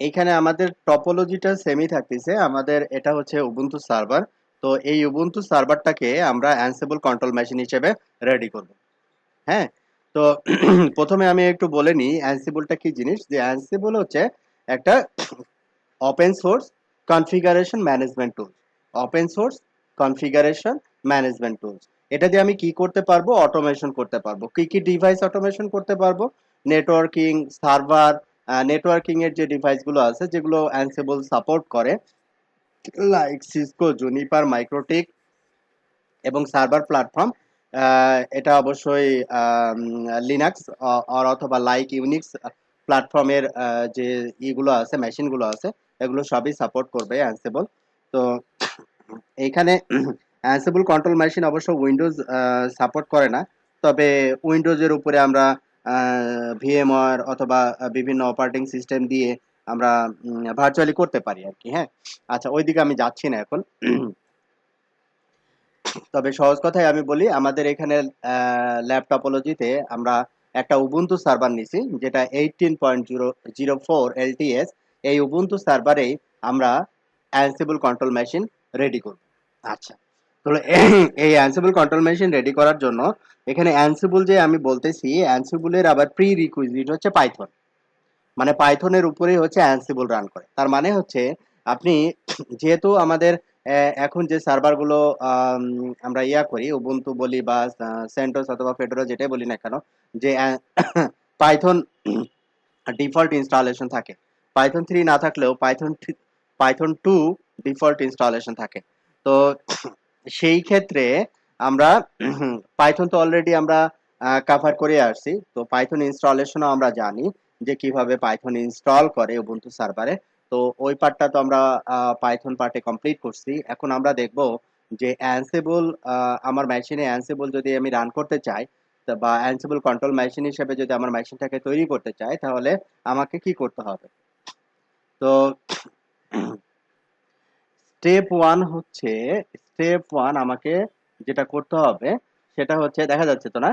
এইখানে আমাদের টপোলজিটা সেমই থাকতেছে। আমাদের এটা হচ্ছে উবুন্টু সার্ভার। তো এই উবুন্টু সার্ভারটাকে আমরা অ্যানসিবল কন্ট্রোল মেশিন হিসেবে রেডি করব। হ্যাঁ, তো প্রথমে আমি একটু বলে নিই অ্যানসিবলটা কি জিনিস। যে অ্যানসিবল হচ্ছে একটা ওপেন সোর্স কনফিগারেশন ম্যানেজমেন্ট টুল। Open source configuration management tools. এটা দিয়ে আমি কি করতে পারবো? অটোমেশন করতে পারবো। কি কি ডিভাইস অটোমেশন করতে পারবো? নেটওয়ার্কিং, সার্ভার, নেটওয়ার্কিং এর যে ডিভাইস গুলো আছে যেগুলো অ্যানসিবল সাপোর্ট করে, লাইক সিসকো, জুনিপার, মাইক্রোটিক এবং সার্ভার প্ল্যাটফর্ম। এটা অবশ্যই লিনাক্স অথবা লাইক ইউনিক্স প্ল্যাটফর্মের যে ইগুলো আছে, মেশিনগুলো আছে, এগুলো সবই সাপোর্ট করবে অ্যানসিবল। তো এইখানে অ্যানসিবল কন্ট্রোল মেশিন অবশ্য উইন্ডোজ সাপোর্ট করে না। তবে উইন্ডোজের উপরে আমরা ভিএমওয়ার অথবা বিভিন্ন অপারেটিং সিস্টেম দিয়ে আমরা ভার্চুয়ালি করতে পারি আর কি। হ্যাঁ, আচ্ছা, ওইদিকে আমি যাচ্ছি না এখন। তবে সহজ কথায় আমি বলি, আমাদের এখানে ল্যাপটপোলজিতে আমরা একটা উবুন্টু সার্ভার নিছি, যেটা 18.004 এলটিএস। এই উবুন্টু সার্ভারেই আমরা অ্যানসিবল কন্ট্রোল মেশিন রেডি করব। আচ্ছা, তাহলে এই অ্যানসিবল কন্ট্রোল মেশিন রেডি করার জন্য এখানে অ্যানসিবল যে আমি বলতেছি, অ্যানসিবলের আবার প্রি রিকুইজিট হচ্ছে পাইথন। মানে পাইথনের উপরেই হচ্ছে অ্যানসিবল রান করে। তার মানে হচ্ছে আপনি যেহেতু আমাদের এখন যে সার্ভারগুলো আমরা করি, উবুন্টু বলি বা সেন্টোস অথবা ফেডোরা যেটাই বলি না কেন, যে পাইথন ডিফল্ট ইনস্টলেশন থাকে। পাইথন 3 না থাকলেও পাইথন 2 ডিফল্ট ইনস্টলেশন থাকে। তো সেই ক্ষেত্রে আমরা পাইথন তো অলরেডি আমরা কভার করে আসছি। তো পাইথন ইনস্টলেশনও আমরা জানি যে কিভাবে পাইথন ইনস্টল করে উবুন্টু সার্ভারে। তো ওই পার্টটা তো আমরা পাইথন পার্টে কমপ্লিট করছি। এখন আমরা দেখব যে অ্যানসিবল, আমার মেশিনে অ্যানসিবল যদি আমি রান করতে চাই, বা অ্যানসিবল কন্ট্রোল মেশিন হিসেবে যদি আমার মেশিনটাকে তৈরি করতে চাই, তাহলে আমাকে কি করতে হবে? তো স্টেপ ওয়ান আমাকে যেটা করতে হবে সেটা হচ্ছে, দেখা যাচ্ছে তো না?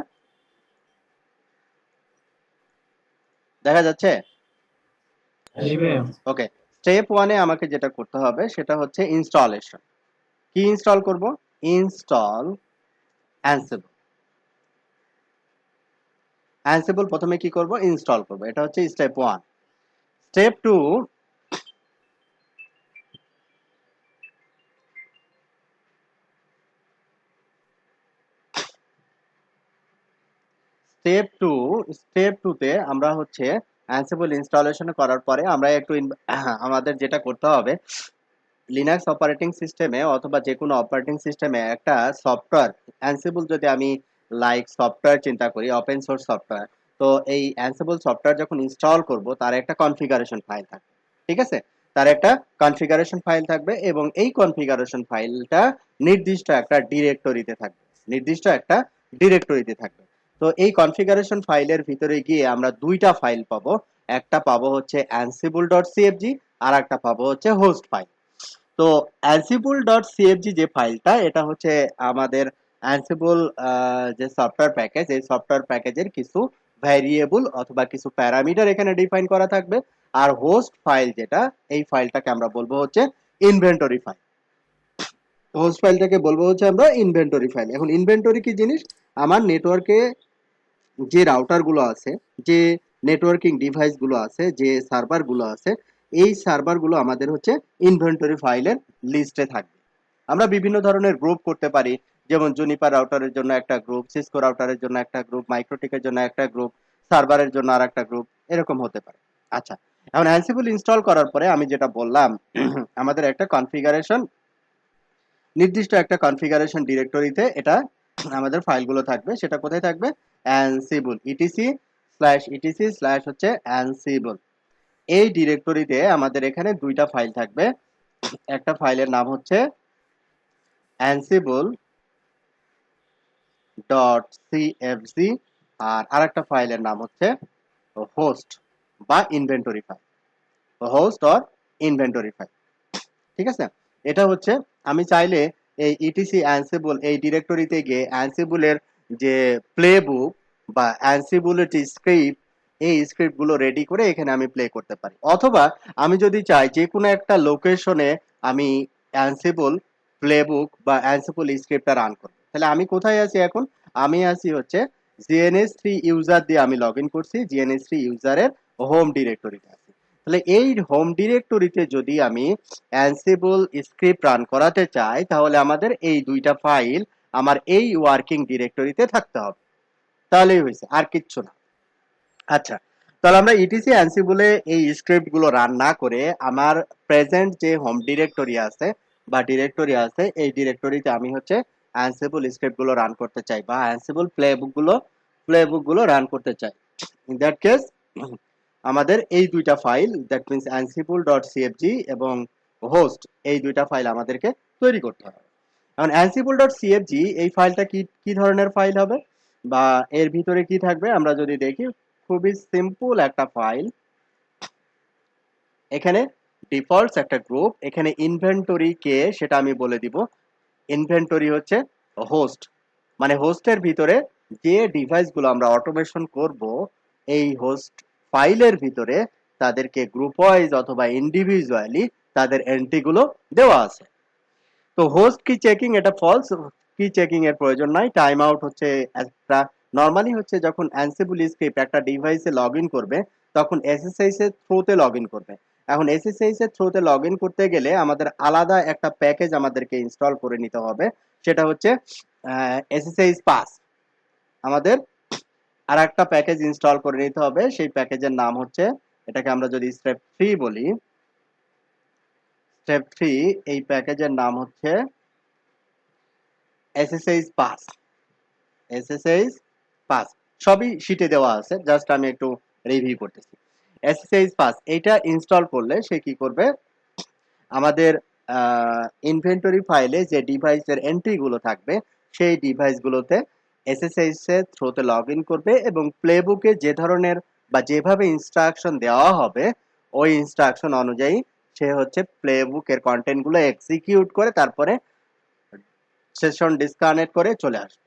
দেখা যাচ্ছে? জি ভাইয়া। ওকে। স্টেপ 1-এ আমাকে যেটা করতে হবে সেটা হচ্ছে ইনস্টলেশন। কি ইনস্টল করব? ইনস্টল অ্যানসিবল। অ্যানসিবল প্রথমে কি করব? ইনস্টল করব। এটা হচ্ছে স্টেপ 1। স্টেপ 2, স্টেপ 2 তে আমরা হচ্ছে অ্যানসিবল ইনস্টলেশন করার পরে আমরা একটু আমাদের যেটা করতে হবে, লিনাক্স অপারেটিং সিস্টেমে অথবা যে কোনো অপারেটিং সিস্টেমে একটা সফটওয়্যার, অ্যানসিবল যদি আমি লাইক সফটওয়্যার চিন্তা করি, ওপেন সোর্স সফটওয়্যার, তো এই অ্যানসিবল সফটওয়্যার যখন ইনস্টল করব তার একটা কনফিগারেশন ফাইল থাকবে। ঠিক আছে? তার একটা কনফিগারেশন ফাইল থাকবে এবং এই কনফিগারেশন ফাইলটা নির্দিষ্ট একটা ডিরেক্টরিতে থাকবে। নির্দিষ্ট একটা ডিরেক্টরিতে থাকবে। তো এই কনফিগারেশন ফাইলের ভিতরে গিয়ে আমরা দুইটা ফাইল পাবো। একটা পাবো হচ্ছে ansible.cfg, আর একটা পাবো হচ্ছে হোস্ট ফাইল। তো ansible.cfg যে ফাইলটা, এটা হচ্ছে আমাদের ansible যে সফটওয়্যার প্যাকেজ, এই সফটওয়্যার প্যাকেজের কিছু ভ্যারিয়েবল অথবা কিছু প্যারামিটার এখানে ডিফাইন করা থাকবে। আর হোস্ট ফাইল যেটা, এই ফাইলটাকে আমরা বলবো হচ্ছে ইনভেন্টরি ফাইল। হোস্ট ফাইলটাকে বলবো হচ্ছে আমরা ইনভেন্টরি ফাইল। এখন ইনভেন্টরি কি জিনিস? আমার নেটওয়ার্কে যে রাউটার গুলো আছে, যে নেটওয়ার্কিং ডিভাইস গুলো আছে, যে সার্ভার গুলো আছে, এই সার্ভার গুলো আমাদের হচ্ছে ইনভেন্টরি ফাইলের লিস্টে থাকবে। আমরা বিভিন্ন ধরনের গ্রুপ করতে পারি, যেমন জুনিপার রাউটারের জন্য একটা গ্রুপ, সিসকো রাউটারের জন্য একটা গ্রুপ, মাইক্রোটিকের জন্য একটা গ্রুপ, সার্ভারের জন্য আর একটা গ্রুপ, এরকম হতে পারে। আচ্ছা, এখন অ্যানসিবল ইনস্টল করার পরে আমি যেটা বললাম, আমাদের একটা কনফিগারেশন, নির্দিষ্ট একটা কনফিগারেশন ডিরেক্টরিতে এটা আমাদের ফাইলগুলো থাকবে। সেটা কোথায় থাকবে? অ্যানসিবল etc/etc/ হচ্ছে অ্যানসিবল। এই ডিরেক্টরিতে আমাদের এখানে দুইটা ফাইল থাকবে। একটা ফাইলের নাম হচ্ছে ansible ডট সিএফজি, আর আরেকটা ফাইলের নাম হচ্ছে হোস্ট বা inventory file, host or inventory file. ঠিক আছে? এটা হচ্ছে, আমি চাইলে এই ইটিসি অ্যানসিবল এই ডিরেক্টরিতে গিয়ে অ্যানসিবলের যে প্লে বুক বা অ্যানসিবলের যে স্ক্রিপ্ট এই স্ক্রিপ্ট গুলো রেডি করে এখানে আমি প্লে করতে পারি। অথবা আমি যদি চাই যে কোনো একটা লোকেশনে আমি অ্যানসিবল প্লেবুক বা অ্যানসিবল স্ক্রিপ্টটা রান করব, তাহলে আমি কোথায় আছি এখন? আমি আছি হচ্ছে জিএনএস3 ইউজার দিয়ে আমি লগ ইন করছি, জিএনএস3 ইউজারের হোম ডিরেক্টরিতে আছি। তাহলে এই হোম ডিরেক্টরিতে যদি আমি অ্যানসিবল স্ক্রিপ্ট রান করাতে চাই, তাহলে আমাদের এই দুইটা ফাইল আমার এই ওয়ার্কিং ডিরেক্টরিতে থাকতে হবে। তাহলেই হয়েছে, আর কিচ্ছু না। আচ্ছা, তাহলে আমরা ইটিসি অ্যানসিবলে এই স্ক্রিপ্ট গুলো রান না করে আমার প্রেজেন্ট যে হোম ডিরেক্টরি আছে বা ডিরেক্টরি আছে, এই ডিরেক্টরিতে আমি হচ্ছে অ্যানসিবল স্ক্রিপ্ট গুলো রান করতে চাই বা অ্যানসিবল প্লেবুক গুলো রান করতে চাই। ইন দ্যাট কেস আমাদের এই দুইটা file, that means Ansible dot CFG এবং হোস্ট, এই দুইটা ফাইল আমাদেরকে তৈরি করতে হবে। এখন অ্যানসিবল ডট সিএফজি এই ফাইলটা কি কি ধরনের ফাইল হবে বা এর ভিতরে কি থাকবে আমরা যদি দেখি, খুবই সিম্পল একটা ফাইল। এখানে ডিফল্টস একটা গ্রুপ, এখানে ইনভেন্টরি কে সেটা আমি বলে দিব। ইনভেন্টরি হচ্ছে হোস্ট, মানে হোস্টের ভিতরে যে ডিভাইসগুলো আমরা অটোমেশন করব, এই হোস্ট ফাইলের ভিতরে তাদেরকে গ্রুপ ওয়াইজ অথবা ইন্ডিভিজুয়ালি তাদের এন্ট্রিগুলো দেওয়া আছে। তো হোস্ট কি চেকিং এটা ফলস, কি চেকিং এর প্রয়োজন নাই। টাইম আউট হচ্ছে একটা, নরমালি হচ্ছে যখন অ্যানসিবল স্ক্রিপ্ট একটা ডিভাইসে লগ ইন করবে তখন এসএসএইচ এর থ্রুতে লগ ইন করবে। এখন এসএসএইচ এর থ্রুতে লগ ইন করতে গেলে আমাদের আলাদা একটা প্যাকেজ আমাদেরকে ইনস্টল করে নিতে হবে, সেটা হচ্ছে এসএসএইচ পাস। আমাদের আর একটা প্যাকেজ ইনস্টল করে নিতে হবে, সেই প্যাকেজের নাম হচ্ছে, এটাকে আমরা যদি স্টেপ 3 বলি, স্টেপ 3 এই প্যাকেজের নাম হচ্ছে এসএসএইচ পাস। এসএসএইচ পাস সবই শিটে দেওয়া আছে, জাস্ট আমি একটু রিভিউ করতেছি। এসএসএইচ পাস এইটা ইনস্টল করলে সে কি করবে, আমাদের ইনভেন্টরি ফাইলে যে ডিভাইসের এন্ট্রি গুলো থাকবে সেই ডিভাইসগুলোতে এসএসএইচ এর থ্রুতে লগ ইন করবে এবং প্লেবুকে যে ধরনের বা যেভাবে ইনস্ট্রাকশন দেওয়া হবে ওই ইনস্ট্রাকশন অনুযায়ী সে হচ্ছে প্লেবুকের কন্টেন্ট গুলো এক্সিকিউট করে তারপরে সেশন ডিসকানেক্ট করে চলে আসবে।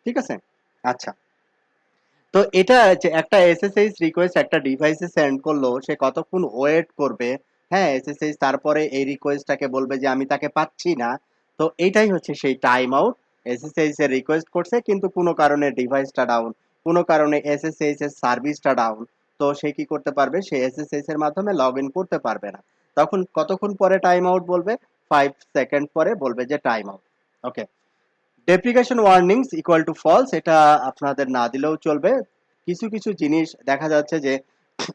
ঠিক আছে? আচ্ছা, তো এটা যে একটা এসএসএইচ রিকোয়েস্ট একটা ডিভাইসে সেন্ড করলো, সে কতক্ষণ ওয়েট করবে, হ্যাঁ এসএসএইচ তারপরে এই রিকোয়েস্টটাকে বলবে যে আমি তাকে পাচ্ছি না। তো এইটাই হচ্ছে সেই টাইম আউট। এসএসএইচ এর রিকোয়েস্ট করছে কিন্তু কোনো কারণে ডিভাইসটা ডাউন, কোনো কারণে এসএসএইচ এর সার্ভিসটা ডাউন, তো সে কি করতে পারবে, সে এসএসএইচ এর মাধ্যমে লগ ইন করতে পারবে না। তখন কতক্ষণ পরে টাইম আউট বলবে, 5 সেকেন্ড পরে বলবে যে time out. Okay, deprecation warnings equal to false, এটা আপনাদের না দিলেও চলবে। কিছু কিছু জিনিস দেখা যাচ্ছে যে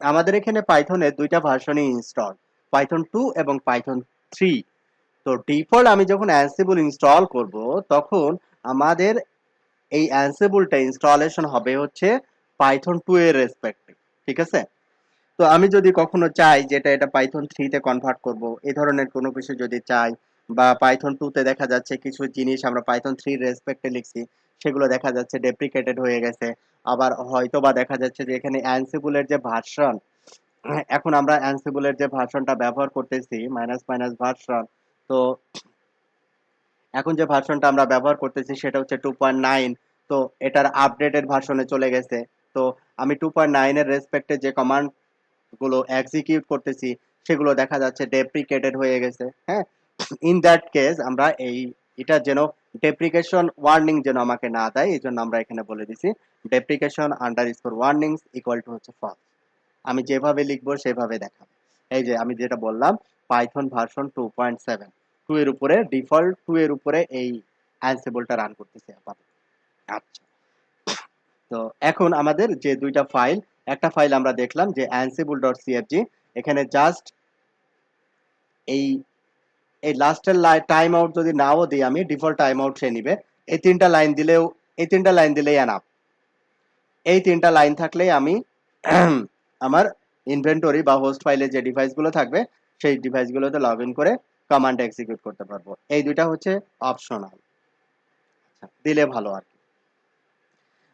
আমাদের এখানে পাইথনের দুইটা ভার্সনই ইনস্টল, পাইথন 2 এবং পাইথন 3। তো ডিফল্ট আমি যখন অ্যানসিবল ইনস্টল করব তখন আমাদের এই অ্যানসিবলটা ইনস্টলেশন হবে হচ্ছে পাইথন 2 এর রেসপেক্টে। ঠিক আছে? তো আমি যদি কখনো চাই যেটা এটা পাইথন 3 তে কনভার্ট করব, এই ধরনের কোনো কিছু যদি চাই, বা পাইথন 2 তে দেখা যাচ্ছে কিছু জিনিস আমরা পাইথন 3 রেসপেক্টে লিখছি সেগুলো দেখা যাচ্ছে ডেপ্রিকেটেড হয়ে গেছে, আবার হয়তো বা দেখা যাচ্ছে যে এখানে অ্যানসিবলের যে ভার্সন, এখন আমরা অ্যানসিবলের যে ভার্সনটা ব্যবহার করতেছি মাইনাস মাইনাস ভার্সন, তো এখন যে ভার্সনটা আমরা ব্যবহার করতেছি সেটা হচ্ছে 2.9। তো এটার আপডেটেড ভার্সনে চলে গেছে। তো আমি 2.9 এর রেসপেক্টে যে কমান্ড গুলো এক্সিকিউট করতেছি সেগুলো দেখা যাচ্ছে ডেপ্রিকেটেড হয়ে গেছে। হ্যাঁ, ইন দ্যাট কেস আমরা এই এটা যেন ডেপ্রিকেশন ওয়ার্নিং যেন আমাকে না দেয়, এই জন্য আমরা এখানে বলে দিছি ডেপ্রিকেশন আন্ডারস্কোর ওয়ার্নিংস ইকুয়াল টু হচ্ছে ফলস। আমি যেভাবে লিখবো সেভাবে দেখাবো। এই যে আমি যেটা বললাম, পাইথন ভার্সন 2.7, 2 এর উপরে ডিফল্ট 2 এর উপরে এই অ্যানসিবলটা রান করতেছে আপাতত। আচ্ছা, তো এখন আমাদের যে দুইটা ফাইল, একটা ফাইল আমরা দেখলাম যে ansible.cfg, এখানে জাস্ট এই এই লাস্টের টাইম আউট যদি নাও দিই আমি, ডিফল্ট টাইম আউট সে নিবে। এই তিনটা লাইন দিলেও, এই তিনটা লাইন দিলেই এনাফ। এই তিনটা লাইন থাকলেই আমি আমার ইনভেন্টরি বা হোস্ট ফাইলে যে ডিভাইসগুলো থাকবে সেই ডিভাইসগুলোতে লগ ইন করে কমান্ড এক্সিকিউট করতে পারবো। এই দুইটা হচ্ছে অপশনাল, দিলে ভালো আর কি।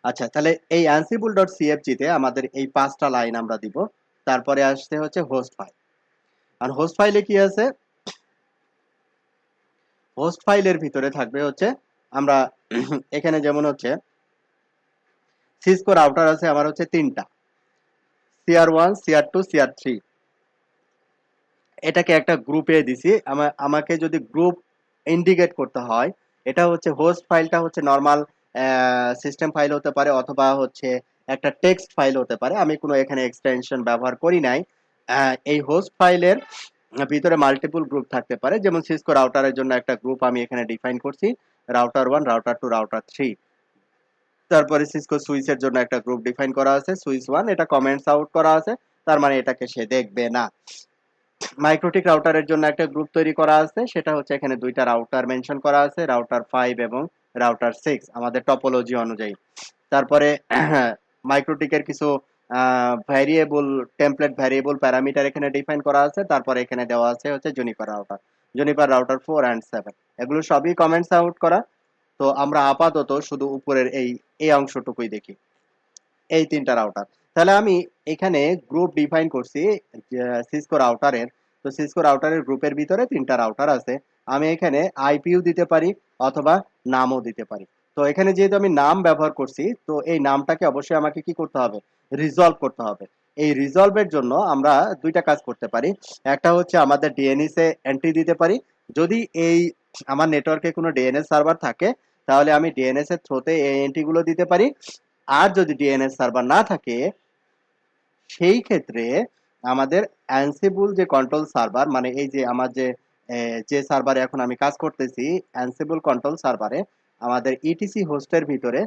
আচ্ছা, তাহলে এই ansible.cfg তে আমাদের এই 5টা লাইন আমরা দিব। তারপরে আসতে হচ্ছে হোস্ট ফাইল। আর হোস্ট ফাইলে কি আছে, হোস্ট ফাইলের ভিতরে থাকবে হচ্ছে আমরা এখানে যেমন হচ্ছে সিসকো রাউটার আছে আমার হচ্ছে 3টা। CR1 CR2 CR3 এটাকে একটা গ্রুপে দিছি। আমাকে যদি গ্রুপ ইন্ডিকেট করতে হয়, এটা হচ্ছে হোস্ট ফাইলটা হচ্ছে নরমাল সিস্টেম ফাইল হতে পারে, অথবা হচ্ছে একটা টেক্সট ফাইল হতে পারে। আমি কোনো এখানে এক্সটেনশন ব্যবহার করি নাই। এই হোস্ট ফাইলের ভিতরে মাল্টিপল গ্রুপ থাকতে পারে, যেমন সিসকো রাউটারের জন্য একটা গ্রুপ আমি এখানে ডিফাইন করছি, রাউটার 1, রাউটার 2, রাউটার 3। তারপরে সিসকো সুইচের জন্য একটা গ্রুপ ডিফাইন করা আছে, সুইচ 1, এটা কমেন্টস আউট করা আছে, তার মানে এটাকে সে দেখবে না। মাইক্রোটিক রাউটারের জন্য একটা গ্রুপ তৈরি করা আছে, সেটা হচ্ছে এখানে দুইটা রাউটার মেনশন করা আছে, রাউটার 5 এবং রাউটার 6 আমাদের টপোলজি অনুযায়ী। তারপরে মাইক্রোটিকের কিছু ভ্যারিয়েবল, টেমপ্লেট ভ্যারিয়েবল প্যারামিটার এখানে ডিফাইন করা আছে। তারপরে এখানে দেওয়া আছে হচ্ছে Juniper router, Juniper router 4 and 7, এগুলো সবই কমেন্টস আউট করা। তো আমরা আপাতত শুধু উপরের এই এই অংশটুকুই দেখি, এই তিনটা রাউটার। তাহলে আমি এখানে গ্রুপ ডিফাইন করছি সিসকো রাউটারের। তো সিসকো রাউটারের গ্রুপের ভিতরে তিনটা রাউটার আছে। আমি এখানে আইপিইউ দিতে পারি অথবা নামও দিতে পারি। তো এখানে যেহেতু আমি নাম ব্যবহার করছি, তো এই নামটাকে অবশ্যই আমাকে কি করতে হবে, রিজলভ করতে হবে। এই রিজলভের জন্য আমরা দুইটা কাজ করতে পারি। একটা হচ্ছে আমাদের ডিএনএস এ এন্ট্রি দিতে পারি। যদি এই আমার নেটওয়ার্কে কোনো ডিএনএস সার্ভার থাকে, তাহলে আমি ডিএনএস এর থ্রুতে এই এন্ট্রিগুলো দিতে পারি। আর যদি ডিএনএস সার্ভার না থাকে, সেই ক্ষেত্রে আমাদের অ্যানসিবল যে কন্ট্রোল সার্ভার, মানে এই যে আমার যে সার্ভারে এখন আমি কাজ করতেছি, অ্যানসিবল কন্ট্রোল সার্ভারে আমাদের ইটিসি হোস্টের ভিতরে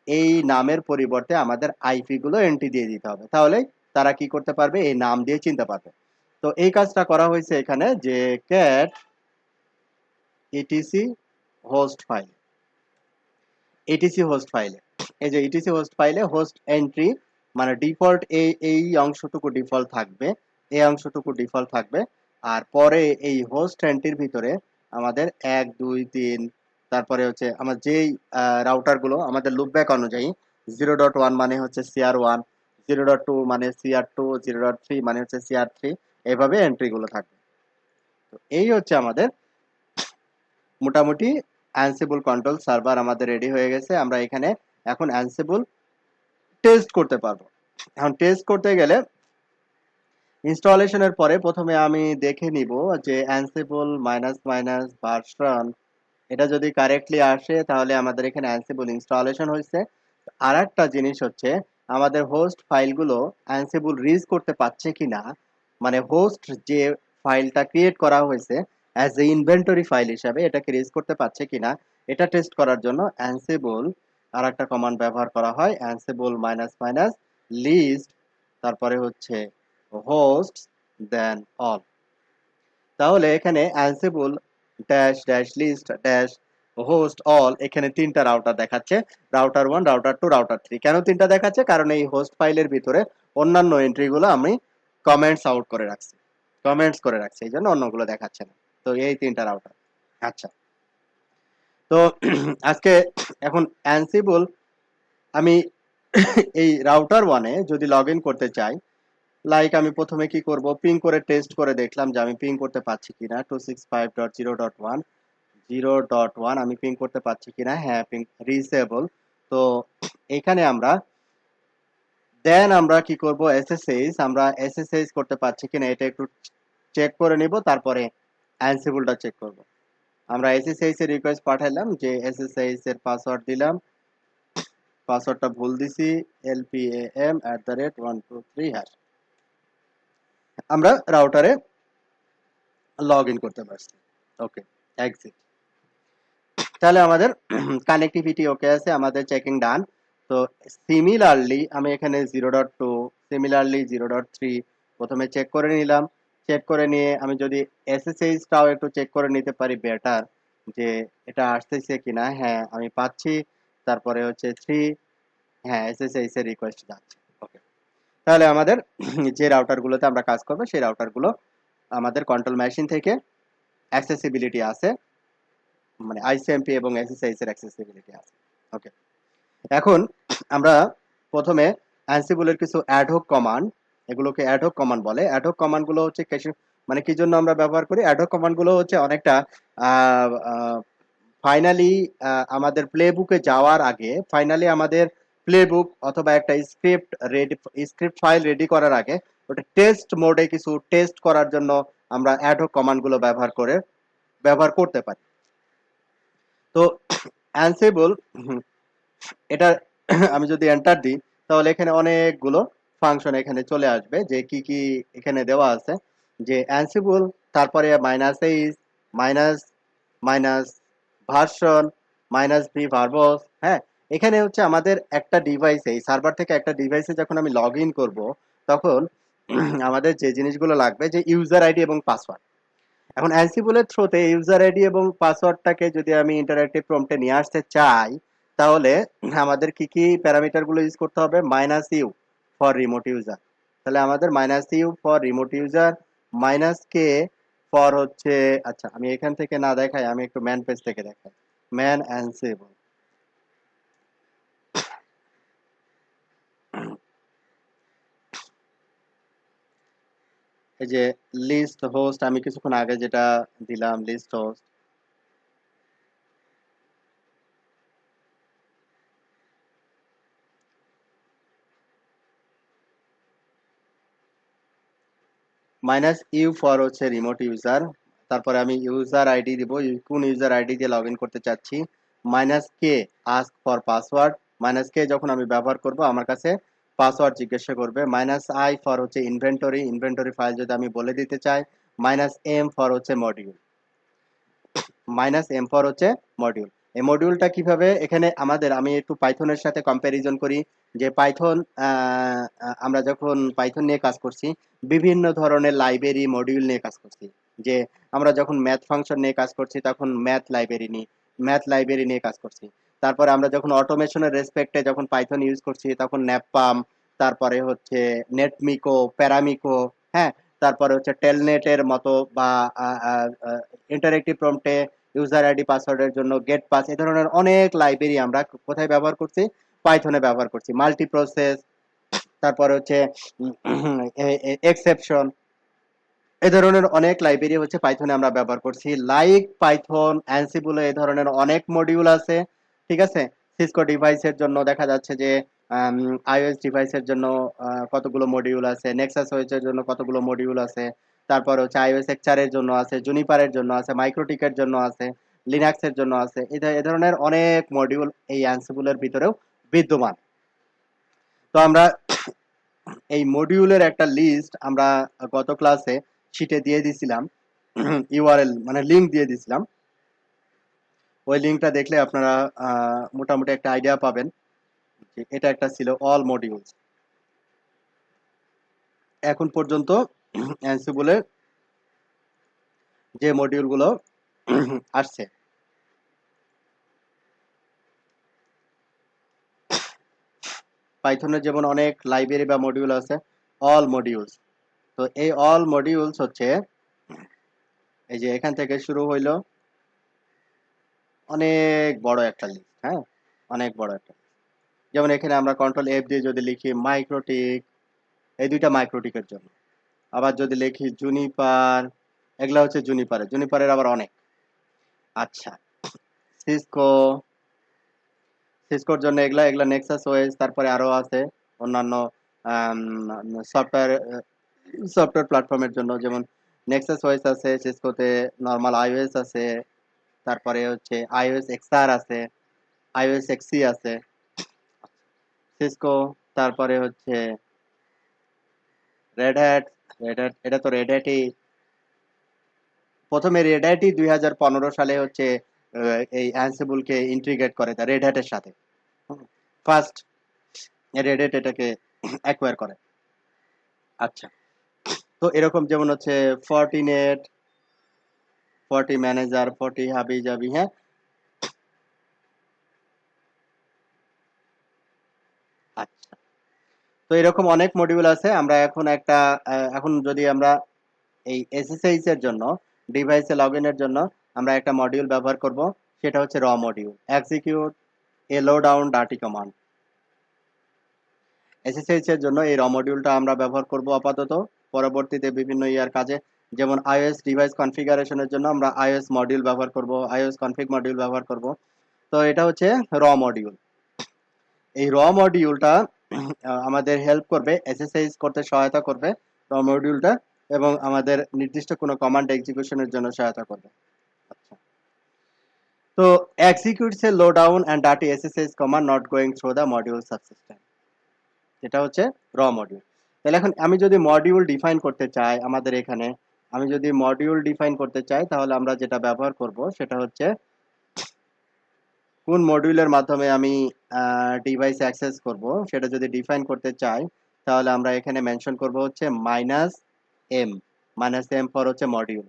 এই নামের পরিবর্তে আমাদের আইপি গুলো এন্ট্রি দিয়ে দিতে হবে। তাহলে তারা কি করতে পারবে, এই নাম দিয়ে চিনতে পারবে। তো এই কাজটা করা হয়েছে এখানে, যে cat etc host file, etc host ফাইলে, এই যে ইটিসি হোস্ট ফাইলে হোস্ট এন্ট্রি মানে ডিফল্ট এই অংশটুকু ডিফল্ট থাকবে, এই অংশটুকু ডিফল্ট থাকবে। আর পরে এই হোস্ট এন্ট্রির ভিতরে আমাদের 1 2 3, তারপরে হচ্ছে আমার যেই রাউটার গুলো আমাদের লুপব্যাক অনুযায়ী 0.1 মানে হচ্ছে CR1, 0.2 মানে CR2, 0.3 মানে হচ্ছে CR3, এইভাবে এন্ট্রি গুলো থাকবে। তো এই হচ্ছে আমাদের মোটামুটি অ্যানসিবল কন্ট্রোল সার্ভার আমাদের রেডি হয়ে গেছে। আমরা এখানে এখন অ্যানসিবল টেস্ট করতে পারবো। এখন টেস্ট করতে গেলে ইনস্টলেশনের পরে প্রথমে আমি দেখে নিব যে অ্যানসিবল মাইনাস মাইনাস ভার্সন, এটা যদি কারেক্টলি আসে তাহলে আমাদের এখানে অ্যানসিবল ইনস্টলেশন হয়েছে। আর একটা জিনিস হচ্ছে আমাদের হোস্ট ফাইলগুলো অ্যানসিবল রিজ করতে পারছে কিনা, মানে হোস্ট যে ফাইলটা ক্রিয়েট করা হয়েছে অ্যাজ এ ইনভেন্টরি ফাইল হিসাবে এটাকে রিজ করতে পারছে কিনা, এটা টেস্ট করার জন্য অ্যানসিবল আর একটা কমান্ড ব্যবহার করা হয়, অ্যানসিবল মাইনাস মাইনাস লিস্ট, তারপরে হচ্ছে হোস্ট দেন অল। তাহলে এখানে Ansible dash dash list dash host all, এখানে তিনটা রাউটার দেখাচ্ছে, রাউটার 1, রাউটার 2, রাউটার 3। কেন তিনটা দেখাচ্ছে, কারণ এই হোস্ট ফাইলের ভিতরে অন্যান্য এন্ট্রিগুলো আমি কমেন্টস আউট করে রাখছি, কমেন্টস করে রাখছি, এই জন্য অন্যগুলো দেখাচ্ছে না। তো এই তিনটা রাউটার। আচ্ছা, তো আজকে এখন অ্যানসিবল আমি এই রাউটার 1-এ যদি লগ ইন করতে চাই, লাইক আমি প্রথমে কি করব, পিং করে টেস্ট করে দেখলাম যে আমি পিং করতে পারছি কিনা, 265.0.1 0.1 আমি পিং করতে পারছি কিনা, হ্যাঁ পিং রিচেবল। তো এখানে আমরা দেন আমরা কি করব, এসএসএইচ, আমরা এসএসএইচ করতে পারছি কিনা এটা একটু চেক করে নিব, তারপরে অ্যানসিবলটা চেক করব। আমরা এসএসএইচ এর রিকোয়েস্ট পাঠাইলাম, যে এসএসএইচ এর পাসওয়ার্ড দিলাম, পাসওয়ার্ডটা ভুল দিছি, LPAM@123#। আমরা রাউটারে লগ ইন করতে পারছি। ওকে, এক্সিট। তাহলে আমাদের কানেক্টিভিটি ওকে আছে, আমাদের চেকিং ডান। তো সিমিলারলি আমি এখানে 0.2, সিমিলারলি 0.3 প্রথমে চেক করে নিলাম। চেক করে নিয়ে আমি যদি এসএসএইচটাও একটু চেক করে নিতে পারি বেটার, যে এটা আসতেছে কিনা, হ্যাঁ আমি পাচ্ছি। তারপরে হচ্ছে 3, হ্যাঁ এসএসএইচ এর রিকোয়েস্ট যাচ্ছে। ওকে, তাহলে আমাদের যে রাউটারগুলোতে আমরা কাজ করব সেই রাউটারগুলো আমাদের কন্ট্রোল মেশিন থেকে অ্যাক্সেসিবিলিটি আছে, মানে আইসিএমপি এবং এসএসএইচ এর অ্যাক্সেসিবিলিটি আছে। ওকে, এখন আমরা প্রথমে অ্যানসিবলের কিছু অ্যাডহক কমান্ড, এগুলোকে অ্যাডহক কমান্ড বলে। অ্যাডহক কমান্ডগুলো হচ্ছে মানে কি জন্য আমরা ব্যবহার করি, অ্যাডহক কমান্ডগুলো হচ্ছে অনেকটা ফাইনালি আমাদের প্লে বুকে যাওয়ার আগে, ফাইনালি আমাদের প্লেবুক অথবা একটা স্ক্রিপ্ট ফাইল রেডি করার আগে ওটা টেস্ট মোডে কিছু টেস্ট করার জন্য আমরা অ্যাডহক কমান্ডগুলো ব্যবহার করতে পারি। তো অ্যানসিবল এটা আমি যদি এন্টার দিই তাহলে এখানে অনেকগুলো ফাংশন এখানে চলে আসবে, যে কি কি এখানে দেওয়া আছে, যে অ্যানসিবল, তারপরে -h, minus minus version, -v verbs. হ্যাঁ, এখানে হচ্ছে আমাদের একটা ডিভাইসে, এই সার্ভার থেকে একটা ডিভাইসে যখন আমি লগ ইন করবো তখন আমাদের যে জিনিসগুলো লাগবে, যে ইউজার আইডি এবং পাসওয়ার্ড। এখন অ্যানসিবলের থ্রুতে ইউজার আইডি এবং পাসওয়ার্ডটাকে যদি আমি ইন্টারঅ্যাক্টিভ প্রম্পটে নিয়ে আসতে চাই, তাহলে আমাদের কি কি প্যারামিটার গুলো ইউজ করতে হবে? -u for remote user. তাহলে আমাদের -u for remote user, -k for হচ্ছে, আচ্ছা আমি এখান থেকে না দেখাই, আমি একটু ম্যান পেজ থেকে দেখাই। ম্যান অ্যানসিবল, এই যে লিস্ট হোস্ট, আমি কিছুক্ষণ আগে যেটা দিলাম লিস্ট হোস্ট, -u ফর হচ্ছে রিমোট ইউজার। তারপরে আমি ইউজার আইডি দিব, কোন ইউজার আইডি দিয়ে লগ ইন করতে চাচ্ছি। -k ask for password, -k যখন আমি ব্যবহার করব আমার কাছে পাসওয়ার্ড জিজ্ঞাসা করবে। -i ফর হচ্ছে ইনভেন্টরি ফাইল যদি আমি বলে দিতে চাই। -m ফর হচ্ছে মডিউল, -m ফর হচ্ছে মডিউল। এই মডিউলটা কিভাবে এখানে আমাদের, আমি একটু পাইথনের সাথে কম্প্যারিজন করি, যে পাইথন আমরা যখন পাইথন নিয়ে কাজ করছি বিভিন্ন ধরনের লাইব্রেরি মডিউল নিয়ে কাজ করছি। যে আমরা যখন ম্যাথ ফাংশন নিয়ে কাজ করছি তখন ম্যাথ লাইব্রেরি নিয়ে কাজ করছি। তারপরে আমরা যখন অটোমেশনের রেসপেক্টে যখন পাইথন ইউজ করছি তখন ন্যাপপাম, তারপরে হচ্ছে নেটমিকো, প্যারামিকো, হ্যাঁ, তারপরে হচ্ছে টেলনেটের মতো, বা ইন্টারেক্টিভ প্রম্পটে ইউজার আইডি পাসওয়ার্ডের জন্য গেট পাস, এই ধরনের অনেক লাইব্রেরি আমরা কোথায় ব্যবহার করছি? পাইথনে ব্যবহার করছি। মাল্টি প্রসেস, তারপরে হচ্ছে এক্সেপশন, এই ধরনের অনেক লাইব্রেরি হচ্ছে পাইথনে আমরা ব্যবহার করছি। লাইক পাইথন, অ্যানসিবলে এই ধরনের অনেক মডিউল আছে। ঠিক আছে, সিসকো ডিভাইসের জন্য দেখা যাচ্ছে যে আইওএস ডিভাইসের জন্য কতগুলো মডিউল আছে, নেক্সাস ওএস এর জন্য কতগুলো মডিউল আছে, তারপর হচ্ছে আইওএস এক্সআর এর জন্য আছে, জুনিপারের জন্য আছে, মাইক্রোটিকের জন্য আছে, লিনাক্সের জন্য আছে। এই ধরনের অনেক মডিউল এই অ্যানসিবলের ভিতরেও বিদ্যমান। তো আমরা এই মডিউলের একটা লিস্ট আমরা গত ক্লাসে শিটে দিয়ে দিছিলাম, ইউআরএল মানে লিংক দিয়ে দিছিলাম। ওই লিংকটা দেখলে আপনারা মোটামুটি একটা আইডিয়া পাবেন যে এটা একটা ছিল অল মডিউলস। এখন পর্যন্ত অ্যানসিবলে যে মডিউলগুলো আসছে, পাইথনের যেমন অনেক লাইব্রেরি বা মডিউল আছে, অল মডিউলস। তো এই অল মডিউলস হচ্ছে এই যে এখান থেকে শুরু হইলো, অনেক বড় একটা লিস্ট। হ্যাঁ, অনেক বড় একটা, যেমন এখানে আমরা কন্ট্রোল এফ দিয়ে যদি লিখি মাইক্রোটিক, এই দুইটা মাইক্রোটিকের জন্য। আবার যদি লিখি জুনিপার, এগুলা হচ্ছে জুনিপারের আবার অনেক। আচ্ছা, সিসকো, সিসকোর জন্য এগুলা এগুলা নেক্সাস ওএস, তারপরে আরো আছে অন্যান্য সফটওয়্যার সফটওয়্যার প্ল্যাটফর্মের জন্য, যেমন নেক্সাস ওএস আছে, সিসকোতে নর্মাল আইওএস আছে, তারপরে হচ্ছে আইওএস এক্সআর আছে, আইওএস এক্সি আছে সিসকো, তারপরে হচ্ছে রেড হ্যাট। এটা তো রেড হ্যাটই, প্রথমে রেড হ্যাটই 2015 সালে হচ্ছে এই অ্যানসিবল কে ইন্টিগ্রেট করে তা রেড হ্যাটের সাথে। ফার্স্ট রেড হ্যাট এটাকে অ্যাকোয়ার করে। আচ্ছা, তো এরকম যেমন হচ্ছে ফর্টিনেট, ফর্টি ম্যানেজার, ফর্টি হাবি জাবি। হ্যাঁ, আচ্ছা, তো এরকম অনেক মডিউল আছে। আমরা এখন একটা এখন যদি আমরা এই এসএসএইচ এর জন্য, ডিভাইসে লগ ইনের জন্য আমরা একটা মডিউল ব্যবহার করব, সেটা হচ্ছে raw module, execute a low down dirty command. SSH এর জন্য এই র মডিউলটা আমরা ব্যবহার করব আপাতত, পরবর্তীতে বিভিন্ন ইয়ার কাজে, যেমন আইওএস ডিভাইস কনফিগারেশনের জন্য আমরা আইওএস মডিউল ব্যবহার করব, আইওএস কনফিগ মডিউল ব্যবহার করব। তো এটা হচ্ছে র মডিউল। এই র মডিউলটা আমাদের হেল্প করবে, এসএসএইচ করতে সহায়তা করবে র মডিউলটা, এবং আমাদের নির্দিষ্ট কোনো কমান্ড এক্সিকিউশনের জন্য সহায়তা করবে। আচ্ছা, তো executes A low down and dirty SSH command not going through the module subsystem, এটা হচ্ছে র মডিউল। তাহলে এখন আমি যদি মডিউল ডিফাইন করতে চাই, আমাদের এখানে আমি যদি মডিউল ডিফাইন করতে চাই, তাহলে আমরা যেটা ব্যবহার করব সেটা হচ্ছে কোন মডিউলের মাধ্যমে আমি ডিভাইস অ্যাক্সেস করব সেটা যদি ডিফাইন করতে চাই, তাহলে আমরা এখানে মেনশন করব হচ্ছে -m। -m ফর হচ্ছে মডিউল,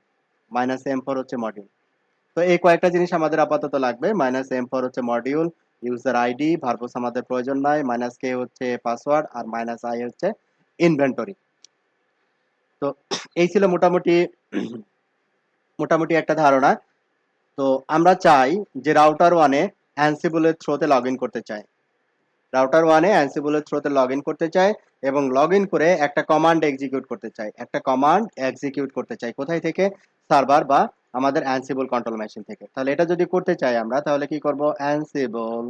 -m ফর হচ্ছে মডিউল। তো এই কয়েকটা জিনিস আমাদের আপাতত লাগবে। -m ফর হচ্ছে মডিউল, ইউজার আইডি, ভার্বস আমাদের প্রয়োজন নাই, -k হচ্ছে পাসওয়ার্ড, আর -i হচ্ছে ইনভেন্টরি। তো এই ছিল মোটামুটি মোটামুটি একটা ধারণা। তো আমরা চাই যে রাউটার ওয়ানে অ্যানসিবলের থ্রোতে লগ ইন করতে চাই, রাউটার ওয়ানে অ্যানসিবলের থ্রোতে লগ ইন করতে চাই, এবং লগ ইন করে একটা কমান্ড এক্সিকিউট করতে চাই, একটা কমান্ড এক্সিকিউট করতে চাই কোথায় থেকে, সার্ভার বা আমাদের অ্যানসিবল কন্ট্রোল মেশিন থেকে। তাহলে এটা যদি করতে চাই আমরা, তাহলে কি করব, অ্যানসিবল,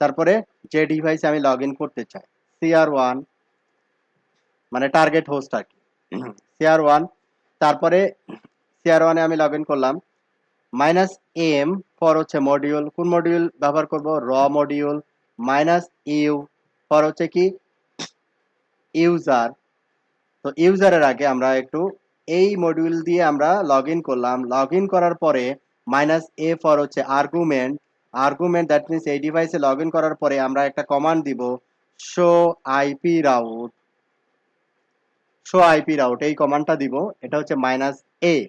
তারপরে যে ডিভাইসে আমি লগ ইন করতে চাই CR1, মানে টার্গেট হোস্ট আর কি, CR1, তারপরে CR1 এ আমি লগ ইন করলাম, -m ফর হচ্ছে মডিউল, কোন মডিউল ব্যবহার করব, র মডিউল, -u ফর হচ্ছে কি, ইউজার। তো ইউজারের আগে আমরা একটু এই মডিউল দিয়ে আমরা লগ ইন করলাম, লগ ইন করার পরে -a ফর হচ্ছে আর্গুমেন্ট, আর্গুমেন্ট দ্যাট মিনস এই ডিভাইসে লগ ইন করার পরে আমরা একটা কমান্ড দিব, show IP route, show IP route, এই কমান্ডটা দিব। এটা হচ্ছে -a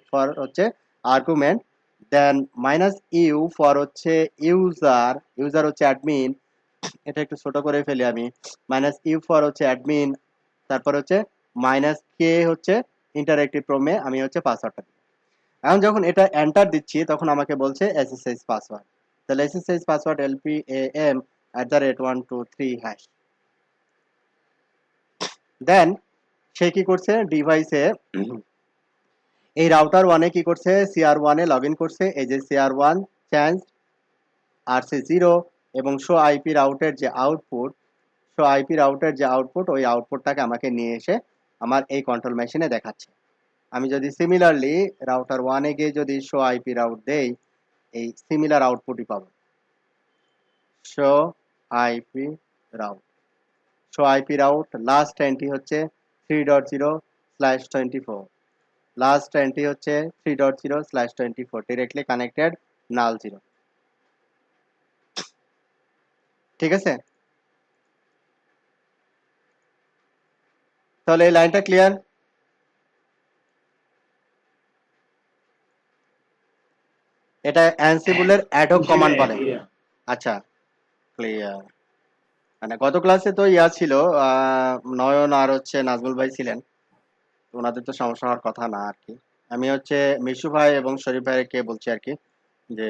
ফর হচ্ছে আর্গুমেন্ট, দেন -u ফর হচ্ছে ইউজার, ইউজার হচ্ছে অ্যাডমিন, এটা একটু ছোট করে ফেলি আমি, -u ফর হচ্ছে অ্যাডমিন, তারপর হচ্ছে -k হচ্ছে ইন্টারঅ্যাক্টিভ প্রোমে আমি হচ্ছে পাসওয়ার্ডটা দিব। এখন যখন এটা এন্টার দিচ্ছি তখন আমাকে বলছে এসএসএইচ পাসওয়ার্ড, তাহলে এসএসএইচ পাসওয়ার্ড LPAM@123#। দেন সে কি করছে, ডিভাইসে এই রাউটার ওয়ানে কি করছে, CR1 এ লগ ইন করছে, এই যে CR1 চেঞ্জ RC0, এবং শো আইপি রাউটের যে আউটপুট, শো আইপি রাউটের যে আউটপুট, ওই আউটপুটটাকে আমাকে নিয়ে এসে আমার এই কন্ট্রোল মেশিনে দেখাচ্ছে। আমি যদি সিমিলারলি রাউটার ওয়ানে গিয়ে যদি শো আইপি রাউট দেই, এই সিমিলার আউটপুটই পাবো, show IP route, show IP route last entry হচ্ছে 3.0/24, লাস্ট এন্ট্রি হচ্ছে 3.0/24, ডিরেক্টলি কানেক্টেড, নাল জিরো। ঠিক আছে, তাহলে এই লাইনটা ক্লিয়ার? এটা অ্যানসিবলের অ্যাডহক জি কমান্ড ভাইয়া বলে। ক্লিয়ার। আচ্ছা, ক্লিয়ার। মানে গত ক্লাসে তো ছিল, নয়ন আর হচ্ছে নাজমুল ভাই ছিলেন, তো ওনাদের তো সমস্যা হওয়ার কথা না আর কি। আমি হচ্ছে মিশু ভাই এবং শরীফ ভাইকে বলছি আর কি, যে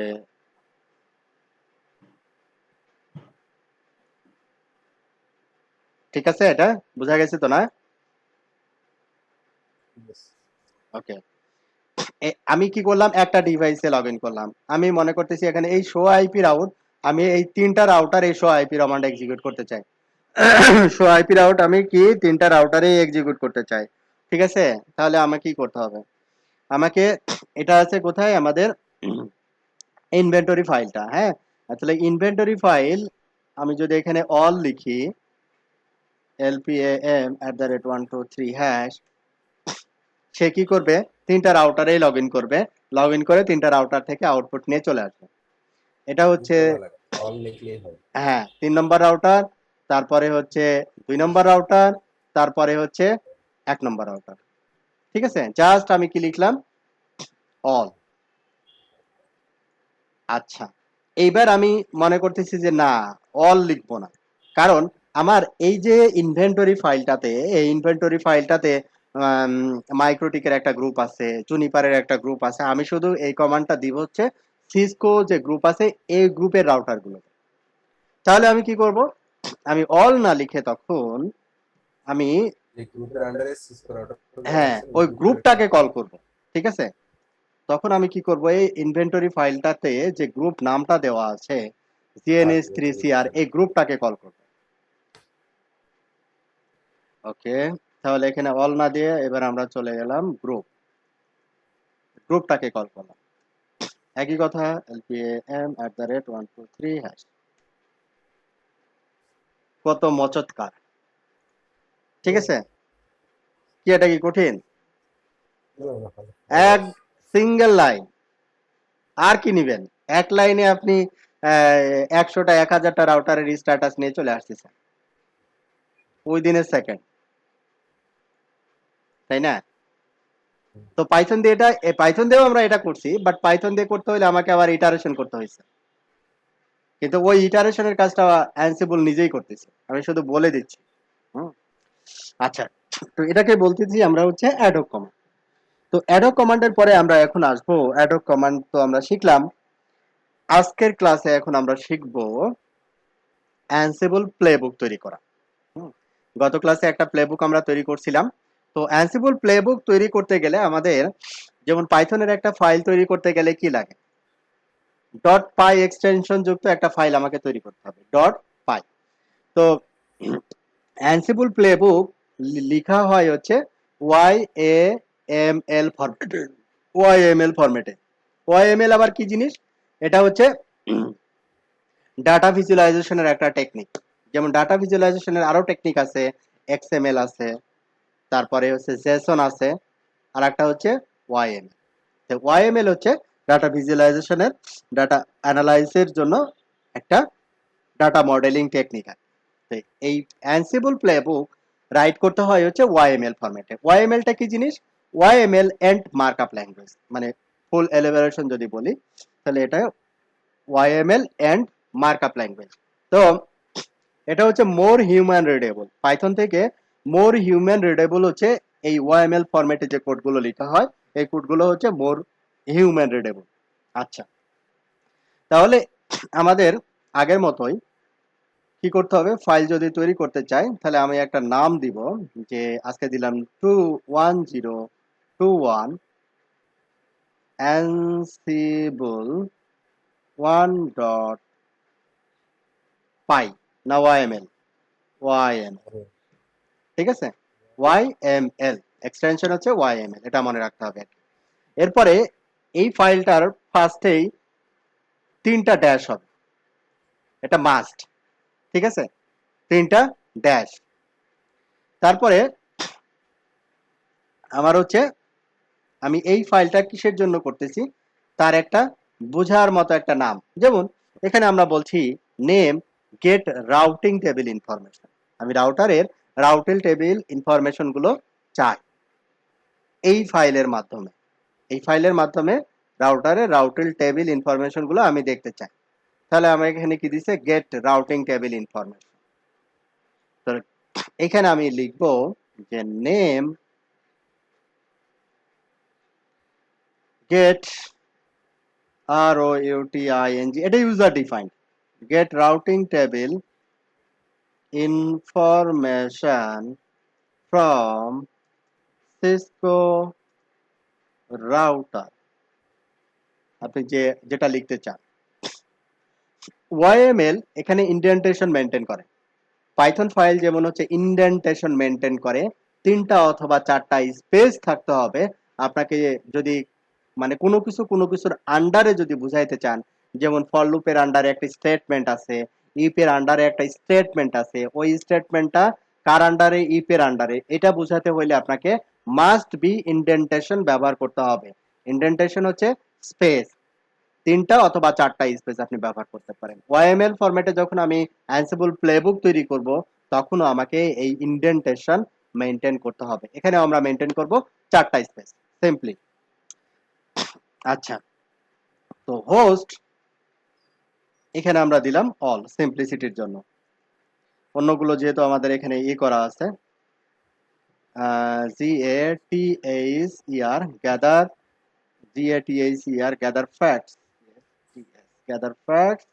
ঠিক আছে, এটা বোঝা গেছে তো না? ওকে, আমি কি করলাম, একটা ডিভাইসে লগ ইন করলাম, আমি মনে করতেছি এখানে এই শো আইপি রাউট, আমি এই তিনটা রাউটার এই শো আইপি কমান্ড এক্সিকিউট করতে চাই। শো আইপি রাউট আমি কি তিনটা রাউটারে এক্সিকিউট করতে চাই, ঠিক আছে? তাহলে আমাকে কি করতে হবে, আমাকে, এটা আছে কোথায় আমাদের ইনভেন্টরি ফাইলটা, হ্যাঁ। তাহলে ইনভেন্টরি ফাইল আমি যদি এখানে অল লিখি, LPAM@123#, সে কি করবে, তিনটা রাউটারেই লগ ইন করবে, লগ ইন করে তিনটা রাউটার থেকে আউটপুট নিয়ে চলে আসবে। এটা হচ্ছে, অল লিখলেই হয়। হ্যাঁ, 3 নম্বর রাউটার, তারপরে হচ্ছে 2 নম্বর রাউটার, তারপরে হচ্ছে 1 নম্বর রাউটার। ঠিক আছে, জাস্ট আমি কি লিখলাম, অল। আচ্ছা, এইবার আমি মনে করতেছি যে না, অল লিখবো না, কারণ আমার এই যে ইনভেন্টরি ফাইলটাতে, এই ইনভেন্টরি ফাইলটাতে মাইক্রোটিকের একটা গ্রুপ আছে, জুনিপারের একটা গ্রুপ আছে, আমি শুধু এই কমান্ডটা দিব হচ্ছে সিসকো যে গ্রুপ আছে এই গ্রুপের রাউটার গুলো। তাহলে আমি কি করব, আমি অল না লিখে তখন আমি, এই গ্রুপের আন্ডারে সিসকো রাউটার হ্যাঁ, আছে, ওই গ্রুপটার গ্রুপটাকে কল করব। ঠিক আছে, তখন আমি কি করব, এই ইনভেন্টরি ফাইলটাতে যে গ্রুপ নামটা দেওয়া আছে GNH3CR এই গ্রুপটাকে কল করবে। ওকে, তাহলে এখানে অল না দিয়ে এবার আমরা চলে গেলাম গ্রুপটাকে কল করলাম। একই কথা lpam@123#। কত মচৎকার, ঠিক আছে? কি এটা কি কঠিন? এক সিঙ্গেল লাইন, আর কি নিবেন? এক লাইনে আপনি 100টা 1000টা রাউটারের স্ট্যাটাস নিয়ে চলে আসতেছেন উইদিন এ সেকেন্ড, তাই না? তো পাইথন দিয়ে পাইথন দিয়েও আমরা এটা করছি, বাট পাইথন দিয়ে করতে হলে আমাকে আবার ইটারেশন করতে হয়েছে, কিন্তু ওই ইটারেশনের কাজটা অ্যানসিবল নিজেই করতেছে, আমি শুধু বলে দিচ্ছি। আচ্ছা, তো এটাকে বলতেছি আমরা হচ্ছে অ্যাডহক কমান্ড। তো অ্যাডহক কমান্ডের পরে আমরা এখন আসবো, অ্যাডহক কমান্ড তো আমরা শিখলাম। আজকের ক্লাসে এখন আমরা শিখবো অ্যানসিবল প্লেবুক তৈরি করা। গত ক্লাসে একটা প্লেবুক আমরা তৈরি করছিলাম। তো অ্যানসিবল প্লেবুক তৈরি করতে গেলে আমাদের, যেমন পাইথনের একটা ফাইল তৈরি করতে গেলে কি লাগে? ডট পাই এক্সটেনশন যুক্ত একটা ফাইল আমাকে তৈরি করতে হবে, ডট পাই। তো অ্যানসিবল প্লেবুক লেখা হয় হচ্ছে YAML ফরম্যাটে। YAML ফরম্যাটে। YAML আবার কি জিনিস? এটা হচ্ছে ডাটা ভিজুয়ালাইজেশনের একটা টেকনিক। যেমন ডাটা ভিজুয়ালাইজেশনের আরো টেকনিক আছে, XML আছে, তারপরে হচ্ছে জেসন আছে, আর একটা হচ্ছে YAML। তো YAML হচ্ছে ডাটা ভিজুয়ালাইজেশনের, ডাটা অ্যানালাইসিসের জন্য একটা ডাটা মডেলিং টেকনিক আছে। তো এই অ্যানসিবল প্লেবুক রাইট করতে হয় হচ্ছে YAML ফরম্যাটে। YAMLটা কি জিনিস? YAML এন্ড মার্কআপ ল্যাঙ্গুয়েজ, মানে ফুল এলিভেশন যদি বলি তাহলে এটা YAML এন্ড মার্কআপ ল্যাঙ্গুয়েজ। তো এটা হচ্ছে মোর হিউম্যান রিডেবল, পাইথন থেকে মোর হিউম্যান রিডেবল হচ্ছে এই YAML ফরম্যাটে যে কোডগুলো লেখা হয়, এই কোডগুলো হচ্ছে মোর হিউম্যান রিডেবল। আচ্ছা, তাহলে আমাদের আগের মতোই কি করতে হবে? ফাইল যদি তৈরি করতে চাই তাহলে আমি একটা নাম দিব, যে আজকে দিলাম 21021 ansible 1.py না YAML, ঠিক আছে? YAML এক্সটেনশন হচ্ছে YAML, এটা মনে রাখতে হবে। এরপরে এই ফাইলটার ফার্স্টেই 3টা ড্যাশ হবে, এটা মাস্ট, ঠিক আছে? 3টা ড্যাশ। তারপরে আমার হচ্ছে, আমি এই ফাইলটা কিসের জন্য করতেছি তার একটা বোঝার মতো একটা নাম, যেমন এখানে আমরা বলছি name get routing table information. আমি রাউটারের রাউটিং টেবিল ইনফরমেশন গুলো চাই এই ফাইলের মাধ্যমে, রাউটারের রাউটিং টেবিল ইনফরমেশন গুলো আমি দেখতে চাই। তাহলে আমরা এখানে কি দিছে? Get routing table information. তো এখানে আমি লিখবো যে নেম গেট ROUTING, এটা user defined, get routing table information from Cisco router, আপনি যেটা লিখতে চান। YAML এখানে ইন্ডেন্টেশন মেনটেন করে, পাইথন ফাইল যেমন হচ্ছে ইন্ডেন্টেশন মেনটেন করে, 3টা অথবা 4টা স্পেস থাকতে হবে। আপনাকে যদি মানে কোনো কিছুর আন্ডারে যদি বুঝাইতে চান, যেমন ফর লুপের আন্ডারে একটা স্টেটমেন্ট আছে, ইফ এর আন্ডারে একটা স্টেটমেন্ট আছে, ওই স্টেটমেন্টটা কার আন্ডারে? ইফ এর আন্ডারে, এটা বোঝাতে হইলে আপনাকে মাস্ট বি ইন্ডেন্টেশন ব্যবহার করতে হবে। ইন্ডেন্টেশন হচ্ছে স্পেস, 3টা অথবা 4টা স্পেস আপনি ব্যবহার করতে পারেন। YAML ফরম্যাটে যখন আমি অ্যানসিবল প্লেবুক তৈরি করব তখনও আমাকে এই ইন্ডেন্টেশন মেনটেন করতে হবে। এখানে আমরা মেনটেন করব 4টা স্পেস সিম্পলি। আচ্ছা, তো হোস্ট এখানে আমরা দিলাম অল সিম্পলিসিটির জন্য, অন্যগুলো যেহেতু আমাদের এখানে করা আছে, GATHER gather, gather facts, gather facts,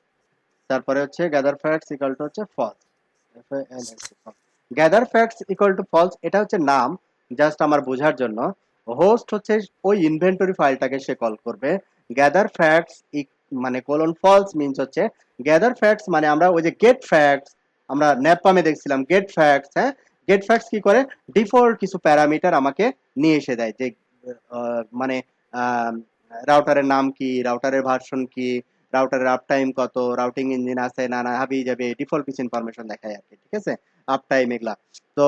তারপরে হচ্ছে গ্যাদার ফ্যাক্টস ইকুয়াল টু হচ্ছে false, gather facts equal to false, এটা হচ্ছে নাম জাস্ট আমার বোঝার জন্য। হোস্ট হচ্ছে ওই ইনভেন্টরি ফাইলটাকে সে কল করবে, গ্যাদার ফ্যাক্টস মানে কোলন ফলস মিন্স হচ্ছে গ্যাদার ফ্যাক্টস, মানে আমরা ওই যে গেট ফ্যাক্টস, আমরা ন্যাপপামে দেখছিলাম গেট ফ্যাক্টস। হ্যাঁ, গেট ফ্যাক্টস কি করে, ডিফল্ট কিছু প্যারামিটার আমাকে নিয়ে এসে দেয়, যে মানে রাউটারের নাম কি, রাউটারের ভার্সন কি, রাউটারের আপ টাইম কত, রাউটিং ইঞ্জিন আছে না না হাবি যাবে, ডিফল্ট কিছু ইনফরমেশন দেখায় আর কি। ঠিক আছে, আপ টাইম এগুলা। তো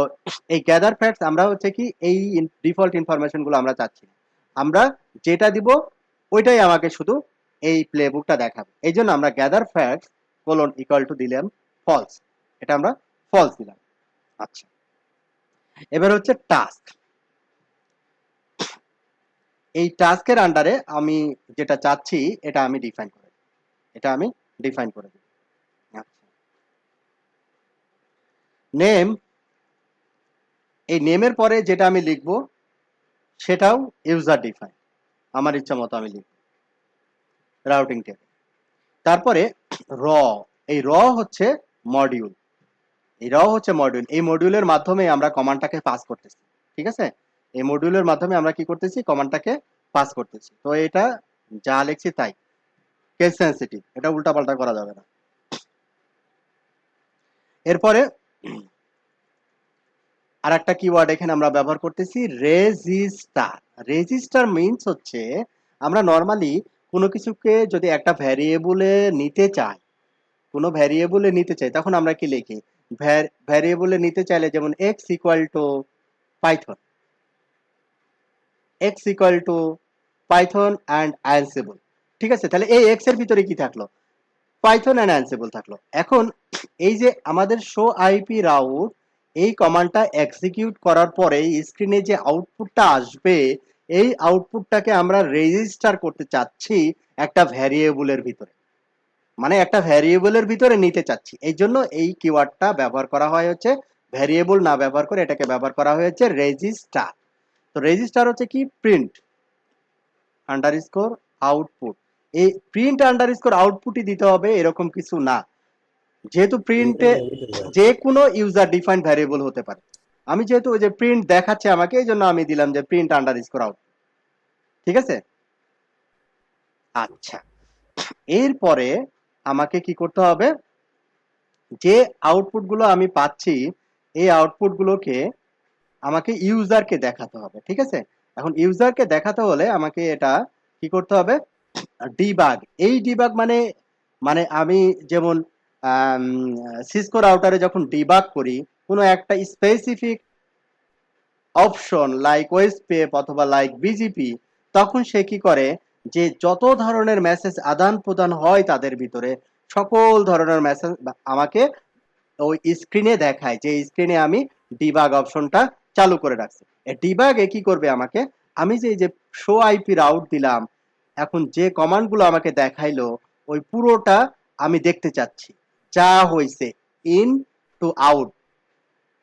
এই গ্যাদার ফ্যাক্টস আমরা হচ্ছে কি এই ডিফল্ট ইনফরমেশন গুলো আমরা চাচ্ছি না, আমরা যেটা দিব ওইটাই আমাকে শুধু এই প্লে বুকটা দেখাবে। এই জন্য আমরা gather facts colon equal to দিলাম ফলস, এটা আমরা ফলস দিলাম। আচ্ছা, এবার হচ্ছে টাস্ক। এই টাস্কের আন্ডারে আমি যেটা চাচ্ছি এটা আমি ডিফাইন করে দিই, এটা আমি ডিফাইন করে দিই। আচ্ছা, নেম, এই নেমের পরে যেটা আমি লিখবো সেটাও ইউজার ডিফাইন, আমার ইচ্ছা মতো আমি লিখব রাউটিং টেবিল। তারপরে র, এই র হচ্ছে মডিউল, এই র হচ্ছে মডিউল, এই মডিউলের মাধ্যমে আমরা কমান্ডটাকে পাস করতেছি। ঠিক আছে, এই মডিউলের মাধ্যমে আমরা কি করতেছি, কমান্ডটাকে পাস করতেছি। তো এটা যা লিখছি তাই, কেস সেনসিটিভ, এটা উল্টাপাল্টা করা যাবে না। এরপরে আর একটা কিওয়ার্ড এখানে আমরা ব্যবহার করতেছি রেজিস্টার। রেজিস্টার মিন্স হচ্ছে আমরা নর্মালি কোনো কিছুকে যদি একটা ভ্যারিয়েবলে নিতে চাই, কোনো ভ্যারিয়েবলে নিতে চাই, তখন আমরা কি লিখি, ভ্যারিয়েবলে নিতে চাইলে যেমন X equal to Python, X equal to Python and Ansible. ঠিক আছে, তাহলে এই এক্স এর ভিতরে কি থাকলো, পাইথন অ্যান্ড অ্যানসিবল থাকলো। এখন এই যে আমাদের শো আইপি রাউট, এই কমান্ডটা এক্সিকিউট করার পরে স্ক্রিনে যে আউটপুটটা আসবে, এই আউটপুটটাকে আমরা রেজিস্টার করতে চাচ্ছি একটা ভ্যারিয়েবলের ভিতরে, মানে একটা ভ্যারিয়েবলের ভিতরে নিতে চাচ্ছি। এই জন্য এই কিওয়ার্ডটা ব্যবহার করা হয় হচ্ছে, ভ্যারিয়েবল না ব্যবহার করে এটাকে ব্যবহার করা হয়েছে রেজিস্টার। তো রেজিস্টার হচ্ছে কি, প্রিন্ট আন্ডারস্কোর আউটপুট। এই প্রিন্ট আন্ডারস্কোর আউটপুটই দিতে হবে এরকম কিছু না, যেহেতু প্রিন্টে যে কোনো ইউজার ডিফাইন্ড ভ্যারিয়েবল হতে পারে। আমি যেহেতু ওই যে প্রিন্ট দেখাচ্ছে আমাকে, এই জন্য আমি দিলাম যে প্রিন্ট আন্ডারস্কোর আউট। ঠিক আছে, আচ্ছা, এরপরে আমাকে কি করতে হবে, যে আউটপুট গুলো আমি পাচ্ছি এই আউটপুট গুলোকে আমাকে ইউজারকে দেখাতে হবে। ঠিক আছে, এখন ইউজারকে দেখাতে হলে আমাকে এটা কি করতে হবে, ডিবাগ। এই ডিবাগ মানে মানে আমি যেমন সিসকো রাউটারে যখন ডিবাগ করি কোনো একটা স্পেসিফিক অপশন লাইক ওয়েসপেপ অথবা লাইক বিজিপি, তখন সে কি করে, যে যত ধরনের মেসেজ আদান প্রদান হয় তাদের ভিতরে সকল ধরনের মেসেজ আমাকে ওই স্ক্রিনে দেখায়, যে স্ক্রিনে আমি ডিবাগ অপশনটা চালু করে রাখছি। ডিবাগে কি করবে আমাকে, আমি যে এই যে শো আইপি রাউট দিলাম, এখন যে কমান্ডগুলো আমাকে দেখাইলো ওই পুরোটা আমি দেখতে চাচ্ছি, যা হইছে ইন টু আউট।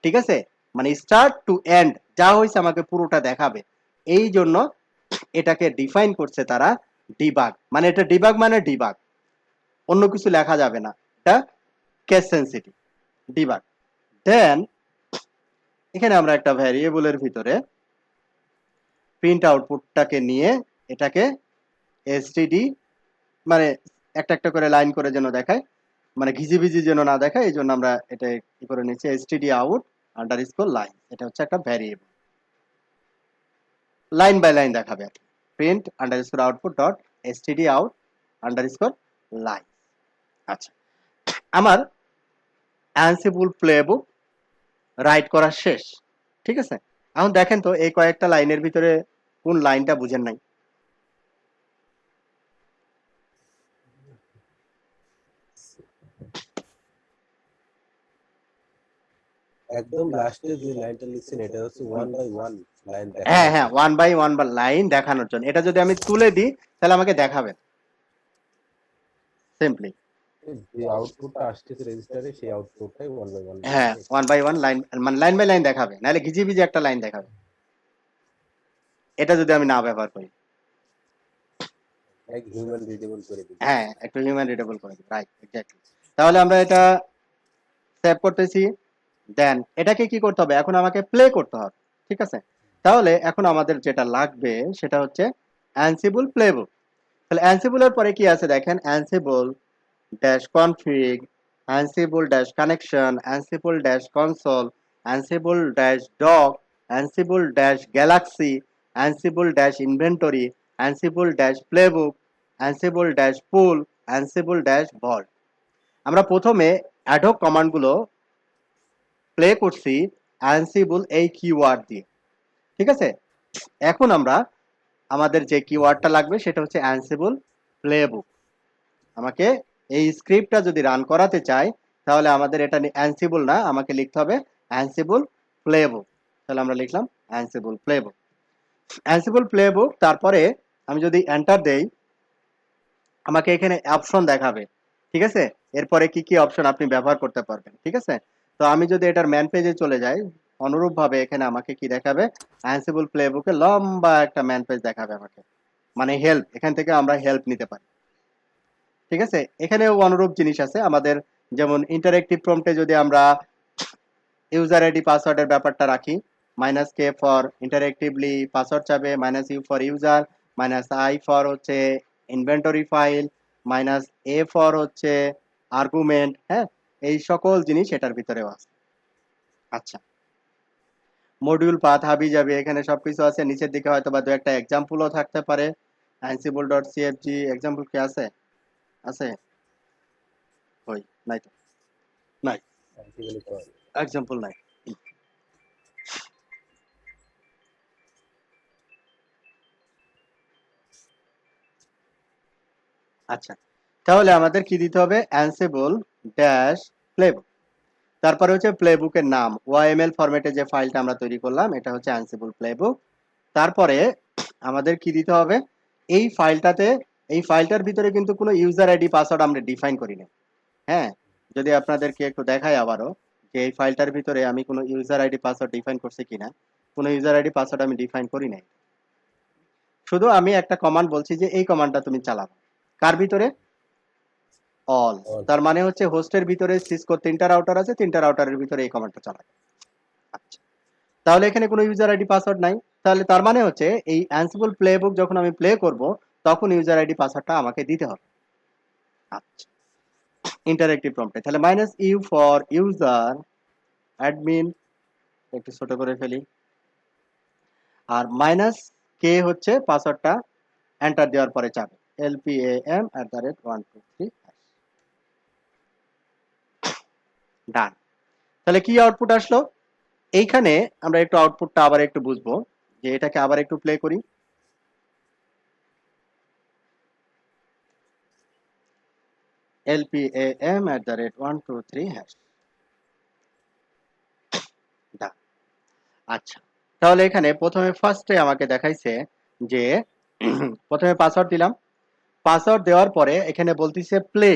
ঠিক আছে, মানে স্টার্ট টু এন্ড যা হইছে আমাকে পুরোটা দেখাবে। এই জন্য এটাকে ডিফাইন করছে তারা ডিবাগ, মানে এটা ডিবাগ মানে ডিবাগ, অন্য কিছু লেখা যাবে না, এটা কেস সেনসিটিভ ডিবাগ। দেন এখানে আমরা একটা ভ্যারিয়েবলের ভিতরে প্রিন্ট আউটপুটটাকে নিয়ে এটাকে এসটিডি, মানে একটা একটা করে লাইন করে যেন দেখায়, মানে ঘিজিবিজি যেন না দেখায়, এই জন্য আমরা এটা কি করে নিচ্ছি, এসটিডি আউট আন্ডারস্কোর লাইন, এটা হচ্ছে একটা ভ্যারিয়েবল, লাইন বাই লাইন দেখাবে আর কি, print underscore output dot STD out underscore line. আচ্ছা, আমার অ্যানসিবল প্লেবুক রাইট করা শেষ। ঠিক আছে, এখন দেখেন তো এই কয়েকটা লাইনের ভিতরে কোন লাইনটা বুঝেন নাই। একদম লাস্টে যে লাইনটা লিখছেন এটা হচ্ছে 1 বাই 1 লাইন হ্যাঁ দেখানো। হ্যাঁ, ওয়ান বাই ওয়ান বা লাইন দেখানোর জন্য, এটা যদি আমি তুলে দিই তাহলে আমাকে দেখাবেন সিম্পলি। যে আউটপুটটা আসতেছে রেজিস্টারে সেই আউটপুটটাই 1 বাই 1 হ্যাঁ, ওয়ান বাই ওয়ান লাইন, মানে লাইন বাই লাইন দেখাবে, নাহলে ঘিজিবিজি একটা লাইন দেখাবে, এটা যদি আমি না ব্যবহার করি। এক হিউম্যান রিডেবল করে দিবে। হ্যাঁ, একটু হিউম্যান রিডেবল করে দিই, রাইট, এক্স্যাক্টলি। তাহলে আমরা এটা সেভ করতেছি, দেন এটাকে কি করতে হবে, এখন আমাকে প্লে করতে হবে। ঠিক আছে, তাহলে এখন আমাদের যেটা লাগবে সেটা হচ্ছে অ্যানসিবল প্লেবুক। তাহলে অ্যানসিবলের পরে কি আছে দেখেন, Ansible dash config, Ansible dash connection, Ansible dash console, Ansible dash doc, Ansible dash galaxy, Ansible dash inventory, Ansible dash playbook, Ansible dash pull, Ansible dash vault. আমরা প্রথমে অ্যাডহক কমান্ডগুলো প্লে করছি অ্যানসিবল এই কিওয়ার্ড দিয়ে, ঠিক আছে। এখন আমরা আমাদের যে কিওয়ার্ডটা লাগবে সেটা হচ্ছে অ্যানসিবল প্লেবুক। আমাকে এই স্ক্রিপ্টটা যদি রান করাতে চাই তাহলে আমাদের এটা অ্যানসিবল না, আমাকে লিখতে হবে অ্যানসিবল প্লেবুক। তাহলে আমরা লিখলাম অ্যানসিবল প্লেবুক, অ্যানসিবল প্লেবুক। তারপরে আমি যদি এন্টার দেই আমাকে এখানে অপশন দেখাবে, ঠিক আছে। এরপরে কি কি অপশন আপনি ব্যবহার করতে পারবেন, ঠিক আছে। তো আমি যদি এটার ম্যান পেজে চলে যাই, অনুরূপভাবে এখানে আমাকে কি দেখাবে, অ্যানসিবল প্লেবুকে লম্বা একটা ম্যান পেজ দেখাবে আমাকে, মানে হেল্প, এখান থেকে আমরা হেল্প নিতে পারি, ঠিক আছে। এখানেও অনুরূপ জিনিস আছে আমাদের, যেমন ইন্টারেক্টিভ প্রম্পটে যদি আমরা ইউজার আইডি পাসওয়ার্ডের ব্যাপারটা রাখি, -k ফর ইন্টারেক্টিভলি পাসওয়ার্ড চাবে, -u for user, -i for হচ্ছে ইনভেন্টরি ফাইল, -a ফর হচ্ছে আর্গুমেন্ট, হ্যাঁ, এই সকল জিনিস এটার ভিতরেও আছে। আচ্ছা, মডিউল পাথ হাবি যাবে, এখানে সবকিছু আছে। নিচের দিকে হয়তো বা দু একটা এক্সাম্পলও থাকতে পারে। ansible.cfg এক্সাম্পল কি আছে? আছে? কই? নাই তো, নাই, Ansible কর। এক্সাম্পল নাই। আচ্ছা, তাহলে আমাদের কি দিতে হবে, অ্যানসিবল ড্যাশ প্লেবুক, তারপরে হচ্ছে প্লেবুকের নাম, ওয়াইএমএল ফরম্যাটে যে ফাইলটা আমরা তৈরি করলাম এটা হচ্ছে অ্যানসিবল প্লেবুক। তারপরে আমাদের কি দিতে হবে, এই ফাইলটাতে, এই ফাইলটার ভিতরে কিন্তু কোনো ইউজার আইডি পাসওয়ার্ড আমরা ডিফাইন করি না, হ্যাঁ। যদি আপনাদেরকে একটু দেখাই আবারও যে এই ফাইলটার ভিতরে আমি কোনো ইউজার আইডি পাসওয়ার্ড ডিফাইন করছি কিনা, কোনো ইউজার আইডি পাসওয়ার্ড আমি ডিফাইন করি নাই। শুধু আমি একটা কমান্ড বলছি যে এই কমান্ডটা তুমি চালাও, কার ভিতরে, অল। All। তার মানে হচ্ছে হোস্টের ভিতরে সিসকো 3টা রাউটার আছে, 3টা রাউটারের ভিতরে এই কমান্ডটা চালাবে। আচ্ছা, তাহলে এখানে কোনো ইউজার আইডি পাসওয়ার্ড নাই, তাহলে তার মানে হচ্ছে এই অ্যানসিবল প্লেবুক যখন আমি প্লে করব তখন ইউজার আইডি পাসওয়ার্ডটা আমাকে দিতে হবে। আচ্ছা, ইন্টারেক্টিভ প্রম্পটে তাহলে -u ফর ইউজার অ্যাডমিন, একটু ছোট করে ফেলি, আর -k হচ্ছে পাসওয়ার্ডটা এন্টার দেওয়ার পরে চাবে, lpam@123 ডান। তাহলে কি আউটপুট আসলো, এইখানে আমরা একটু আউটপুটটা আবার একটু বুঝবো, যে এটাকে আবার একটু প্লে করি। lpam@123 ডান। আচ্ছা, তাহলে এখানে প্রথমে ফার্স্টে আমাকে দেখাইছে যে প্রথমে পাসওয়ার্ড দিলাম, পাসওয়ার্ড দেওয়ার পরে এখানে বলতিছে প্লে,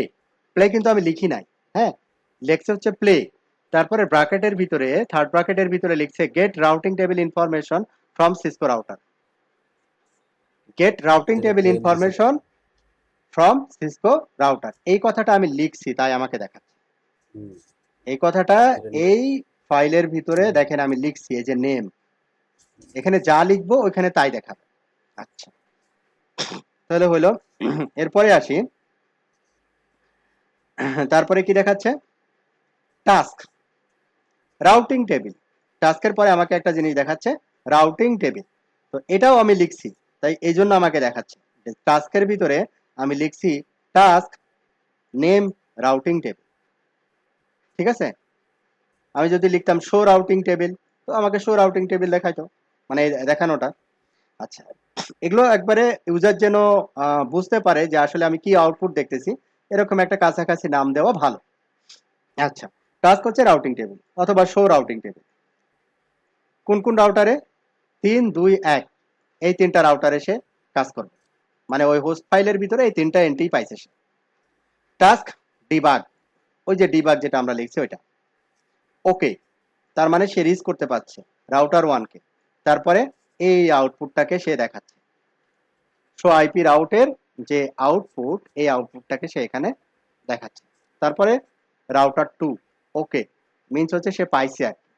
প্লে কিন্তু আমি লিখি নাই, হ্যাঁ, লেখছে হচ্ছে প্লে। তারপরে ব্র্যাকেটের ভিতরে, থার্ড ব্র্যাকেটের ভিতরে লিখছে get routing table information from Cisco router, get routing table Name দিছে। ইনফরমেশন ফ্রম সিসকো রাউটার, এই কথাটা আমি লিখছি তাই আমাকে দেখাচ্ছে। হুম। এই কথাটা এটা এই ফাইলের ভিতরে দেখেন আমি লিখছি, এই যে নেম, এখানে যা লিখবো ওইখানে তাই দেখাবে। আচ্ছা, তাহলে হলো এরপরে আসি, তারপরে কি দেখাচ্ছে, টাস্ক, রাউটিং টেবিল, টাস্কের পরে আমাকে একটা জিনিস দেখাচ্ছে রাউটিং টেবিল, তো এটাও আমি লিখছি তাই এই জন্য আমাকে দেখাচ্ছে টাস্কের ভিতরে আমি লিখছি টাস্ক নেম রাউটিং টেবিল, ঠিক আছে। আমি যদি লিখতাম শো রাউটিং টেবিল তো আমাকে শো রাউটিং টেবিল দেখাইতো, মানে এই দেখানোটা। আচ্ছা, এগুলো একবারে ইউজার যেন বুঝতে পারে যে আসলে আমি কি আউটপুট দেখতেছি, এরকম একটা কাছাকাছি নাম দেওয়া ভালো। আচ্ছা, টাস্ক হচ্ছে রাউটিং টেবিল অথবা শো রাউটিং টেবিল, কোন কোন রাউটারে, 3 2 1 এই 3টা রাউটারে সে কাজ করবে, মানে ওই হোস্ট ফাইলের ভিতরে এই 3টা এন্ট্রি পাইছে সে। টাস্ক ডিবাগ, ওই যে ডিবাগ যেটা আমরা লিখছি ওইটা, ওকে, তার মানে সে রিচ করতে পারছে রাউটার 1 কে, তারপরে এই আউটপুটটাকে সে দেখাচ্ছে, সো আইপি রাউটের যে আউটপুট, এই আউটপুটটাকে সে এখানে দেখাচ্ছে। তারপরে রাউটার 2 ওকে, মিন্স হচ্ছে সে পাইছে আর কি।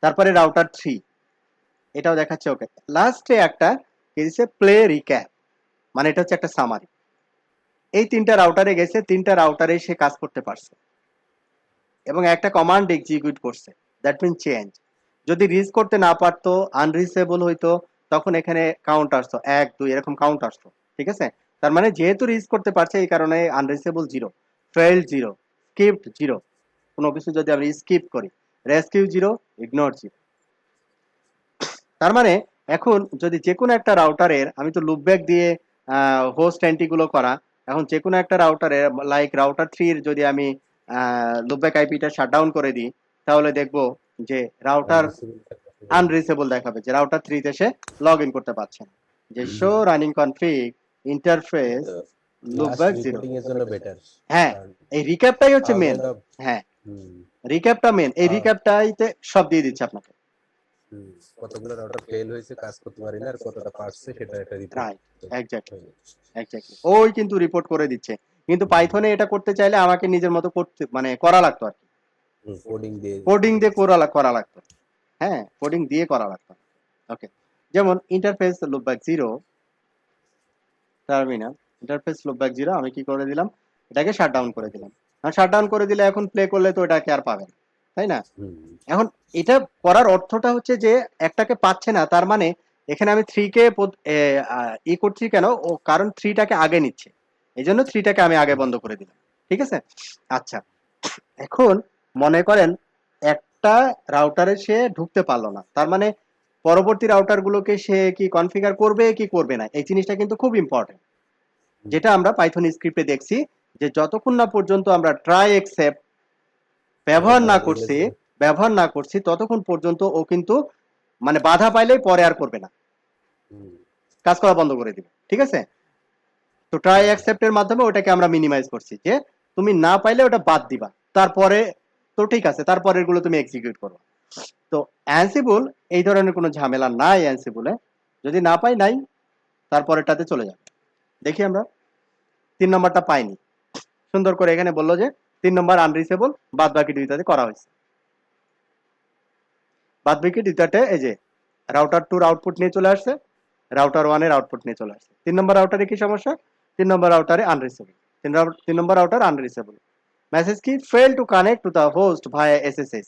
তারপরে রাউটার 3 এটাও দেখাচ্ছে ওকে, লাস্টে একটা কি দিছে, প্লে রিক্যাপ, মানে এটা হচ্ছে একটা সামারি। এই 3টা রাউটারে গেছে, 3টা রাউটারে সে কাজ করতে পারছে এবং একটা কমান্ড এক্সিকিউট করছে, দ্যাট মিন চেঞ্জ। যদি রিচ করতে না পারতো, আনরিচেবল হইতো, তখন এখানে কাউন্ট আসতো 1 2 এরকম কাউন্ট আসতো। ঠিক আছে, তার মানে যেহেতু রিচ করতে পারছে এই কারণে আনরিচেবল 0, ফেইল্ড 0, স্কিপড 0। কোনো কিছু যদি আমি স্কিপ করি, রেস্কিউ 0, ইগনোর 0। তার মানে এখন যদি যে কোনো একটা রাউটারের, আমি তো লুপব্যাক দিয়ে হোস্ট এন্ট্রি গুলো করা, এখন যে কোনো একটা রাউটারের লাইক রাউটার 3 এর যদি আমি লুপব্যাক আইপিটা শাটডাউন করে দিই, তাহলে দেখবো যে রাউটার আনরিচেবল দেখাবে, যে রাউটার 3 তে সে লগ ইন করতে পারছে না। যে show running config interface last loopback 0। Reporting এর জন্য বেটার, হ্যাঁ, কারণ এই রিক্যাপটাই হচ্ছে মেন। থাউজেন্ড অফ হ্যাঁ, রিক্যাপটা মেন, এই রিক্যাপটাইতে সব দিয়ে দিচ্ছে আপনাকে। কতগুলো রাউটার ফেল হয়েছে, কাজ করতে পারি না, আর কতটা পারছে সেটা একটা রিপোর্ট। রাইট, এক্স্যাক্টলি, এক্স্যাক্টলি ওই কিন্তু রিপোর্ট করে দিচ্ছে। কিন্তু পাইথনে এটা করতে চাইলে আমাকে নিজের মতো করতে মানে করা লাগতো আর কি, কোডিং দিয়ে কোডিং দিয়ে করা লাগতো। হ্যাঁ, কোডিং দিয়ে করা লাগতো। ওকে, যেমন interface loopback 0 terminal, interface loopback 0 আমি কি করে দিলাম, এটাকে শাটডাউন করে দিলাম। আর শাটডাউন করে দিলে এখন প্লে করলে তো এটাকে আর পাবে না, তাই না? এখন এটা করার অর্থটা হচ্ছে যে একটাকে পাচ্ছে না, তার মানে এখানে আমি 3 কে ই করছি কেন, ও কারণ 3টাকে আগে নিচ্ছে, এই জন্য 3টাকে আমি আগে বন্ধ করে দিলাম। ঠিক আছে, আচ্ছা। এখন মনে করেন একটা রাউটারে সে ঢুকতে পারলো না, তার মানে পরবর্তী রাউটার গুলোকে সে কি কনফিগার করবে কি করবে না, এই জিনিসটা কিন্তু খুব ইম্পর্টেন্ট। যেটা আমরা পাইথন স্ক্রিপ্টে দেখছি, যে যতক্ষণ না পর্যন্ত আমরা ট্রাই এক্সেপ্ট ব্যবহার না করছি ততক্ষণ পর্যন্ত ও কিন্তু মানে বাধা পাইলেই পরে আর করবে না, কাজ করা বন্ধ করে দিবে। ঠিক আছে, তো ট্রাই অ্যাকসেপ্টের মাধ্যমে ওটাকে আমরা মিনিমাইজ করছি, যে তুমি না পাইলে ওটা বাদ দিবা, তারপরে তো ঠিক আছে, তারপরের গুলো তুমি এক্সিকিউট করো। তো অ্যানসিবল এই ধরনের কোনো ঝামেলা নাই অ্যানসিবলে, যদি না পাই নাই, তারপরেরটাতে চলে যাবে। দেখি আমরা 3 নম্বরটা পাইনি, সুন্দর করে এখানে বললো যে 3 নম্বর আনরিচেবল, বাদ বাকি দুইটাতে করা হয়েছে। বাদ বাকি দুইটাতে এই যে রাউটার 2 আউটপুট নিয়ে চলে আসছে, রাউটার 1 এর আউটপুট নিয়ে চলে আসছে। 3 নম্বর রাউটারে কি সমস্যা, 3 নম্বর রাউটারে আনরিচেবল, 3 নম্বর রাউটার আনরিচেবল। মেসেজ কি, fail to connect to the host via SSS,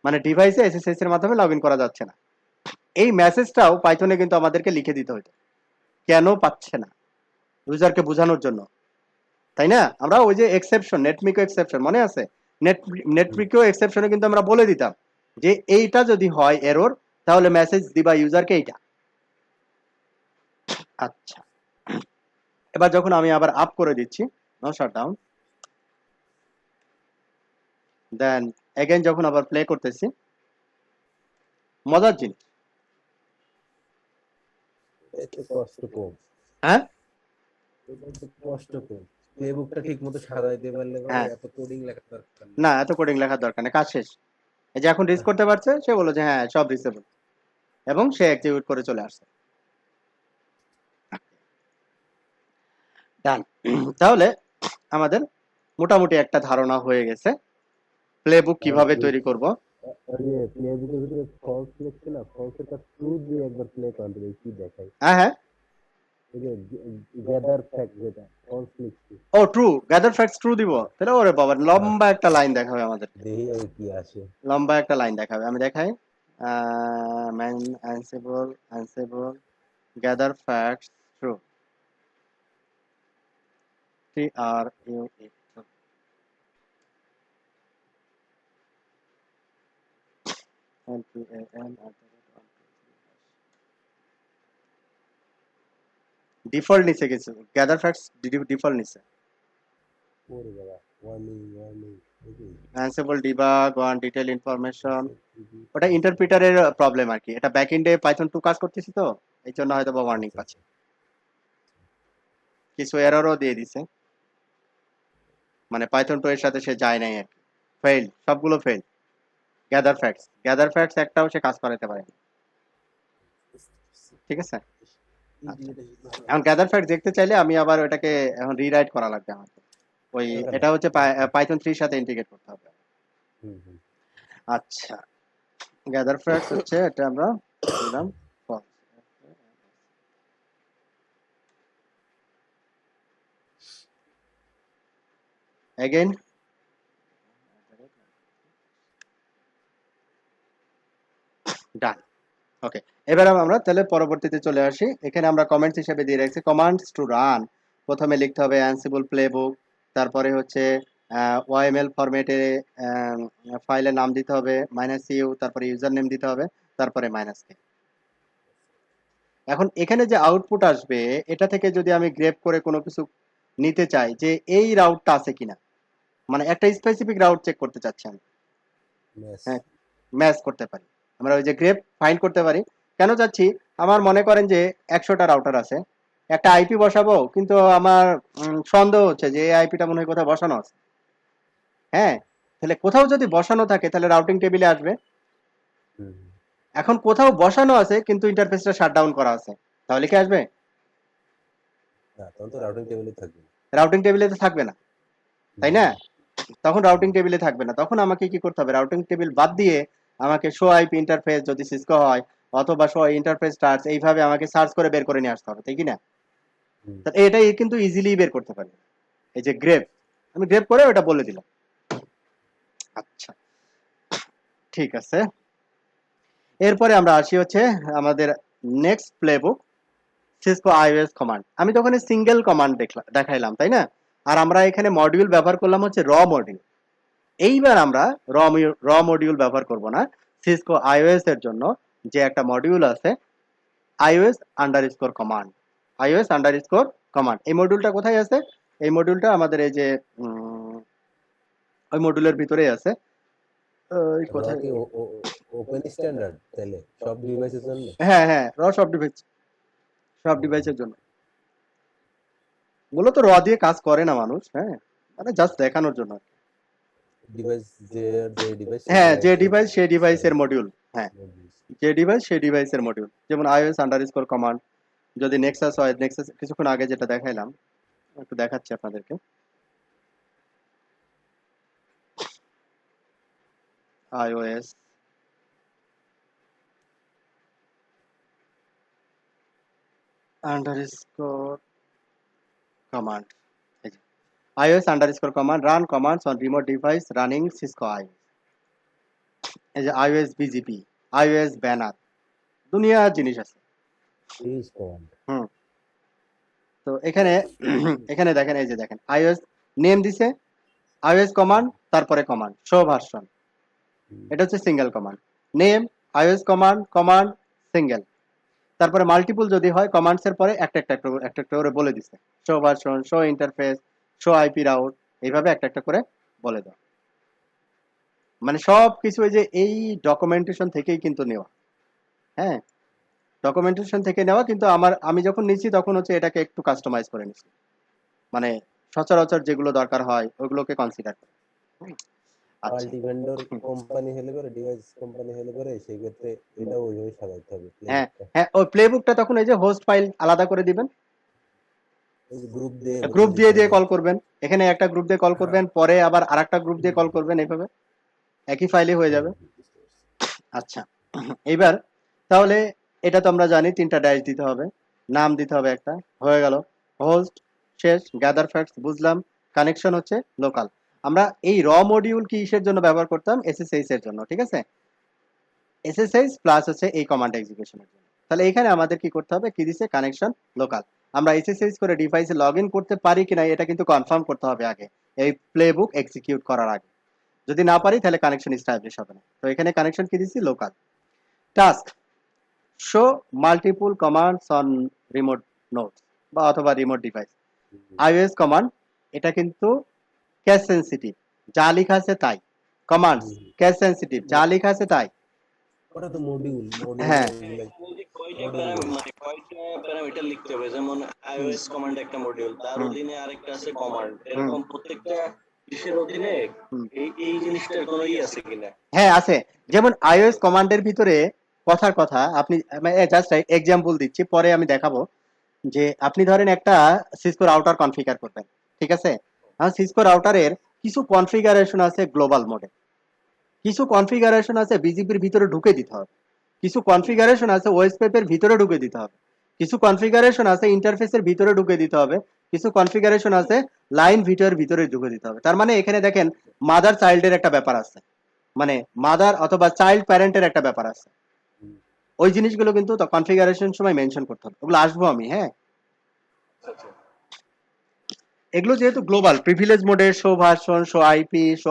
মানে ডিভাইসে এসএসএস এর মাধ্যমে লগইন করা যাচ্ছে না। এই মেসেজটাও পাইথনে কিন্তু আমাদেরকে লিখে দিতে হতো, কেন পাচ্ছে না, ইউজারকে বোঝানোর জন্য, তাই না? আমরা ওই যে এক্সেপশন, নেটমিকো এক্সেপশন মনে আছে, নেটমিকো এক্সেপশনে কিন্তু আমরা বলে দিতাম যে এইটা যদি হয় এরর, তাহলে মেসেজ দিবা ইউজারকে এইটা। আচ্ছা, এবার যখন আমি আবার আপ করে দিচ্ছি, নো শাটডাউন, দেন এগেইন যখন আবার প্লে করতেছি, মজার জিনিস, একটু কষ্ট কম, হ্যাঁ একটু কষ্ট কম, প্লেবুকটা ঠিক মতো সাজাইতে পারলে পরে হ্যাঁ, এত কোডিং লেখার দরকার নেই। না এত কোডিং লেখার দরকার নেই, কাজ শেষ। এই যে এখন রিচ করতে পারছে, সে বললো যে হ্যাঁ সব রিচেবল, এবং সে এক্সিকিউট করে চলে আসছে। ডান। তাহলে আমাদের মোটামুটি একটা ধারণা হয়ে গেছে প্লেবুক কিভাবে তৈরি করব। প্লেবুকের ভিতরে ফলস লিখছে না, ফলসের কাছে ট্রু দিয়ে একবার প্লে করেন কি দেখাই। হ্যাঁ হ্যাঁ, এই যে গ্যাদার ফ্যাক্ট, যেটা ফলস লিখছি, ও ট্রু, গ্যাদার ফ্যাক্টস ট্রু দিব, তাহলে ওরে বাবা লম্বা একটা লাইন দেখাবে আমাদের, দেখি আমি কি আসে। লম্বা একটা লাইন দেখাবে। আমি দেখাই, man Ansible Ansible gather facts true, TRUE, default নিচে গেছে, গ্যাদার ফ্যাক্টস ডিফল্ট নিচে, ওরে বাবা, warning warning, Ansible debug one detail information, ওটা ইন্টারপ্রিটারের প্রবলেম আর কি, এটা ব্যাক এন্ডে পাইথন 2 কাজ করতেছি তো, এই জন্য হয়তো বা ওয়ার্নিং পাচ্ছে, কিছু এররও দিয়ে দিছে, মানে পাইথন 2 এর সাথে সে যায় নাই আর কি, ফেল, সবগুলো ফেল। গ্যাদার ফ্যাক্টস একটাও সে কাজ করাতে পারে না। ঠিক আছে, আচ্ছা, এখন গ্যাদার ফ্যাক্ট দেখতে চাইলে আমি আবার ওটাকে এখন রিরাইট করা লাগবে আমাকে, ওই এটা হচ্ছে পাইথন 3 এর সাথে ইন্টিগ্রেট করতে হবে। আচ্ছা, গ্যাদার ফ্যাক্টস হচ্ছে এটা আমরা দিলাম false। again done. ওকে, এবার আমরা তাহলে পরবর্তীতে চলে আসি। এখানে আমরা কমেন্টস হিসেবে দিয়ে রাখছি কমান্ডস টু রান। প্রথমে লিখতে হবে অ্যানসিবল প্লেবুক, তারপরে হচ্ছে ওয়াইএমএল ফরম্যাটে ফাইলের নাম দিতে হবে -u, তারপরে ইউজার নেম দিতে হবে, তারপরে -k। এখন এখানে যে আউটপুট আসবে এটা থেকে যদি আমি গ্রেপ করে কোনো কিছু নিতে চাই যে এই রাউটটা আছে কিনা, মানে একটা স্পেসিফিক রাউট চেক করতে চাচ্ছি আমি, ম্যাচ হ্যাঁ ম্যাচ করতে পারি আমরা, ওই যে গ্রেপ ফাইন্ড করতে পারি। কেন চাচ্ছি, আমার মনে করেন যে 100টা রাউটার আছে, একটা আইপি বসাবো, কিন্তু আমার সন্দেহ হচ্ছে যে এই আইপিটা মনে হয় কোথাও বসানো আছে। হ্যাঁ, তাহলে কোথাও যদি বসানো থাকে তাহলে রাউটিং টেবিলে আসবে। এখন কোথাও বসানো আছে কিন্তু ইন্টারফেসটা শাটডাউন করা আছে, তাহলে কি আসবে? না, তখন তো রাউটিং টেবিলে থাকবে। রাউটিং টেবিলে তো থাকবে না, তাই না? তখন রাউটিং টেবিলে থাকবে না, তখন আমাকে কি করতে হবে, রাউটিং টেবিল বাদ দিয়ে আমাকে শো আইপি ইন্টারফেস যদি সিসকো হয়, অথবা শো ইন্টারফেস স্টার্স, এইভাবে আমাকে সার্চ করে বের করে নিয়ে আসতে হবে, তাই কি না? তাহলে এটাই কিন্তু ইজিলি বের করতে পারি। এই যে গ্রেপ, আমি গ্রেপ করে ওটা বলে দিলাম। আচ্ছা, ঠিক আছে। এরপরে আমরা আসি হচ্ছে আমাদের next playbook, Cisco iOS command. আমি তখন সিঙ্গেল কমান্ড দেখাইলাম, তাই না? আর আমরা এখানে মডিউল ব্যবহার করলাম হচ্ছে র মডিউল। এইবার আমরা র মডিউল ব্যবহার করব না। সিসকো আইওএস এর জন্য যে একটা মডিউল আছে iOS underscore command, iOS underscore command, এই মডিউলটা কোথায় আছে? এই মডিউলটা আমাদের এই যে ওই মডিউলের ভিতরেই আছে। কোথায়? ওপেন স্ট্যান্ডার্ড তাহলে সব ডিভাইসের জন্য। হ্যাঁ হ্যাঁ, র সব ডিভাইসের জন্য। মূলত র দিয়ে কাজ করে না মানুষ, হ্যাঁ, মানে জাস্ট দেখানোর জন্য। ডিভাইস যে ডিভাইস, হ্যাঁ, যে ডিভাইস সেই ডিভাইসের মডিউল। হ্যাঁ, যে ডিভাইস সেই ডিভাইসের মডিউল। যেমন iOS আন্ডারস্কোর কমান্ড, যদি নেক্সাস হয়, নেক্সাস কিছুক্ষণ আগে যেটা দেখাইলাম, একটু দেখাচ্ছি আপনাদেরকে। iOS underscore command, iOS underscore command run commands on remote device running Cisco iOS. এই যে iOS বিজিপি, iOS ব্যানার, দুনিয়ার জিনিস আছে। হুম, তো এখানে এখানে দেখেন, এই যে দেখেন iOS নেম দিছে, iOS কমান্ড, তারপরে কমান্ড শো ভার্সন, এটা হচ্ছে single command. Name iOS command, command single, তারপরে মাল্টিপল যদি হয় কমান্ডস এর পরে একটা একটা করে বলে দিছে, show version, show interface, show IP route, এইভাবে একটা একটা করে বলে দাও। মানে সব কিছু এই যে এই ডকুমেন্টেশন থেকেই কিন্তু নেওয়া। হ্যাঁ, ডকুমেন্টেশন থেকে নেওয়া, কিন্তু আমি যখন নিচ্ছি তখন হচ্ছে এটাকে একটু কাস্টমাইজ করে নিচ্ছি, মানে সচরাচর যেগুলো দরকার হয় ওগুলোকে কনসিডার করে। আচ্ছা, মাল্টি ভেন্ডর কোম্পানি হলে করে, ডিভাইস কোম্পানি হলে করে, সেই ক্ষেত্রে এটা ওইভাবে সাজাতে হবে। হ্যাঁ হ্যাঁ, ওই প্লেবুকটা তখন এই যে হোস্ট ফাইল আলাদা করে দিবেন, গ্রুপ দিয়ে কল করবেন, এখানে একটা গ্রুপ দিয়ে কল করবেন, পরে আবার আরেকটা গ্রুপ দিয়ে কল করবেন, এইভাবে একই ফাইলে হয়ে যাবে। আচ্ছা, এইবার তাহলে এটা তো আমরা জানি 3টা ড্যাশ দিতে হবে, নাম দিতে হবে একটা, হয়ে গেল। হোস্ট শেষ, গ্যাদার ফ্যাক্টস বুঝলাম, কানেকশন হচ্ছে লোকাল। আমরা এই র মডিউল কিসের জন্য ব্যবহার করতাম? এসএসএইচ এর জন্য, ঠিক আছে? এসএসএইচ প্লাস হচ্ছে এই কমান্ড এক্সিকিউশনের জন্য। তাহলে এখানে আমাদের কি করতে হবে, কি দিছে, কানেকশন লোকাল। আমরা এসএসএইচ করে ডিভাইসে লগইন করতে পারি কিনা এটা কিন্তু কনফার্ম করতে হবে আগে, এই প্লেবুক এক্সিকিউট করার আগে। যদি না পারি তাহলে কানেকশন এস্টাবলিশ হবে না। তো এখানে কানেকশন কি দিছি, local. Task show multiple commands on remote nodes বা অথবা রিমোট ডিভাইস। iOS কমান্ড, এটা কিন্তু ক্যাশ সেনসিটিভ, যা লেখা আছে তাই। কমান্ডস ক্যাশ সেনসিটিভ, যা লেখা আছে তাই। ওটা তো মডিউল হ্যাঁ, কয়টা প্যারামিটার লিখতে হবে, যেমন iOS কমান্ড একটা মডিউল, তার অধীনে আরেকটা আছে কমান্ড, এরকম প্রত্যেকটা বিষয়ের অধীনে এই জিনিসটার কোনো আছে কিনা? হ্যাঁ আছে। যেমন iOS কমান্ডের ভিতরে কথার কথা, আপনি জাস্ট এক্সাম্পল দিচ্ছি, পরে আমি দেখাবো যে আপনি ধরেন একটা সিসকো রাউটার কনফিগার করবেন, ঠিক আছে? সিসকো রাউটারের কিছু কনফিগারেশন আছে গ্লোবাল মোডে, কিছু কনফিগারেশন আছে বিজিপির ভিতরে ঢুকে দিতে হবে, কিছু কনফিগারেশন আছে ওএসপেপের ভিতরে ঢুকে দিতে হবে, কিছু কনফিগারেশন আছে ইন্টারফেসের ভিতরে ঢুকে দিতে হবে, কিছু কনফিগারেশন আছে লাইন ভিতরে ঢুকে দিতে হবে। তার মানে এখানে দেখেন মাদার চাইল্ডের একটা ব্যাপার আছে, মানে মাদার অথবা চাইল্ড প্যারেন্টের একটা ব্যাপার আছে। ওই জিনিসগুলো কিন্তু কনফিগারেশন সময় মেনশন করতে হবে, ওগুলো আসবো আমি। হ্যাঁ, আচ্ছা এগুলো যেহেতু গ্লোবাল, প্রিভিলেজ মোডে show version, show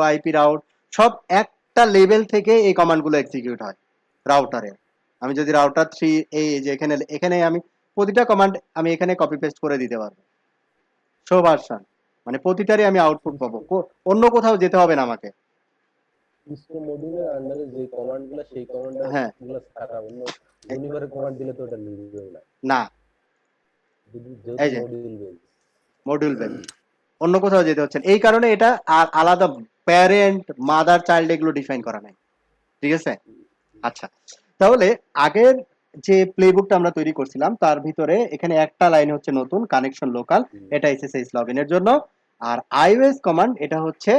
IP route, সব একটা লেভেল থেকে এই কমান্ডগুলো এক্সিকিউট হয় রাউটারে। আমি যদি রাউটার 3 এই যে এখানে এখানে আমি প্রতিটা কমান্ড আমি এখানে কপি পেস্ট করে দিতে পারবো। শো ভার্সন মানে প্রতিটারই আমি আউটপুট পাবো, অন্য কোথাও যেতে হবে না আমাকে। সিস্টেম মডিউলের আন্ডারে যে কমান্ড গুলো, সেই কমান্ড হ্যাঁ, গুলো ছাড়া অন্য ইউনিভারে কমান্ড দিলে তো ওটা নিবে না, না, যেহেতু এই যে মডিউল বেস। মডিউল বেস, অন্য কোথাও যেতে হচ্ছে না। এই কারণে এটা আর আলাদা প্যারেন্ট মাদার চাইল্ড এগুলো ডিফাইন করা নাই। ঠিক আছে, আচ্ছা। তাহলে আগের যে প্লেবুকটা আমরা তৈরি করছিলাম তার ভিতরে এখানে একটা লাইন হচ্ছে নতুন কানেকশন লোকাল, এটা এসএসএইচ লগইন এর জন্য। আর আইওএস কমান্ড এটা হচ্ছে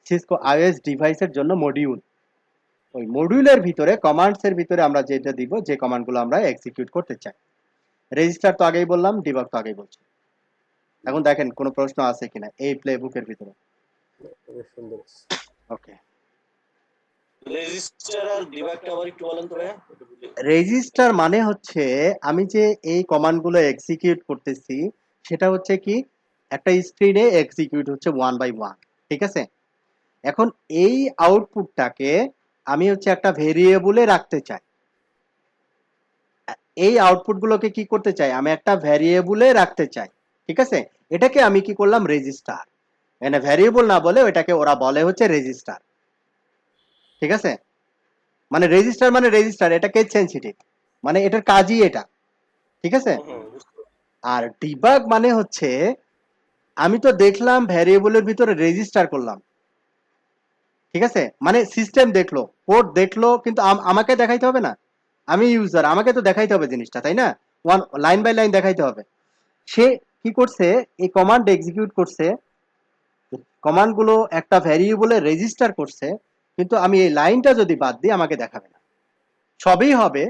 সিসকো আইওএস ডিভাইসের জন্য মডিউল। ওই মডিউলের ভিতরে কমান্ডস এর ভিতরে আমরা যেটা দিব, যে কমান্ডগুলো আমরা এক্সিকিউট করতে চাই। রেজিস্টার তো আগেই বললাম, ডিবাগ তো আগেই বলছি। এখন দেখেন কোনো প্রশ্ন আছে কিনা এই প্লেবুকের ভিতরে। সুন্দর। ওকে, রেজিস্টার আর ডিবাগটা আবার একটু বলেন তো ভাইয়া। রেজিস্টার মানে হচ্ছে আমি যে এই কমান্ডগুলো এক্সিকিউট করতেছি সেটা হচ্ছে কি একটা স্ক্রিনে এক্সিকিউট হচ্ছে ওয়ান বাই ওয়ান। ঠিক আছে, এখন এই আউটপুটটাকে আমি হচ্ছে একটা ভেরিয়েবলে রাখতে চাই। এই আউটপুটগুলোকে কি করতে চাই, আমি একটা ভ্যারিয়েবলে রাখতে চাই। ঠিক আছে, এটাকে আমি কি করলাম, রেজিস্টার। মানে ভ্যারিয়েবল না বলে ওটাকে ওরা বলে হচ্ছে রেজিস্টার। ঠিক আছে, মানে রেজিস্টার, এটা কেস সেনসিটিভ, মানে এটার কাজই এটা। ঠিক আছে, আর ডিবাগ মানে হচ্ছে আমি তো দেখলাম ভ্যারিয়েবলের ভিতরে রেজিস্টার করলাম। ঠিক আছে, মানে সিস্টেম দেখলো, কোড দেখলো, কিন্তু আমাকে দেখাইতে হবে না। আমি ইউজার, আমাকে তো দেখাইতে হবে জিনিসটা, তাই না? ওয়ান লাইন বাই লাইন দেখাইতে হবে। সে কি করছে, এই কমান্ড এক্সিকিউট করছে, কমান্ড গুলো একটা ভ্যারিয়েবলে রেজিস্টার করছে, কিন্তু আমি এই লাইনটা যদি বাদ দিই আমাকে দেখাবে না। সবই হবে।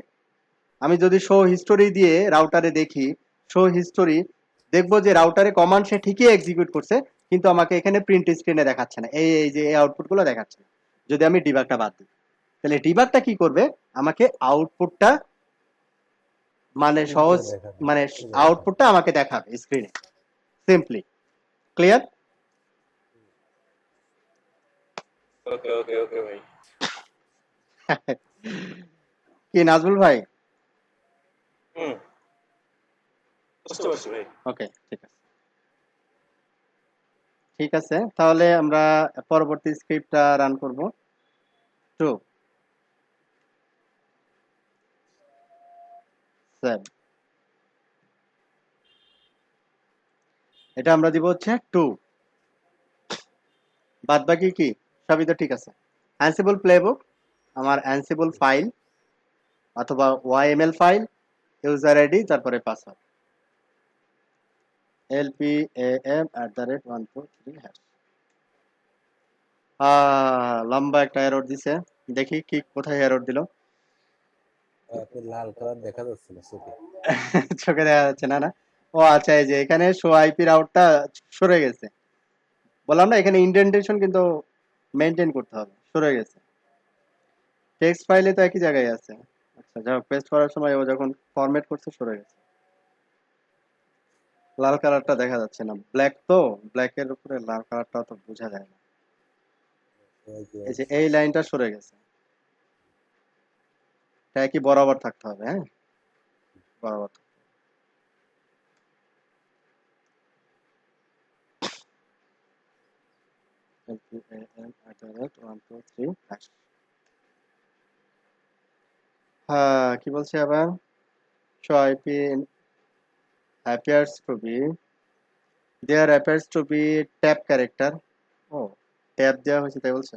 আমি যদি শো হিস্টোরি দিয়ে রাউটারে দেখি, শো হিস্টোরি দেখবো যে রাউটারে কমান্ড সে ঠিকই এক্সিকিউট করছে, কিন্তু আমাকে এখানে প্রিন্ট স্ক্রিনে দেখাচ্ছে না, এই যে এই আউটপুট গুলো দেখাচ্ছে না যদি আমি ডিবাগটা বাদ দিই। তাহলে ডিবাগটা কি করবে, আমাকে আউটপুটটা মানে সহজ, মানে আউটপুটটা আমাকে দেখাবে স্ক্রিনে, সিম্পলি। ক্লিয়ার? ওকে ওকে ওকে ভাই। কি নাজমুল ভাই? হুম, বুঝতে পারছি ভাই। ওকে, ঠিক আছে, ঠিক আছে। তাহলে আমরা পরবর্তী স্ক্রিপ্টটা রান করব। টু সেভ, এটা আমরা দিব হচ্ছে 2, বাদ বাকি কি সবই তো ঠিক আছে। অ্যানসিবল প্লেবুক, আমার অ্যানসিবল ফাইল অথবা ওয়াইএমএল ফাইল, ইউজার আইডি, তারপরে পাসওয়ার্ড lpam@123#। লম্বা একটা এরর দিছে, দেখি কি কোথায় এরর দিল। আপনি লাল কালার দেখা যাচ্ছে না চোখে। চোখে দেখা যাচ্ছে না, না? ও আচ্ছা, এই যে এখানে শো আইপি রাউটটা সরে গেছে। বললাম না এখানে ইন্ডেন্টেশন কিন্তু মেনটেন করতে হবে, সরে গেছে। টেক্সট ফাইলে তো একই জায়গায় আছে। আচ্ছা, যাও, পেস্ট করার সময় ও যখন ফরম্যাট করছে সরে গেছে। লাল কালারটা দেখা যাচ্ছে না, ব্ল্যাক তো, ব্ল্যাকের উপরে লাল কালারটা তো বোঝা যায় না। এই যে এই লাইনটা সরে গেছে, এটা কি বরাবর থাকতে হবে? হ্যাঁ, বরাবর। হ্যাঁ, কি বলছে আবার? Show IP appears to be, there appears to be tab character. ও, ট্যাব দেওয়া হয়েছে তাই বলছে।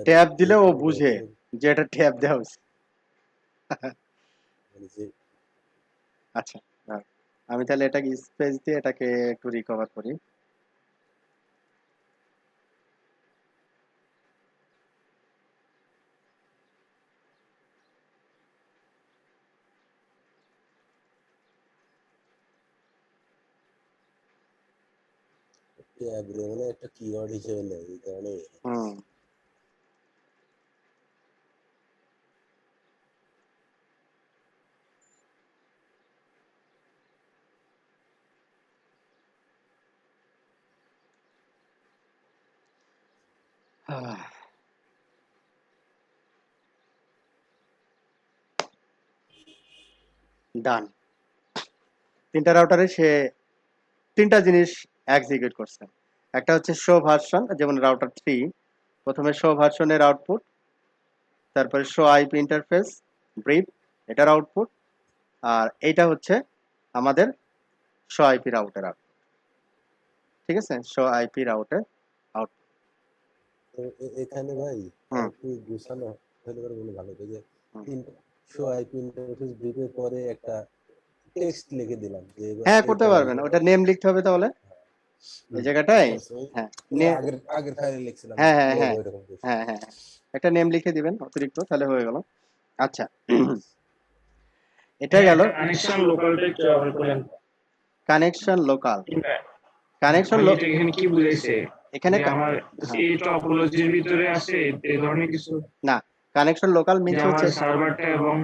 ট্যাব দিলে ও বুঝে যে এটা ট্যাব দেওয়া হয়েছে। আচ্ছা, আমি তাহলে এটাকে স্পেস দিয়ে এটাকে একটু রিকভার করি। ট্যাবরে মানে একটা কিওয়ার্ড হিসেবে নেয় এই কারণে। হুম ডান। তিনটা রাউটারে সে তিনটা জিনিস এক্সিকিউট করছে। একটা হচ্ছে শো ভার্সন, যেমন রাউটার 3 প্রথমে শো ভার্সনের আউটপুট, তারপরে শো আইপি ইন্টারফেস ব্রিফ এটার আউটপুট, আর এইটা হচ্ছে আমাদের শো আইপি রাউটের আউটপুট। ঠিক আছে, শো আইপি রাউটের আউটপুট। তো এখানে ভাই হুম একটু গুছানো হলে পরে বলে ভালো হতো যে হুম। শো আইপি ইন্টারফেস ব্রিফের পরে একটা টেক্সট লিখে দিলাম যে হ্যাঁ করতে এটা পারবেন, হলো। ওটা নেম লিখতে হবে তাহলে এই বুঝতে জায়গাটায়। পারছো ওই হ্যাঁ ওই আগের আগের ফাইলে লিখছিলাম হ্যাঁ হ্যাঁ নেম হ্যাঁ ওইরকম কিছু। হ্যাঁ হ্যাঁ হ্যাঁ। একটা নেম লিখে দিবেন অতিরিক্ত, তাহলে হয়ে গেল। আচ্ছা এটা গেল কানেকশন লোকালটা একটু আবার বলেন। Connection local. কানেকশন মানে এটা এখানে কি বুঝাইছে এখানে যে আমার হ্যাঁ, এই টপোলজির ভিতরে আসে এই ধরনের কিছু, না কানেকশন লোকাল যে মিনস আমার হচ্ছে সার্ভারটা এবং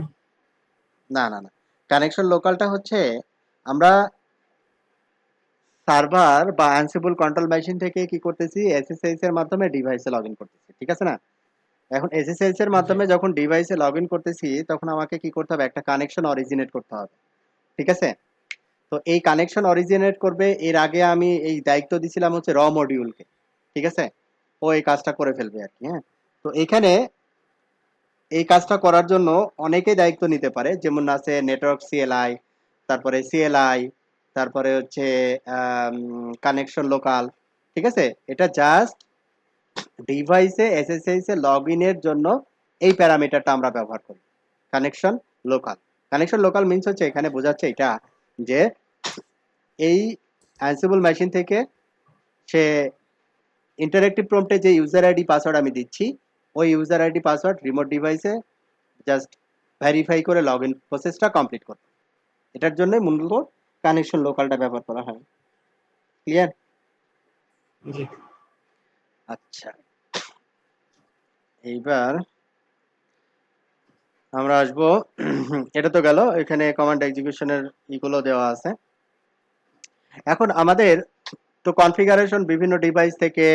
না না না, কানেকশন লোকালটা হচ্ছে আমরা সার্ভার বা অ্যানসিবল কন্ট্রোল মেশিন থেকে কি করতেছি, এসএসএইচ এর মাধ্যমে ডিভাইসে লগ ইন করতেছি, ঠিক আছে না? এখন এসএসএইচ এর মাধ্যমে যখন ডিভাইসে লগ ইন করতেছি তখন আমাকে কি করতে হবে, একটা কানেকশন অরিজিনেট করতে হবে, ঠিক আছে? তো এই কানেকশন অরিজিনেট করবে, এর আগে আমি এই দায়িত্ব দিছিলাম হচ্ছে র মডিউলকে, ঠিক আছে? ও এই কাজটা করে ফেলবে আর কি। হ্যাঁ, তো এখানে এই কাজটা করার জন্য অনেকেই দায়িত্ব নিতে পারে, যেমন আছে নেটওয়ার্ক সিএলআই, তারপরে সিএলআই, তারপরে হচ্ছে কানেকশন লোকাল, ঠিক আছে? এটা জাস্ট ডিভাইসে এসএসএইচ এ লগ ইনের জন্য এই প্যারামিটারটা আমরা ব্যবহার করি, connection local. Connection local means হচ্ছে এখানে বোঝাচ্ছে এটা যে এই অ্যানসিবল মেশিন থেকে সে ইন্টারেক্টিভ প্রম্পটে যে ইউজার আইডি পাসওয়ার্ড আমি দিচ্ছি, ওই ইউজার আইডি পাসওয়ার্ড রিমোট ডিভাইসে জাস্ট ভেরিফাই করে লগ ইন প্রসেসটা কমপ্লিট করতে। এটার জন্যই মূলত কানেকশন লোকালটা ব্যবহার করা হয়। ক্লিয়ার? জি আচ্ছা, এইবার আমরা আসবো এটা তো গেল, এখানে কমান্ড এক্সিকিউশনের ইগুলো দেওয়া আছে। এখন আমাদের তো কনফিগারেশন বিভিন্ন ডিভাইস থেকে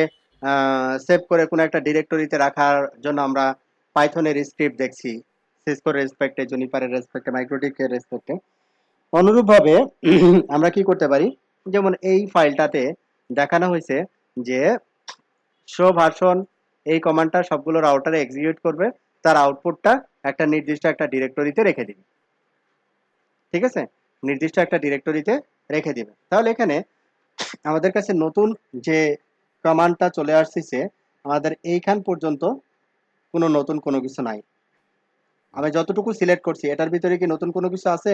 সেভ করে কোনো একটা ডিরেক্টরিতে রাখার জন্য আমরা পাইথনের স্ক্রিপ্ট দেখছি, সিসকোর রেসপেক্টে, জুনিপারের রেসপেক্টে, মাইক্রোটিকের রেসপেক্টে। অনুরূপভাবে আমরা কি করতে পারি, যেমন এই ফাইলটাতে দেখানো হয়েছে যে শো ভার্সন এই কমান্ডটা সবগুলো রাউটারে এক্সিকিউট করবে, তার আউটপুটটা একটা নির্দিষ্ট একটা ডিরেক্টরিতে রেখে দিবে, ঠিক আছে? নির্দিষ্ট একটা ডিরেক্টরিতে রেখে দিবে। তাহলে এখানে আমাদের কাছে নতুন যে কমান্ডটা চলে আসছে, আমাদের এইখান পর্যন্ত কোনো নতুন কোনো কিছু নাই। আমি যতটুকু সিলেক্ট করছি এটার ভিতরে কি নতুন কোনো কিছু আছে?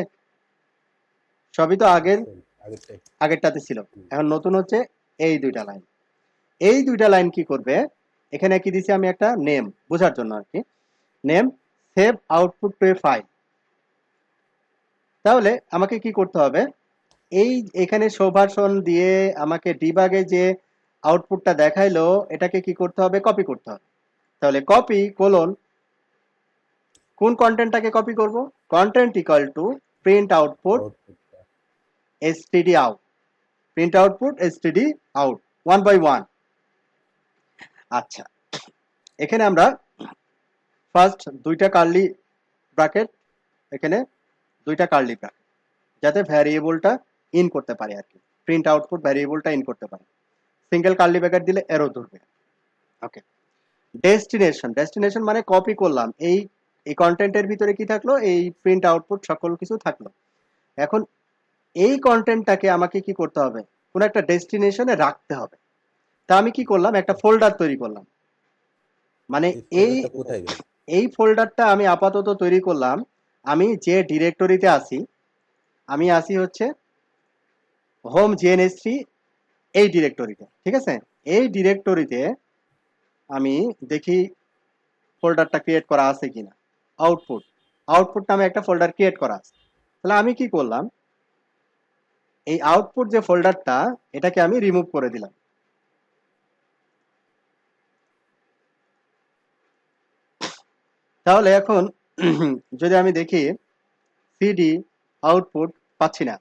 সবই তো আগেরটাই। আগেরটাতে ছিল। এখন নতুন হচ্ছে এই দুইটা লাইন। এই দুইটা লাইন কি করবে, এখানে কি দিছি আমি একটা নেম বোঝার জন্য আর কি, নেম সেভ আউটপুট টু এ ফাইল। তাহলে আমাকে কি করতে হবে, এই এখানে শোভার্সন দিয়ে আমাকে ডিবাগে যে আউটপুটটা দেখাইলো এটাকে কি করতে হবে, কপি করতে হবে। তাহলে কপি কোলন কোন কন্টেন্টটাকে কপি করব, content equal to print output আউটপুটটা STD out, print output STD out, one by one. আচ্ছা, এখানে আমরা ফার্স্ট দুইটা কার্লি ব্র্যাকেট, এখানে দুইটা কার্লি ব্র্যাকেট, যাতে ভ্যারিয়েবলটা ইন করতে পারে আর কি, প্রিন্ট আউটপুট ভ্যারিয়েবলটা ইন করতে পারে। সিঙ্গেল কার্লি ব্র্যাকেট দিলে এরো ধরবে। ওকে, ডেস্টিনেশন, ডেস্টিনেশন মানে কপি করলাম, এই কন্টেন্টের ভিতরে কি থাকলো, এই প্রিন্ট আউটপুট সকল কিছু থাকলো। এখন এই কন্টেন্টটাকে আমাকে কি করতে হবে, কোন একটা ডেস্টিনেশনে রাখতে হবে। তা আমি কি করলাম, একটা ফোল্ডার তৈরি করলাম। মানে এই এই ফোল্ডারটা কোথায় গেল? এই ফোল্ডারটা আমি আপাতত তৈরি করলাম, আমি যে ডিরেক্টরিতে আছি, আমি আসি হচ্ছে হোম জিএনএস3 এই ডিরেক্টরিতে, ঠিক আছে? এই ডিরেক্টরিতে আমি দেখি ফোল্ডারটা ক্রিয়েট করা আছে কিনা। আউটপুট, আউটপুট নামে একটা ফোল্ডার ক্রিয়েট করা আছে। তাহলে আমি কি করলাম, এই আউটপুট যে ফোল্ডারটা এটাকে আমি রিমুভ করে দিলাম। তাহলে এখন যদি আমি দেখি সিডি আউটপুট পাচ্ছি না,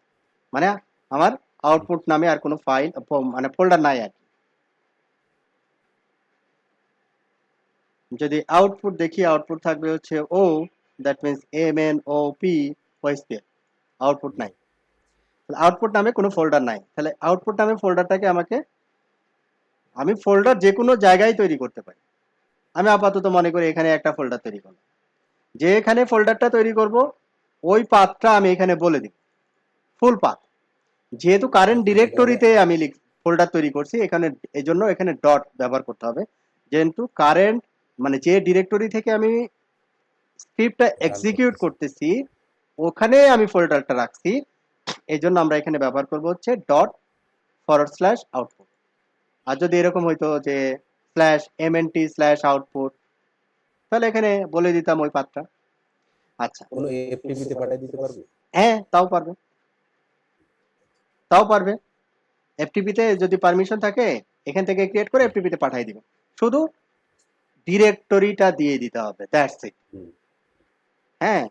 মানে আমার আউটপুট নামে আর কোনো ফাইল মানে ফোল্ডার নাই আর কি। যদি আউটপুট দেখি, আউটপুট থাকবে হচ্ছে ও, দ্যাট মিনস MNOP ওএসপিএল, আউটপুট নাই। আউটপুট নামে কোনো ফোল্ডার নাই, তাহলে আউটপুট নামে ফোল্ডারটাকে আমি ফোল্ডার যে কোনো জায়গায় তৈরি করতে পারি। আমি আপাতত মনে করি এখানে একটা ফোল্ডার তৈরি করব, যে এখানে ফোল্ডারটা তৈরি করব ওই পাথটা আমি এখানে বলে দিব, ফুল পাথ। যেহেতু কারেন্ট ডিরেক্টরিতে আমি ফোল্ডার তৈরি করছি, এখানে এই জন্য এখানে ডট ব্যবহার করতে হবে, যেহেতু কারেন্ট মানে যে ডিরেক্টরি থেকে আমি স্ক্রিপ্টটা এক্সিকিউট করতেছি ওখানে আমি ফোল্ডারটা রাখছি, এই জন্য আমরা এখানে ব্যবহার করব হচ্ছে ডট ফরওয়ার্ড স্ল্যাশ আউটপুট। আর যদি এরকম হইতো যে স্ল্যাশ MNT স্ল্যাশ আউটপুট, তাহলে এখানে বলে দিতাম ওই পাথটা। আচ্ছা, কোনো এফটিপিতে পাঠিয়ে দিতে পারবে? হ্যাঁ তাও পারবে, তাও পারবে। এফটিপিতে যদি পারমিশন থাকে এখান থেকে ক্রিয়েট করে এফটিপিতে পাঠিয়ে দিবে, শুধু ডিরেক্টরিটা দিয়ে দিতে হবে, দ্যাটস ইট। হুম। হ্যাঁ,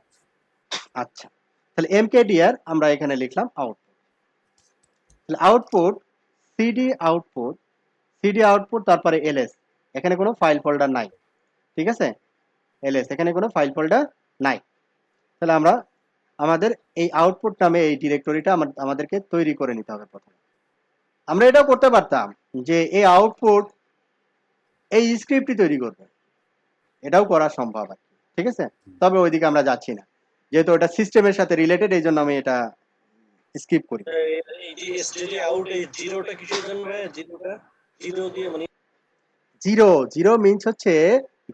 আচ্ছা, তাহলে mkdir আমরা এখানে লিখলাম আউটপুট। তাহলে আউটপুট সিডি আউটপুট তারপরে এলএস, এখানে কোনো ফাইল ফোল্ডার নাই, ঠিক আছে, এলএস এখানে কোনো ফাইল ফোল্ডার নাই। তাহলে আমরা আমাদের এই আউটপুট নামে এই ডিরেক্টরিটা আমাদেরকে তৈরি করে নিতে হবে প্রথমে। আমরা এটাও করতে পারতাম যে এই আউটপুট এই স্ক্রিপ্টই তৈরি করবে, এটাও করা সম্ভব আর কি, ঠিক আছে, তবে ওইদিকে আমরা যাচ্ছি না, যেহেতু ওটা সিস্টেমের সাথে রিলেটেড, এই জন্য আমি এটা স্কিপ করি। এই যে স্টেডি আউট, এই জিরোটা কিসের জন্য ভাই? জিরো দিয়ে মানে জিরো জিরো মিনস হচ্ছে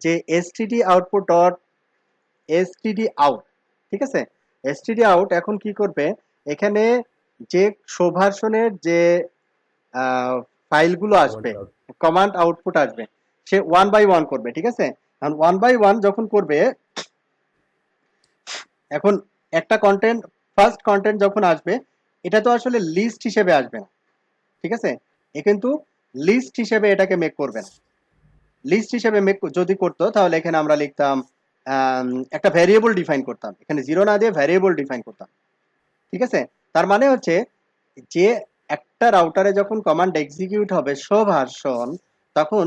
যে STD output dot STD out, ঠিক আছে। এসটিডি আউট এখন কি করবে, এখানে যে শোভার্সনের যে ফাইলগুলো আসবে, কমান্ড আউটপুট আসবে, সে 1 বাই 1 করবে, ঠিক আছে। এখন 1 বাই 1 যখন করবে, এখন একটা কন্টেন্ট, ফার্স্ট কন্টেন্ট যখন আসবে, এটা তো আসলে লিস্ট হিসেবে আসবে না, ঠিক আছে, এ কিন্তু লিস্ট হিসেবে এটাকে মেক করবে না। লিস্ট হিসেবে মেক যদি করতো তাহলে এখানে আমরা লিখতাম একটা ভ্যারিয়েবল ডিফাইন করতাম, এখানে জিরো না দিয়ে ভ্যারিয়েবল ডিফাইন করতাম, ঠিক আছে। তার মানে হচ্ছে যে একটা রাউটারে যখন কমান্ড এক্সিকিউট হবে শো ভার্সন, তখন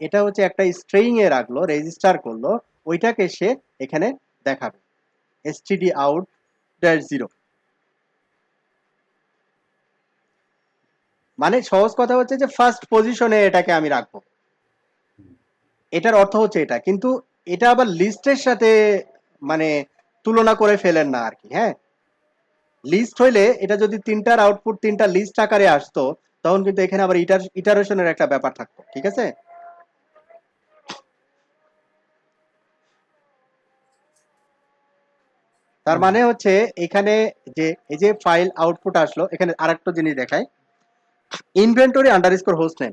এটা হচ্ছে একটা স্ট্রিং এ রাখলো, রেজিস্টার করলো, ওইটাকে সে এখানে দেখাবে std out dash 0। মানে সহজ কথা হচ্ছে যে ফার্স্ট পজিশনে এটাকে আমি রাখবো, এটার অর্থ হচ্ছে এটা, কিন্তু এটা আবার লিস্টের সাথে মানে তুলনা করে ফেলেন না আর কি। হ্যাঁ, লিস্ট হইলে এটা যদি তিনটার আউটপুট তিনটা লিস্ট আকারে আসতো, তখন কিন্তু এখানে আবার ইটারেশনের একটা ব্যাপার থাকতো, ঠিক আছে। তার মানে হচ্ছে এখানে যে এই যে ফাইল আউটপুট আসলো, এখানে আরেকটা জিনিস দেখায়, inventory underscore host name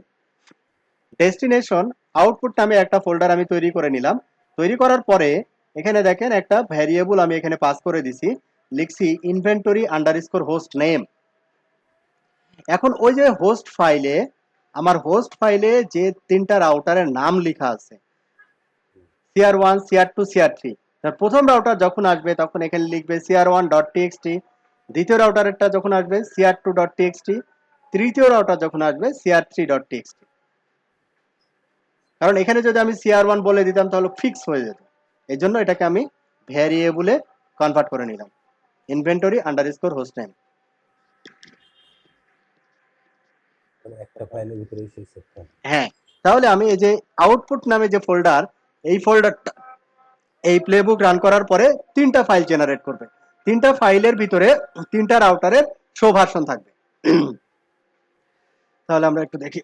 destination output নামে একটা ফোল্ডার আমি তৈরি করে নিলাম। তৈরি করার পরে এখানে দেখেন একটা ভ্যারিয়েবল আমি এখানে পাস করে দিছি, লিখছি ইনভেন্টরি আন্ডারস্কোর হোস্ট নেম। এখন ওই যে হোস্ট ফাইলে, আমার হোস্ট ফাইলে যে তিনটা রাউটারের নাম লেখা আছে, CR1 CR2 CR3, প্রথম রাউটার যখন আসবে তখন এখানে লিখবে CR1.txt, দ্বিতীয় রাউটারেরটা যখন আসবে CR2.txt, তৃতীয় রাউটার যখন আসবে CR3.txt। কারণ এখানে যদি আমি CR1 বলে দিতাম তাহলে ফিক্স হয়ে যেত, এই জন্য এটাকে আমি ভ্যারিয়েবলে কনভার্ট করে নিলাম, ইনভেন্টরি আন্ডারস্কোর হোস্ট নেম। মানে একটা ফাইলের ভিতরে সেই সেটটা। হ্যাঁ, তাহলে আমি এই যে আউটপুট নামে যে ফোল্ডার, এই ফোল্ডারটা এই প্লেবুক রান করার পরে তিনটা ফাইল জেনারেট করবে, তিনটা ফাইলের ভিতরে তিনটা রাউটারের শো ভার্সন থাকবে। তাহলে আমরা একটু দেখি।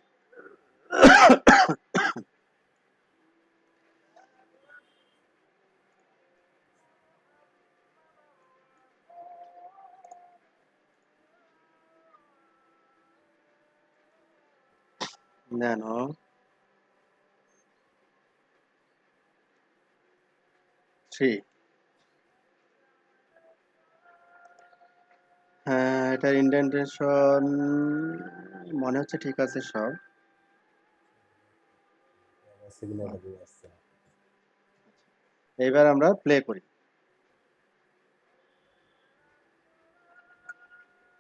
Nano 3, হ্যাঁ এটার ইন্ডেন্টেশন মনে হচ্ছে ঠিক আছে সব। সিগন্যাল আসছে। এইবার আমরা প্লে করি।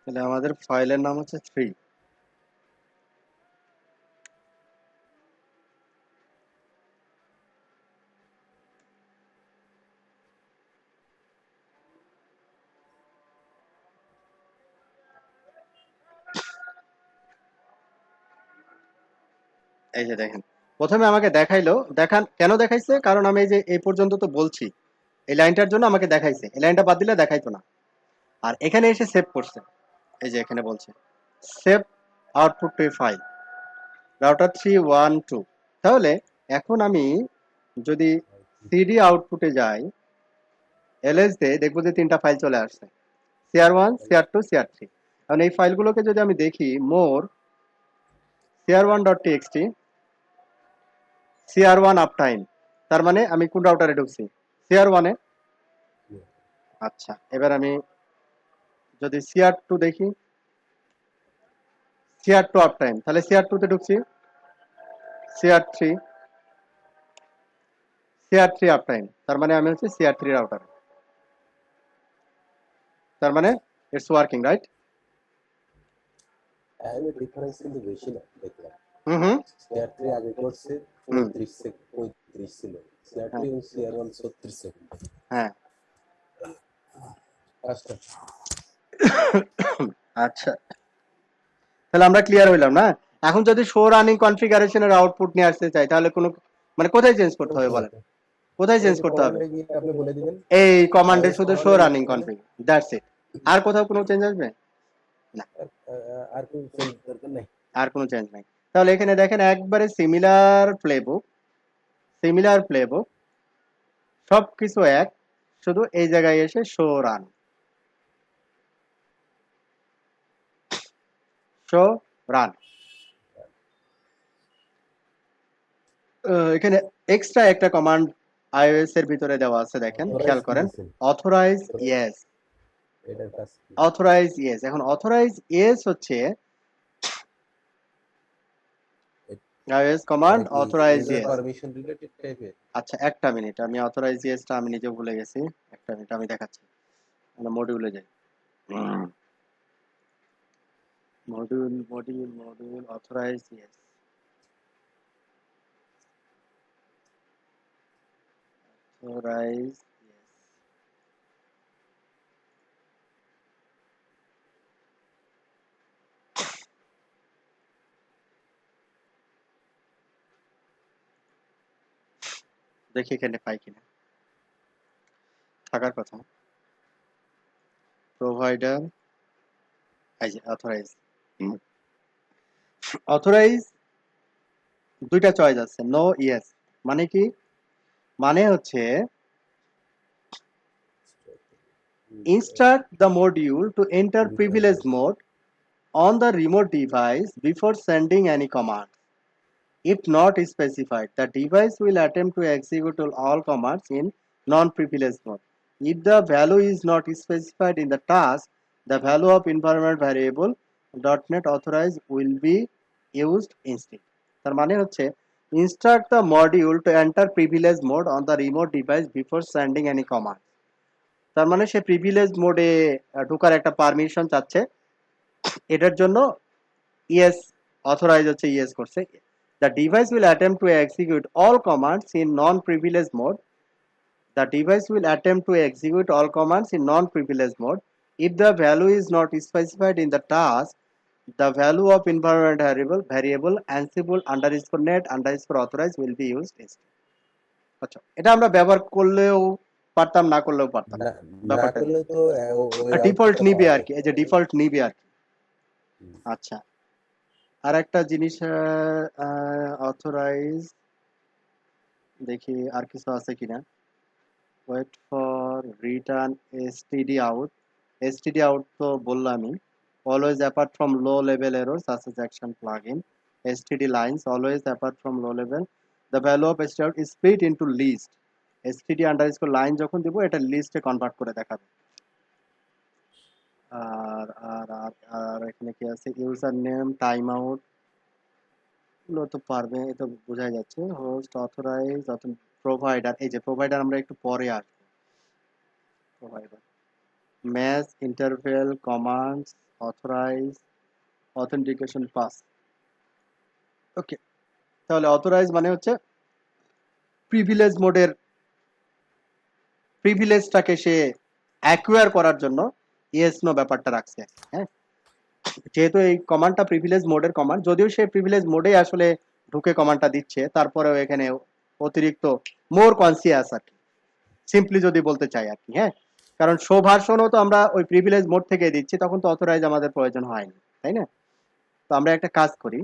তাহলে আমাদের ফাইলের নাম হচ্ছে 3। এই যে দেখেন, প্রথমে আমাকে দেখাইলো, কেন দেখাইছে, কারণ আমি এই যে এই পর্যন্ত তো বলছি, এই লাইনটার জন্য আমাকে দেখাইছে, এই লাইনটা বাদ দিলে দেখাইতো না। আর এখানে এসে সেভ করছে, এই যে এখানে বলছে save output two file router 312। তাহলে এখন আমি যদি সিডি আউটপুটে যাই, এলএস দে, দেখবো যে 3টা ফাইল চলে আসছে, CR1, CR2, CR3। এখন এই ফাইলগুলোকে যদি আমি দেখি, মোর CR1.txt, CR1 আপটাইম, তার মানে আমি কোন রাউটারে ঢুকছি, CR1 এ। আচ্ছা, এবার আমি যদি CR2 দেখি, CR2 আপটাইম, তাহলে CR2 তে ঢুকছি, CR3, CR3 আপটাইম, তার মানে আমি হচ্ছে CR3 রাউটার, তার মানে ইটস ওয়ার্কিং, রাইট? টাইমের ডিফারেন্স কিন্তু বেশি না দেখলাম। হুম হুম সিআর3 আগে করছে হুম 35 ছিল, সিআর3 হ্যাঁ এবং সিআর1 36 সেকেন্ড। হ্যাঁ। কাজটা আচ্ছা, তাহলে আমরা ক্লিয়ার হইলাম না? এখন যদি শো রানিং কনফিগারেশনের আউটপুট নিয়ে আসতে চাই, তাহলে কোনো মানে কোথায় চেঞ্জ করতে হবে বলেন, কোথায় ওই চেঞ্জ যে করতে হবে? কমান্ডে গিয়ে আপনি বলে দিবেন এই কমান্ডে iOS শুধু শো কমান্ডে রানিং কনফিগ, দ্যাটস ইট। আর কোথাও কোনো চেঞ্জ আসবে না? আর কোনো চেঞ্জ দরকার নাই। আর কোনো চেঞ্জ নাই। তাহলে এখানে দেখেন একবারে সিমিলার প্লেবুক, সবকিছু এক, শুধু এই জায়গায় এসে শো রান। এখানে এক্সট্রা একটা কমান্ড iOS এর ভিতরে দেওয়া আছে, দেখেন, অথরাইজ খেয়াল কি করেন, দিছেন? Authorise yes. এটার কাজ কি? অথরাইজ ইয়েস, এখন অথরাইজ ইয়েস হচ্ছে iOS এটা কমান্ড কি authorise user yes. Permission related টাইপের? আচ্ছা, একটা মিনিট, আমি অথরাইজ ইয়েসটা আমি নিজে ভুলে গেছি, একটা মিনিট আমি দেখাচ্ছি। আমরা মডিউলে যাই, module authorise yes, authorise yes. দেখি এখানে পাই কিনা, থাকার কথা। প্রোভাইডার, এই যে অথরাইজ। অথরাইজ দুইটা চয়েস আছে, নো ইয়েস। মানে কি? মানে হচ্ছে instruct the module to enter privilege mode on the remote device before sending any command. If not specified, the device will attempt to execute all commands in non-privileged mode. If the value is not specified in the task, the value of environment variable .NET authorize will be used instead. তার মানে হচ্ছে instruct the module to enter privilege mode on the remote device before sending any command. তার মানে সে privilege মোডে ঢোকার একটা permission চাচ্ছে, এটার জন্য ইয়েস, অথরাইজ হচ্ছে ইয়েস করছে। The device will attempt to execute all commands in non privilege mode, the device will attempt to execute all commands in non privilege mode if the value is not specified in the task, the value of environment variable Ansible underscore net underscore authorize will be used. আচ্ছা, এটা আমরা ব্যবহার করলেও পারতাম, না করলেও পারতাম, না, না ব্যাপারটা করলে তো ওই ডিফল্ট আউটপুটটা নিবে পাওয়া আর যায়। কি, এই যে ডিফল্ট নিবে আর কি। হুম। আচ্ছা, আর একটা জিনিস, অথরাইজ, দেখি আর কিছু আছে কিনা। Wait for return STD out. STD out তো বললামই। Always apart from low level error such as action plugin. STD lines always apart from low level, the value of STD out is split into list. STD underscore line যখন দিব, এটা লিস্টে convert করে দেখাবে। আর আর আর আর এখানে কি আছে, ইউজার নেম টাইম আউট, এগুলো তো পারবে, এটা বোঝা যাচ্ছে। হোস্ট, অথরাইজ, প্রোভাইডার, এই যে প্রোভাইডার আমরা একটু পরে আসবো। Provider, match, interval, commands, authorize, authentication pass. Okay, তাহলে অথরাইজ মানে হচ্ছে প্রিভিলেজ মোডের প্রিভিলেজটাকে সে অ্যাকুয়ার করার জন্য ইয়েস নো ব্যাপারটা রাখছে। হ্যাঁ, যেহেতু এই কমান্ডটা প্রিভিলেজ মোডের কমান্ড, যদিও সে প্রিভিলেজ মোডে আসলে ঢুকে কমান্ডটা দিচ্ছে, তারপরেও এখানে অতিরিক্ত মোর কনসিয়াস আর কি, সিম্পলি যদি বলতে চাই আর কি। হ্যাঁ, কারণ শো ভার্সনও তো আমরা ওই প্রিভিলেজ মোড থেকে দিচ্ছি, তখন তো অথরাইজ আমাদের প্রয়োজন হয়নি, তাই না? তো আমরা একটা কাজ করি,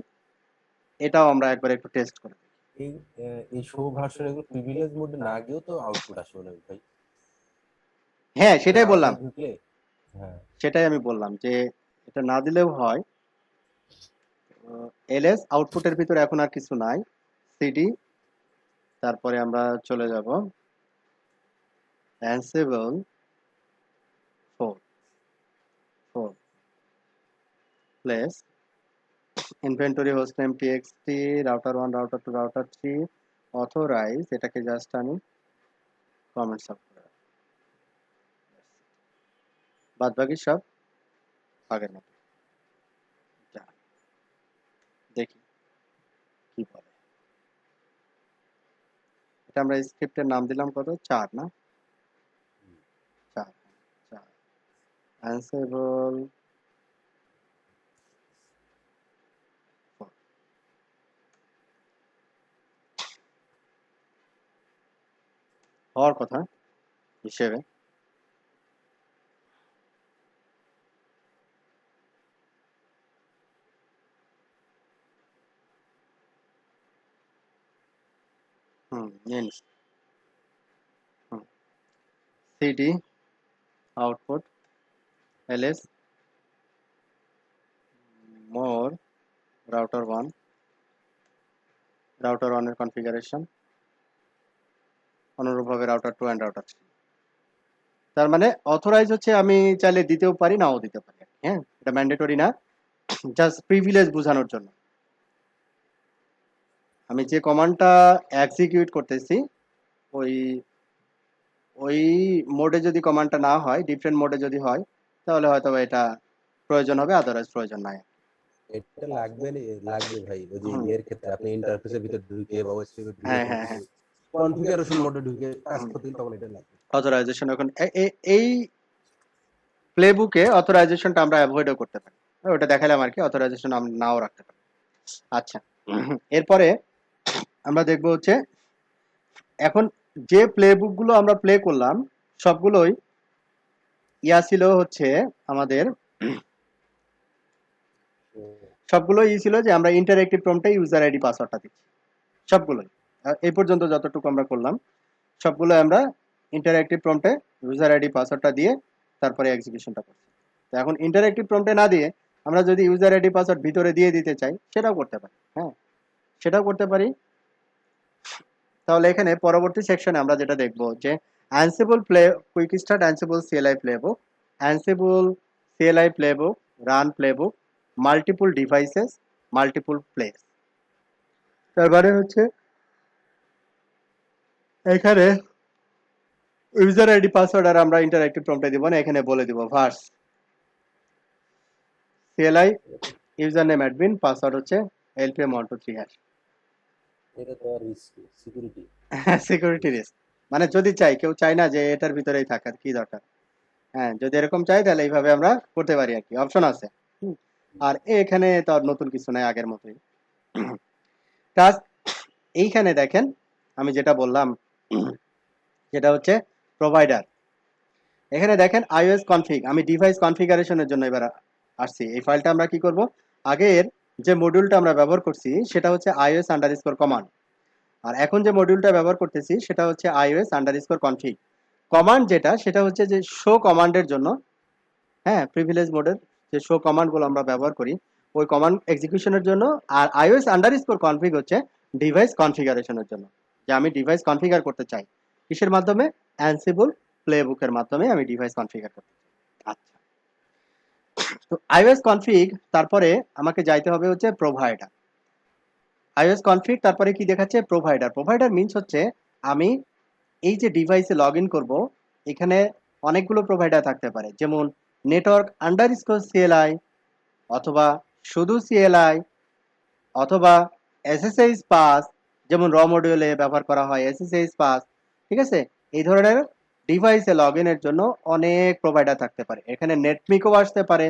এটাও আমরা একবার একটু টেস্ট করি। এই এই শো ভার্সন এগুলো প্রিভিলেজ মোডে না গিয়েও তো আউটপুট আসে মনে হয় ভাই। হ্যাঁ, সেটাই বললাম, ঢুকলে হ্যাঁ সেটাই আমি বললাম যে এটা না দিলেও হয়। এলএস আউটপুটের ভিতরে এখন আর কিছু নাই, সিডি, তারপরে আমরা চলে যাব Ansible 4 4 place inventory host name TXT, router 1, router 2, router 3, authorise, এটাকে জাস্ট আমি কমেন্টস আপ করে রাখবো। বাদ বাকি সব আগের মতো। যা, দেখি কি বলে। এটা আমরা স্ক্রিপ্টের নাম দিলাম কত, 4 না? 4 4 অ্যানসিবল 4 হওয়ার কথা হিসেবে। নিয়ে নিস। সিডি আউটপুট এলএস মোর রাউটার 1, রাউটার 1 এর কনফিগারেশন, অনুরূপভাবে রাউটার 2 এন্ড রাউটার 3। তার মানে অথরাইজ হচ্ছে আমি চাইলে দিতেও পারি, নাও দিতে পারি। হ্যাঁ, এটা ম্যান্ডেটরি না, জাস্ট প্রিভিলেজ বোঝানোর জন্য। আমি যে কমান্ডটা এক্সিকিউট করতেছি ওই ওই মোডে যদি কমান্ডটা না হয়, ডিফারেন্ট মোডে যদি হয়, তাহলে হয়তো এটা প্রয়োজন হবে, আদারওয়াইজ প্রয়োজন নাই। এটা লাগবে ভাই। ওই যে হুম, ইয়ের ক্ষেত্রে আপনি ইন্টারফেসের ভিতর ঢুকে বা ওয়েবসাইটে ঢুকে হ্যাঁ কোনো হ্যাঁ কিছু হ্যাঁ। কনফিগারেশন মোডে ঢুকে কাজ করতে গেলে তখন এটা লাগবে। অথরাইজেশন এখন এই প্লেবুকে অথরাইজেশনটা আমরা অ্যাভয়েডও করতে পারি, ওটা দেখালাম আর কি, অথরাইজেশন আমরা নাও রাখতে পারি। আচ্ছা, এরপরে আমরা দেখব হচ্ছে এখন যে প্লেবুক গুলো আমরা প্লে করলাম সবগুলোই ছিল হচ্ছে আমাদের, সবগুলোই ছিল যে আমরা ইন্টারঅ্যাক্টিভ প্রম্পটে ইউজার আইডি পাসওয়ার্ডটা দিচ্ছি, সবগুলোই। এই পর্যন্ত যতটুকু আমরা করলাম সবগুলো আমরা ইন্টারঅ্যাক্টিভ প্রম্পটে ইউজার আইডি পাসওয়ার্ডটা দিয়ে তারপরে এক্সিকিউশনটা করছি। তো এখন ইন্টারঅ্যাক্টিভ প্রম্পটে না দিয়ে আমরা যদি ইউজার আইডি পাসওয়ার্ড ভিতরে দিয়ে দিতে চাই, সেটাও করতে পারি। হ্যাঁ, সেটাও করতে পারি। তাহলে এখানে পরবর্তী সেকশনে আমরা যেটা দেখব যে Ansible quick start Ansible CLI playbook, Ansible CLI playbook, run playbook, multiple devices, multiple place. তারপরে হচ্ছে এখানে ইউজার আইডি পাসওয়ার্ড আর আমরা ইন্টারঅ্যাক্টিভ প্রম্পটে দিব না, এখানে বলে দিব verse CLI user name admin, password হচ্ছে LPM123#। এটা তো আর রিস্ক সিকিউরিটি। সিকিউরিটি রিস্ক, মানে যদি চাই, কেউ চায় না যে এটার ভিতরেই থাকার কি দরকার। হ্যাঁ, যদি এরকম চাই তাহলে এইভাবে আমরা করতে পারি আর কি, অপশন আছে। আর এখানে তো আর নতুন কিছু নাই, আগের মতোই টাস্ক। এইখানে দেখেন আমি যেটা বললাম যেটা হচ্ছে প্রোভাইডার। এখানে দেখেন iOS কনফিগ, আমি ডিভাইস কনফিগারেশনের জন্য এবার আসছি। এই ফাইলটা আমরা কি করব, আগের যে মডিউলটা আমরা ব্যবহার করছি সেটা হচ্ছে iOS_command, আর এখন যে মডিউলটা ব্যবহার করতেছি সেটা হচ্ছে iOS_config। কমান্ড যেটা, সেটা হচ্ছে যে শো কমান্ডের জন্য। হ্যাঁ, প্রিভিলেজ মোডের যে শো কমান্ডগুলো আমরা ব্যবহার করি ওই কমান্ড এক্সিকিউশনের জন্য। আর iOS_config হচ্ছে ডিভাইস কনফিগারেশনের জন্য, যে আমি ডিভাইস কনফিগার করতে চাই কিসের মাধ্যমে, অ্যানসিবল প্লেবুকের মাধ্যমে আমি ডিভাইস কনফিগার করতে চাই। আচ্ছা, তো iOS কনফিগ, তারপরে আমাকে যাইতে হবে হচ্ছে প্রোভাইডার। iOS config তারপরে কি দেখাচ্ছে প্রোভাইডার। প্রোভাইডার মিন্স হচ্ছে আমি এই যে ডিভাইসে লগ ইন করবো, এখানে অনেকগুলো প্রোভাইডার থাকতে পারে, যেমন নেটওয়ার্ক আন্ডারস্কোর সিএলআই, অথবা শুধু সিএলআই, অথবা এসএসএইচ পাস, যেমন র মডিউলে ব্যবহার করা হয় এসএসএইচ পাস। ঠিক আছে, এই ধরনের ডিভাইসে লগ ইনের জন্য অনেক প্রোভাইডার থাকতে পারে। এখানে নেটমিকও আসতে পারে,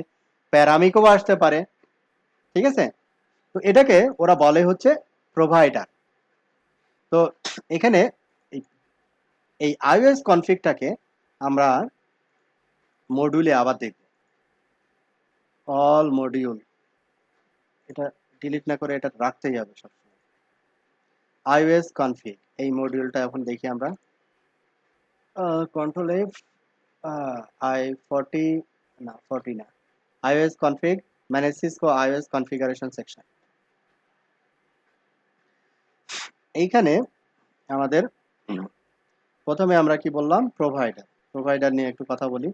প্যারামিকও আসতে পারে। ঠিক আছে, তো এটাকে ওরা বলে হচ্ছে প্রোভাইডার। তো এখানে এই এই iOS কনফিগটাকে আমরা মডিউলে আবার দেখব। অল মডিউল, এটা ডিলিট না করে এটা রাখতেই হবে সবসময়। iOS কনফিগ এই মডিউলটা এখন দেখি আমরা। কন্ট্রোল এফ, i40, না 40 না, iOS config manage Cisco iOS configuration section। এইখানে আমাদের প্রথমে আমরা কি বললাম, প্রোভাইডার। প্রোভাইডার নিয়ে একটু কথা বলি।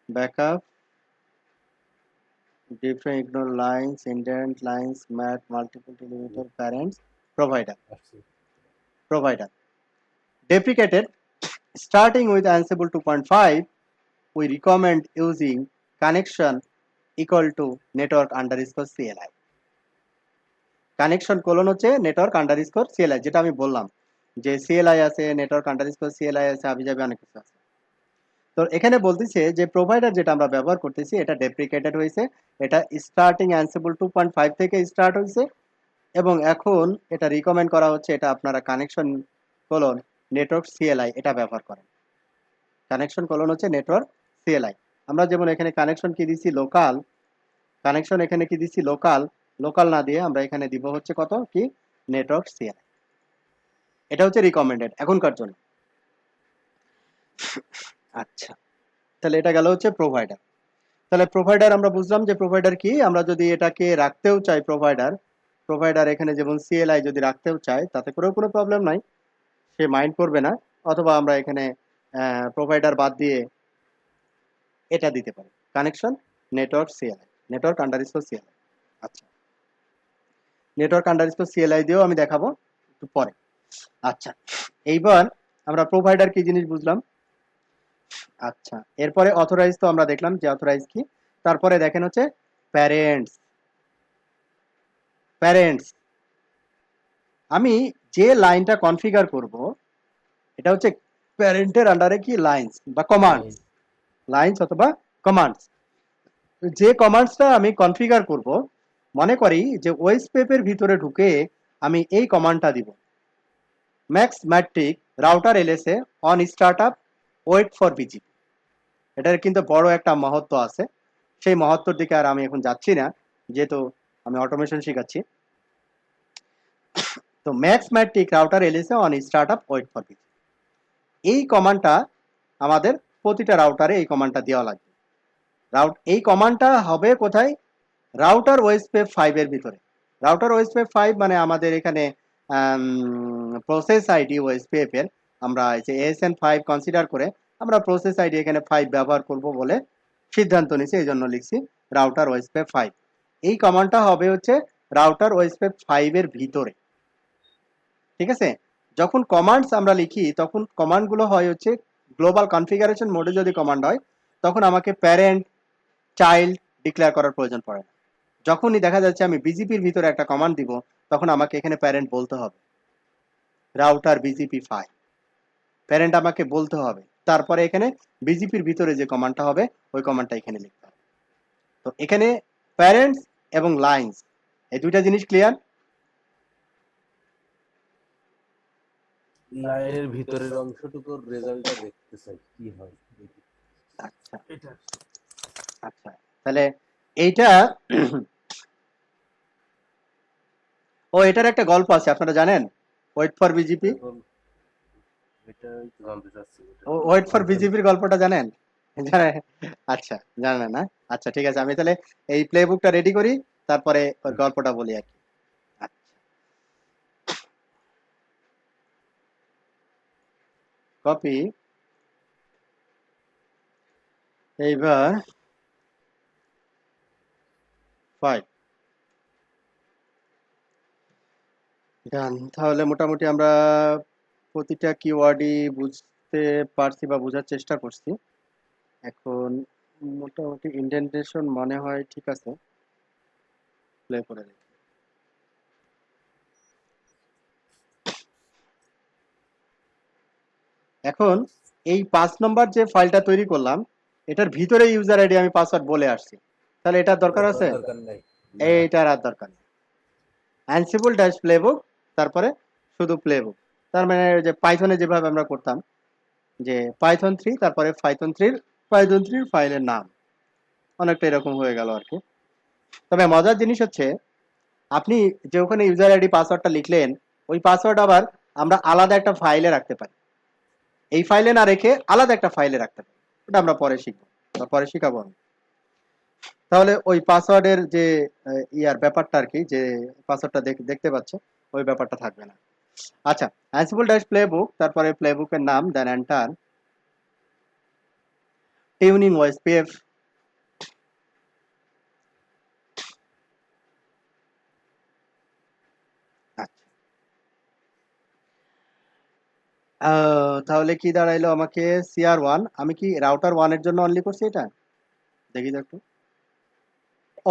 Backup, different ignore lines, indent lines, mat multiple delimiter, parents, provider, আসছে। provider. Deprecated, starting with Ansible 2.5, we recommend using connection equal to network underscore CLI. Connection colon হচ্ছে নেটওয়ার্ক আন্ডারস্কোর সিএলআই, যেটা আমি বললাম যে সিএলআই আছে, network underscore CLI আছে, আবি যাবি অনেক কিছু আছে। তো এখানে বলতেছে যে প্রোভাইডার যেটা আমরা ব্যবহার করতেছি এটা ডেপ্রিকেটেড হয়েছে, এটা স্টার্টিং অ্যানসিবল 2.5 থেকে স্টার্ট হয়েছে, এবং এখন এটা রিকমেন্ড করা হচ্ছে এটা আপনারা কানেকশন কোলন নেটওয়ার্ক সিএলআই এটা ব্যবহার করেন। কানেকশন কোলন হচ্ছে নেটওয়ার্ক সিএলআই। আমরা যেমন এখানে কানেকশন কি দিছি লোকাল, কানেকশন এখানে কি দিছি লোকাল, লোকাল না দিয়ে আমরা এখানে দিব হচ্ছে কত কি নেটওয়ার্ক সিএলআই। এটা হচ্ছে রিকমেন্ডেড এখনকার জন্য। আচ্ছা, তাহলে এটা গেল হচ্ছে প্রোভাইডার। তাহলে প্রোভাইডার আমরা বুঝলাম যে প্রোভাইডার কি, আমরা যদি এটাকে রাখতেও চাই প্রোভাইডার, প্রোভাইডার এখানে যেমন সিএলআই যদি রাখতেও চাই তাতে করেও কোনো প্রবলেম নাই, সে মাইন্ড করবে না। অথবা আমরা এখানে প্রোভাইডার বাদ দিয়ে এটা দিতে পারি, connection network CLI, network underscore CLI. আচ্ছা, নেটওয়ার্ক আন্ডারস্কোর সিএলআই দিয়েও আমি দেখাবো একটু পরে। আচ্ছা, এইবার আমরা প্রোভাইডার কি জিনিস বুঝলাম। আচ্ছা, এরপরে অথরাইজ তো আমরা দেখলাম যে অথরাইজ কি। তারপরে দেখেন হচ্ছে প্যারেন্টস। প্যারেন্টস, আমি যে লাইনটা কনফিগার করব এটা হচ্ছে প্যারেন্টের আন্ডারে কি লাইন্স বা কমান্ডস, লাইন্স অথবা কমান্ডস। যে কমান্ডসটা আমি কনফিগার করব, মনে করি যে ওয়েসপেপের ভিতরে ঢুকে আমি এই কমান্ডটা দিব, max metric router LSA on startup wait for BGP. এটার কিন্তু বড় একটা মহত্ব আছে, সেই মহত্বর দিকে আর আমি এখন যাচ্ছি না, যেহেতু আমি অটোমেশন শিখাচ্ছি। তো max metric router LSA on startup wait for BGP, এই কমান্ডটা আমাদের প্রতিটা রাউটারে এই কমান্ডটা দেওয়া লাগবে। এই কমান্ডটা হবে কোথায়, রাউটার ওএসপি 5 এর ভিতরে। রাউটার ওএসপি 5 মানে আমাদের এখানে প্রসেস আইডি ওএসপিএফ এর, আমরা যে এএসএন 5 কনসিডার করে আমরা প্রসেস আইডি এখানে 5 ব্যবহার করব বলে সিদ্ধান্ত নিয়েছি, এই জন্য লিখছি রাউটার ওএসপি 5। এই কমান্ডটা হবে হচ্ছে রাউটার ওএসপি 5 এর ভিতরে। ঠিক আছে, যখন কমান্ডস আমরা লিখি তখন কমান্ডগুলো হয় হচ্ছে গ্লোবাল কনফিগারেশন মোডে। যদি কমান্ড হয় তখন আমাকে প্যারেন্ট চাইল্ড ডিক্লেয়ার করার প্রয়োজন পড়ে না। যখনই দেখা যাচ্ছে আমি বিজিপির ভিতরে একটা কমান্ড দিব তখন আমাকে এখানে প্যারেন্ট বলতে হবে, রাউটার বিজিপি 5 প্যারেন্ট আমাকে বলতে হবে। তারপরে এখানে বিজিপির ভিতরে যে কমান্ডটা হবে ওই কমান্ডটা এখানে লিখতে হবে। তো এখানে প্যারেন্টস এবং লাইন্স এই দুইটা জিনিস ক্লিয়ার। লাইনের ভিতরের অংশটুকুর রেজাল্টটা দেখতে চাই কি হয় দেখি। আচ্ছা আচ্ছা, তাহলে এইটা ও এটার একটা গল্প আছে, আপনারা জানেন ওয়েট ফর বিজিপি। এখন এটা জানতে চাচ্ছি ওয়েট ফর বিজিপির গল্পটা জানেন? জানেন? আচ্ছা, জানেন না? আচ্ছা ঠিক আছে, আমি তাহলে এই প্লে বুকটা রেডি করি, তারপরে ওর গল্পটা বলি আর কি। কপি, এইবার 5 গান তাহলে মোটামুটি আমরা প্রতিটা কিওয়ার্ডই বুঝতে পারছি বা বোঝার চেষ্টা করছি। এখন মোটামুটি ইন্ডেন্টেশন মনে হয় ঠিক আছে, প্লে করে দেখি। এখন এই 5 নম্বর যে ফাইলটা তৈরি করলাম, এটার ভিতরে ইউজার আইডি আমি পাসওয়ার্ড বলে আসছি, তাহলে এটার দরকার আছে? দরকার নাই। এইটার আর দরকার নেই। অ্যানসিবল ড্যাশ প্লেবুক, তারপরে শুধু প্লেবুক। তার মানে যে পাইথনে যেভাবে আমরা করতাম যে পাইথন 3 তারপরে পাইথন 3 ফাইলের নাম, অনেকটা এরকম হয়ে গেল আর কি। তবে মজার জিনিস হচ্ছে আপনি যে ওখানে ইউজার আইডি পাসওয়ার্ডটা লিখলেন, ওই পাসওয়ার্ড আবার আমরা আলাদা একটা ফাইলে রাখতে পারি, এই ফাইলে না রেখে আলাদা একটা ফাইলে রাখতে পারি। ওটা আমরা পরে শিখবো বা পরে শিখাবো আমি। তাহলে ওই পাসওয়ার্ডের যে ইয়ার ব্যাপারটা আর কি, যে পাসওয়ার্ডটা দেখতে পাচ্ছে, ওই ব্যাপারটা থাকবে না। আচ্ছা, অ্যানসিবল ড্যাশ প্লেবুক, তারপরে প্লেবুকের নাম, দেন এন্টার। টিউনিং ওএসপিএফ, তাহলে কি দাঁড়াইলো আমাকে CR1, আমি কি রাউটার 1 এর জন্য অনলি করছি এটা? দেখি তো একটু।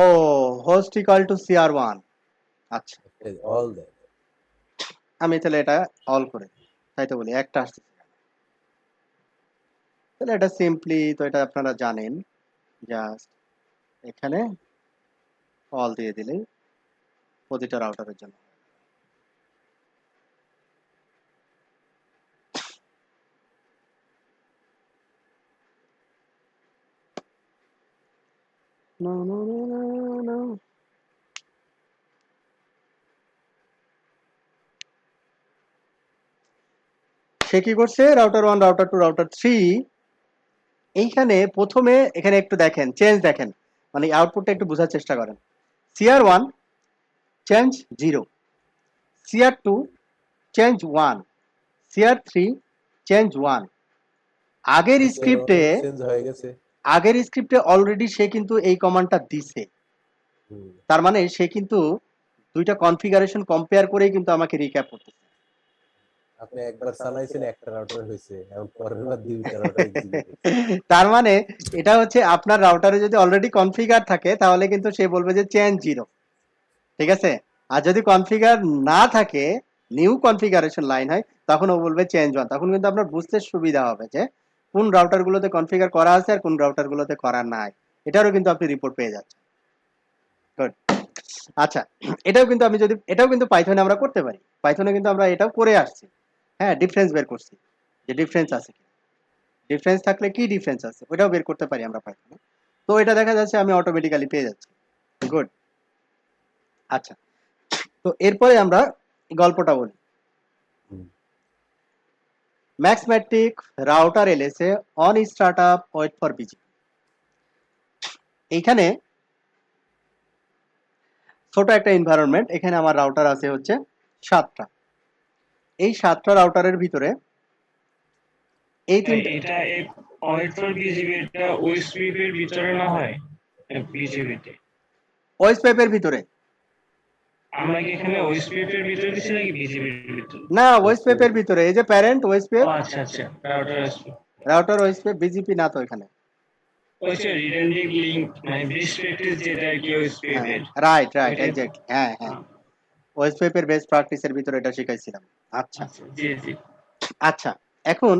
ও, হোস্ট ইকুয়াল টু CR1। আচ্ছা, অল দ্যাট। আমি তাহলে এটা অল করে দিই, তাই তো বলি একটা আসছে। তাহলে এটা সিম্পলি, তো এটা আপনারা জানেন, জাস্ট এখানে অল দিয়ে দিলেই প্রতিটা রাউটারের জন্য। No, no, no, no, no. সে কি করছে, রাউটার 1, রাউটার 2, রাউটার 3, এইখানে প্রথমে এখানে একটু দেখেন, চেঞ্জ দেখেন, মানে আউটপুটটা একটু বোঝার চেষ্টা করেন। CR1 change 0, CR2 change 1, CR3 change 1। আগের স্ক্রিপ্টে চেঞ্জ হয়ে গেছে। অলরেডি সে কিন্তু এই কমান্ডটা দিছে, তার মানে সে কিন্তু দুইটা কনফিগারেশন কম্পেয়ার করেই কিন্তু আমাকে রিক্যাপ করতেছে। আপনি একবার চালাইছেন একটা রাউটার হইছে, এখন পরের বার দুইটা রাউটার এক্সিকিউট হচ্ছে। তার মানে এটা হচ্ছে আপনার রাউটারে যদি অলরেডি কনফিগার থাকে তাহলে কিন্তু সে বলবে যে চেঞ্জ 0, ঠিক আছে। আর যদি কনফিগার না থাকে, নিউ কনফিগারেশন লাইন হয়, তখন ও বলবে চেঞ্জ 1। তখন কিন্তু আপনার বুঝতে সুবিধা হবে যে কোন রাউটারগুলোতে কনফিগার করা আছে আর কোন রাউটারগুলোতে করা নাই, এটারও কিন্তু আপনি রিপোর্ট পেয়ে যাচ্ছেন। গুড। আচ্ছা, এটাও কিন্তু পাইথনে আমরা করতে পারি, পাইথনে কিন্তু আমরা এটাও করে আসছি। হ্যাঁ, ডিফারেন্স বের করছি, যে ডিফারেন্স আছে কি, ডিফারেন্স থাকলে কি ডিফারেন্স আছে ওটাও বের করতে পারি আমরা পাইথনে। তো এটা দেখা যাচ্ছে আমি অটোমেটিক্যালি পেয়ে যাচ্ছি। গুড। আচ্ছা, তো এরপরে আমরা গল্পটা বলি। Max metric router LSA on startup wait for BGP. এইখানে ছোট একটা এনভায়রনমেন্ট, এখানে আমার রাউটার আছে হচ্ছে 7টা। এই 7টা রাউটারের ভিতরে এই তিনটা, এটা ওয়েট ফর বিজিবি, এটা ওএসপিএফ এর ভিতরে না হয় বিজিবি তে? ওএস পাইপের ভিতরে আমরা কি এখানে ওএসপিএফ এর ভিতরে দিছি নাকি বিজিবি এর ভিতরে? না, ওএস পাইপের ভিতরে, এই যে প্যারেন্ট ওএস পাইপ, ও আচ্ছা আচ্ছা, রাউটার আসবে। রাউটার ওএস পাইপ, বিজিপি না তো এখানে। ওইটা রিডান্ডেন্ট লিংক, মানে বেস্ট প্র্যাকটিস যেটা আর কি ওএসপিএফ এর। রাইট রাইট, এক্স্যাক্টলি, হ্যাঁ হ্যাঁ, ওএস পাইপের বেস্ট প্র্যাকটিসের ভিতরে এটা শিখাইছিলাম। আচ্ছা আচ্ছা, জি জি। আচ্ছা, এখন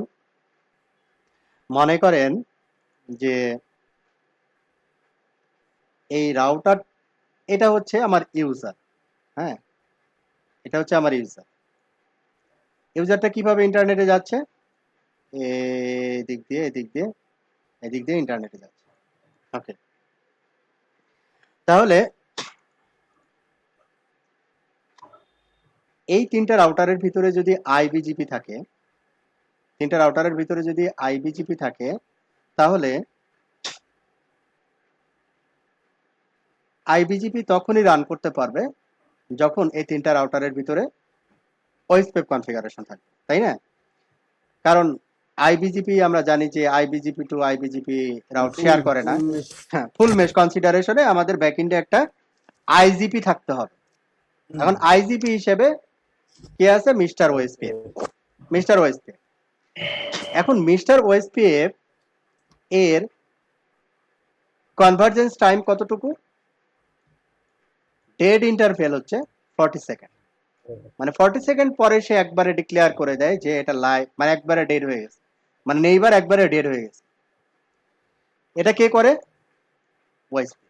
মনে করেন যে এই রাউটার, এটা হচ্ছে আমার ইউজার, হ্যাঁ, এটা হচ্ছে আমার ইউজার। ইউজারটা কিভাবে ইন্টারনেটে যাচ্ছে, এদিক দিয়ে এদিক দিয়ে এদিক দিয়ে ইন্টারনেটে যাচ্ছে। ওকে, তাহলে এই তিনটা রাউটারের ভিতরে যদি আইবিজিপি থাকে, তিনটা রাউটারের ভিতরে যদি আইবিজিপি থাকে, তাহলে আইবিজিপি তখনই রান করতে পারবে যখন এই তিনটা রাউটারের ভিতরে ওএসপিএফ কনফিগারেশন থাকে, তাই না? কারণ আইবিজিপি আমরা জানি যে আইবিজিপি টু আইবিজিপি রাউট শেয়ার করে না। হ্যাঁ, ফুল মেশ কনসিডারেশনে আমাদের ব্যাকএন্ডে একটা আইজিপি থাকতে হবে। এখন আইজিপি হিসেবে কে আছে? Mister OSPF. মিস্টার ওএসপিএফ, এখন মিস্টার ওএসপিএফ এর কনভার্জেন্স টাইম কতটুকু? ডেড ইন্টারভেল হচ্ছে 40 সেকেন্ড। মানে 40 সেকেন্ড পরে সে একবারে ডিক্লেয়ার করে দেয় যে এটা লাইভ, মানে একবারে ডেড হয়ে গেছে, মানে নেইবার একবারে ডেড হয়ে গেছে। এটা কে করে? ওএসপি।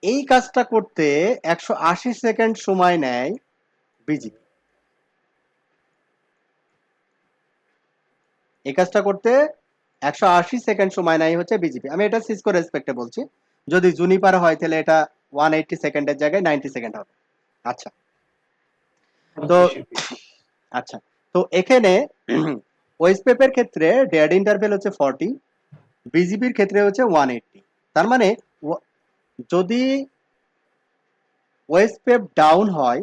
এই কাজটা করতে 180 সেকেন্ড সময় নেয় বিজিপি। এই কাজটা করতে 180 সেকেন্ড সময় নেয় হচ্ছে বিজিপি। আমি এটা সিসকো রেসপেক্টে বলছি, যদি জুনিপার হয় তাহলে এটা 180 সেকেন্ডের জায়গায় 90 সেকেন্ড হবে। আচ্ছা, তো আচ্ছা, তো এখানে ওয়েসপেপের ক্ষেত্রে ডেড ইন্টারভেল হচ্ছে 40, বিজিপির ক্ষেত্রে হচ্ছে 180। তার মানে যদি ওয়েসপেপ ডাউন হয়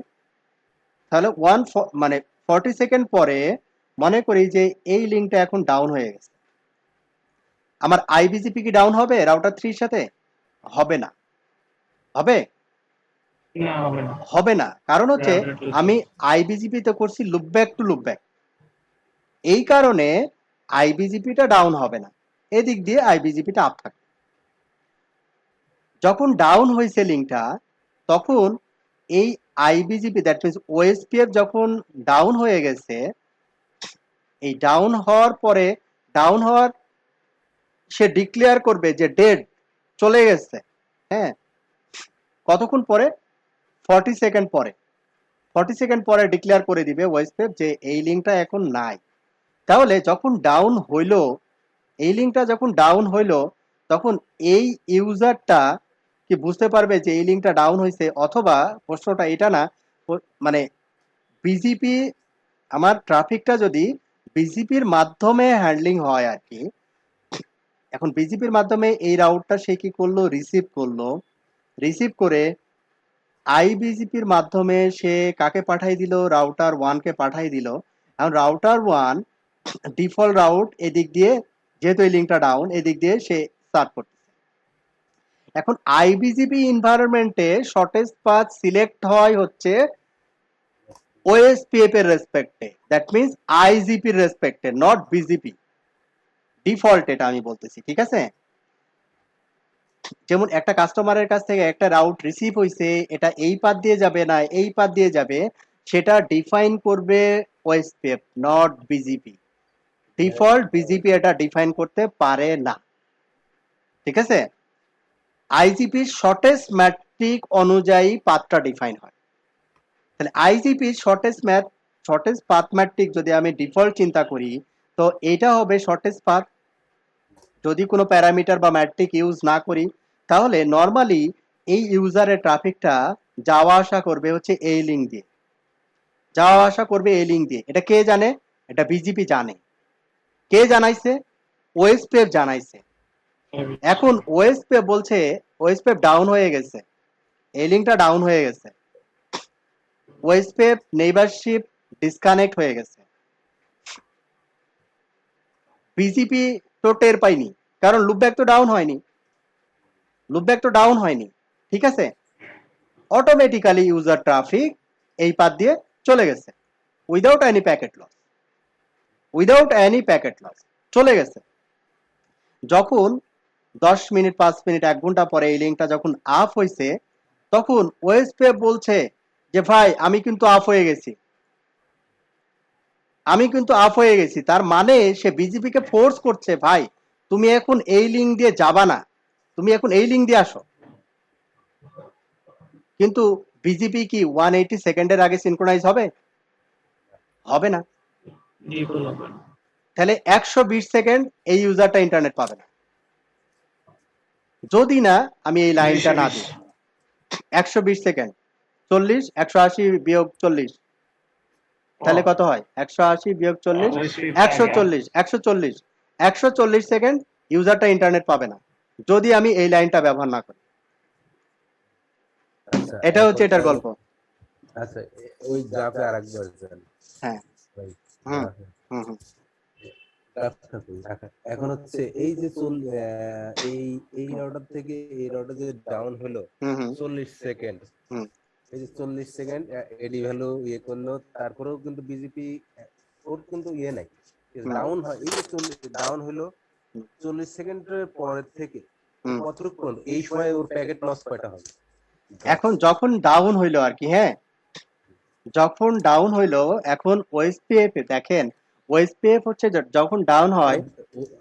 তাহলে মানে 40 সেকেন্ড পরে মনে করি যে এই লিঙ্কটা এখন ডাউন হয়ে গেছে, আমার আইবিজিপি কি ডাউন হবে রাউটার 3 এর সাথে? হবে না। হবে? না, হবে না। হবে না, কারণ হচ্ছে আমি আইবিজিপি তে করছি লুপব্যাক টু লুপব্যাক, এই কারণে আইবিজিপিটা ডাউন হবে না, এদিক দিয়ে আইবিজিপিটা আপ থাকবে। যখন ডাউন হয়েছে লিঙ্কটা, তখন এই আইবিজিপি, দ্যাট মিনস ওএসপিএফ যখন ডাউন হয়ে গেছে, এই ডাউন হওয়ার পরে সে ডিক্লেয়ার করবে যে ডেড, চলে গেছে। হ্যাঁ, কতক্ষণ পরে? 40 সেকেন্ড পরে। 40 সেকেন্ড পরে ডিক্লেয়ার করে দিবে ওয়েসপেপ যে এই লিঙ্কটা এখন নাই। তাহলে যখন ডাউন হইলো, এই লিঙ্কটা যখন ডাউন হইলো, তখন এই ইউজারটা কি বুঝতে পারবে যে এই লিঙ্কটা ডাউন হয়েছে? অথবা প্রশ্নটা এটা না, মানে বিজিপি, আমার ট্রাফিকটা যদি বিজিপির মাধ্যমে হ্যান্ডলিং হয় আর কি, এখন বিজিপির মাধ্যমে এই রাউটটা সে কি করলো? রিসিভ করলো। রিসিভ করে আইবিজিপির মাধ্যমে সে কাকে পাঠাই দিল? রাউটার 1 কে পাঠাই দিল। এখন রাউটার 1 ডিফল্ট রাউট এদিক দিয়ে, যেহেতু এই লিঙ্কটা ডাউন, এদিক দিয়ে সে সার্চ করতেছে। এখন আইবিজিপি এনভায়রনমেন্টে শর্টেস্ট পাথ সিলেক্ট হয় হচ্ছে ওএসপিএফ এর রেসপেক্টে, দ্যাট মিন্স আইজিপি এর রেসপেক্টে, নট বিজিপি। ডিফল্ট এটা আমি বলতেছি, ঠিক আছে? যেমন একটা কাস্টমারের কাছ থেকে একটা রাউট রিসিভ হয়েছে, এটা এই পাথ দিয়ে যাবে না এই পাথ দিয়ে যাবে, সেটা ডিফাইন করবে OSPF, not BGP. Default BGP এটা ডিফাইন করতে পারে না, ঠিক আছে? আইজিপির শর্টেস্ট ম্যাট্রিক অনুযায়ী পাথটা ডিফাইন হয়। তাহলে আইজিপির শর্টেস্ট পাথ ম্যাট্রিক যদি আমি ডিফল্ট চিন্তা করি, তো এটা হবে শর্টেস্ট পাথ। যদি কোনো প্যারামিটার বা ম্যাট্রিক ইউজ না করি, তাহলে নর্মালি এই ইউজারের ট্রাফিকটা যাওয়া আসা করবে হচ্ছে এই লিঙ্ক দিয়ে, যাওয়া আসা করবে এই লিঙ্ক দিয়ে। এটা কে জানে? এটা বিজিপি জানে। কে জানাইছে? ওএসপিএফ জানাইছে। এখন ওএসপিএফ বলছে ওএসপিএফ ডাউন হয়ে গেছে, এই লিঙ্কটা ডাউন হয়ে গেছে, ওএসপিএফ নেইবারশিপ ডিসকানেক্ট হয়ে গেছে। বিজিপি তো টের পাইনি, কারণ লুপব্যাক তো ডাউন হয়নি, লুপব্যাক তো ডাউন হয়নি, ঠিক আছে? অটোমেটিক্যালি ইউজার ট্রাফিক এই পাথ দিয়ে চলে গেছে, without any packet loss, without any packet loss চলে গেছে। যখন 10 মিনিট, 5 মিনিট, 1 ঘন্টা পরে এই লিঙ্কটা যখন আপ হয়েছে, তখন ওএসপিএফ বলছে যে ভাই আমি কিন্তু আপ হয়ে গেছি, আমি কিন্তু আপ হয়ে গেছি। তার মানে সে বিজিপি কে ফোর্স করছে, ভাই তুমি এখন এই লিঙ্ক দিয়ে যাবা না, তুমি এখন এই লিঙ্ক দিয়ে আসো। কিন্তু বিজিপি কি 180 সেকেন্ডের আগে সিনক্রোনাইজ হবে? হবে না। তাহলে 120 সেকেন্ড এই ইউজারটা ইন্টারনেট পাবে না, যদি না আমি এই লাইনটা না দিই। 120 সেকেন্ড 40, 180 বিয়োগ 40, তাহলে কত হয়? 180 বিয়োগ 40, 140, 140, 140 সেকেন্ড ইউজারটা ইন্টারনেট পাবে না, যদি আমি এই লাইনটা ব্যবহার না করি। এটা হচ্ছে এটার গল্প। আচ্ছা, ওই গ্রাফে আরেকবার যান। হ্যাঁ, ভাই, হুম গ্রাফে। হুম হুম। কাজটা করি। এখন হচ্ছে এই যে এই এই রাউটার থেকে এই রাউটার যে ডাউন হলো হুম হুম 40 সেকেন্ড, হুম এই যে 40 সেকেন্ড এডি ভ্যালু ইয়ে করলো, তারপরেও কিন্তু বিজেপি ওর কিন্তু ইয়ে নাই, হুম ডাউন হয়। এই যে ডাউন হলো হুম 40 সেকেন্ডের পরের থেকে ও হুম। কতটুকু পর্যন্ত এই সময় ওর প্যাকেট লস কয়টা হবে? এখন যখন ডাউন হইলো আর কি, হ্যাঁ, যখন ডাউন হইলো, এখন ওএসপিএফ দেখেন, ওএসপিএফ হচ্ছে যখন ডাউন হয়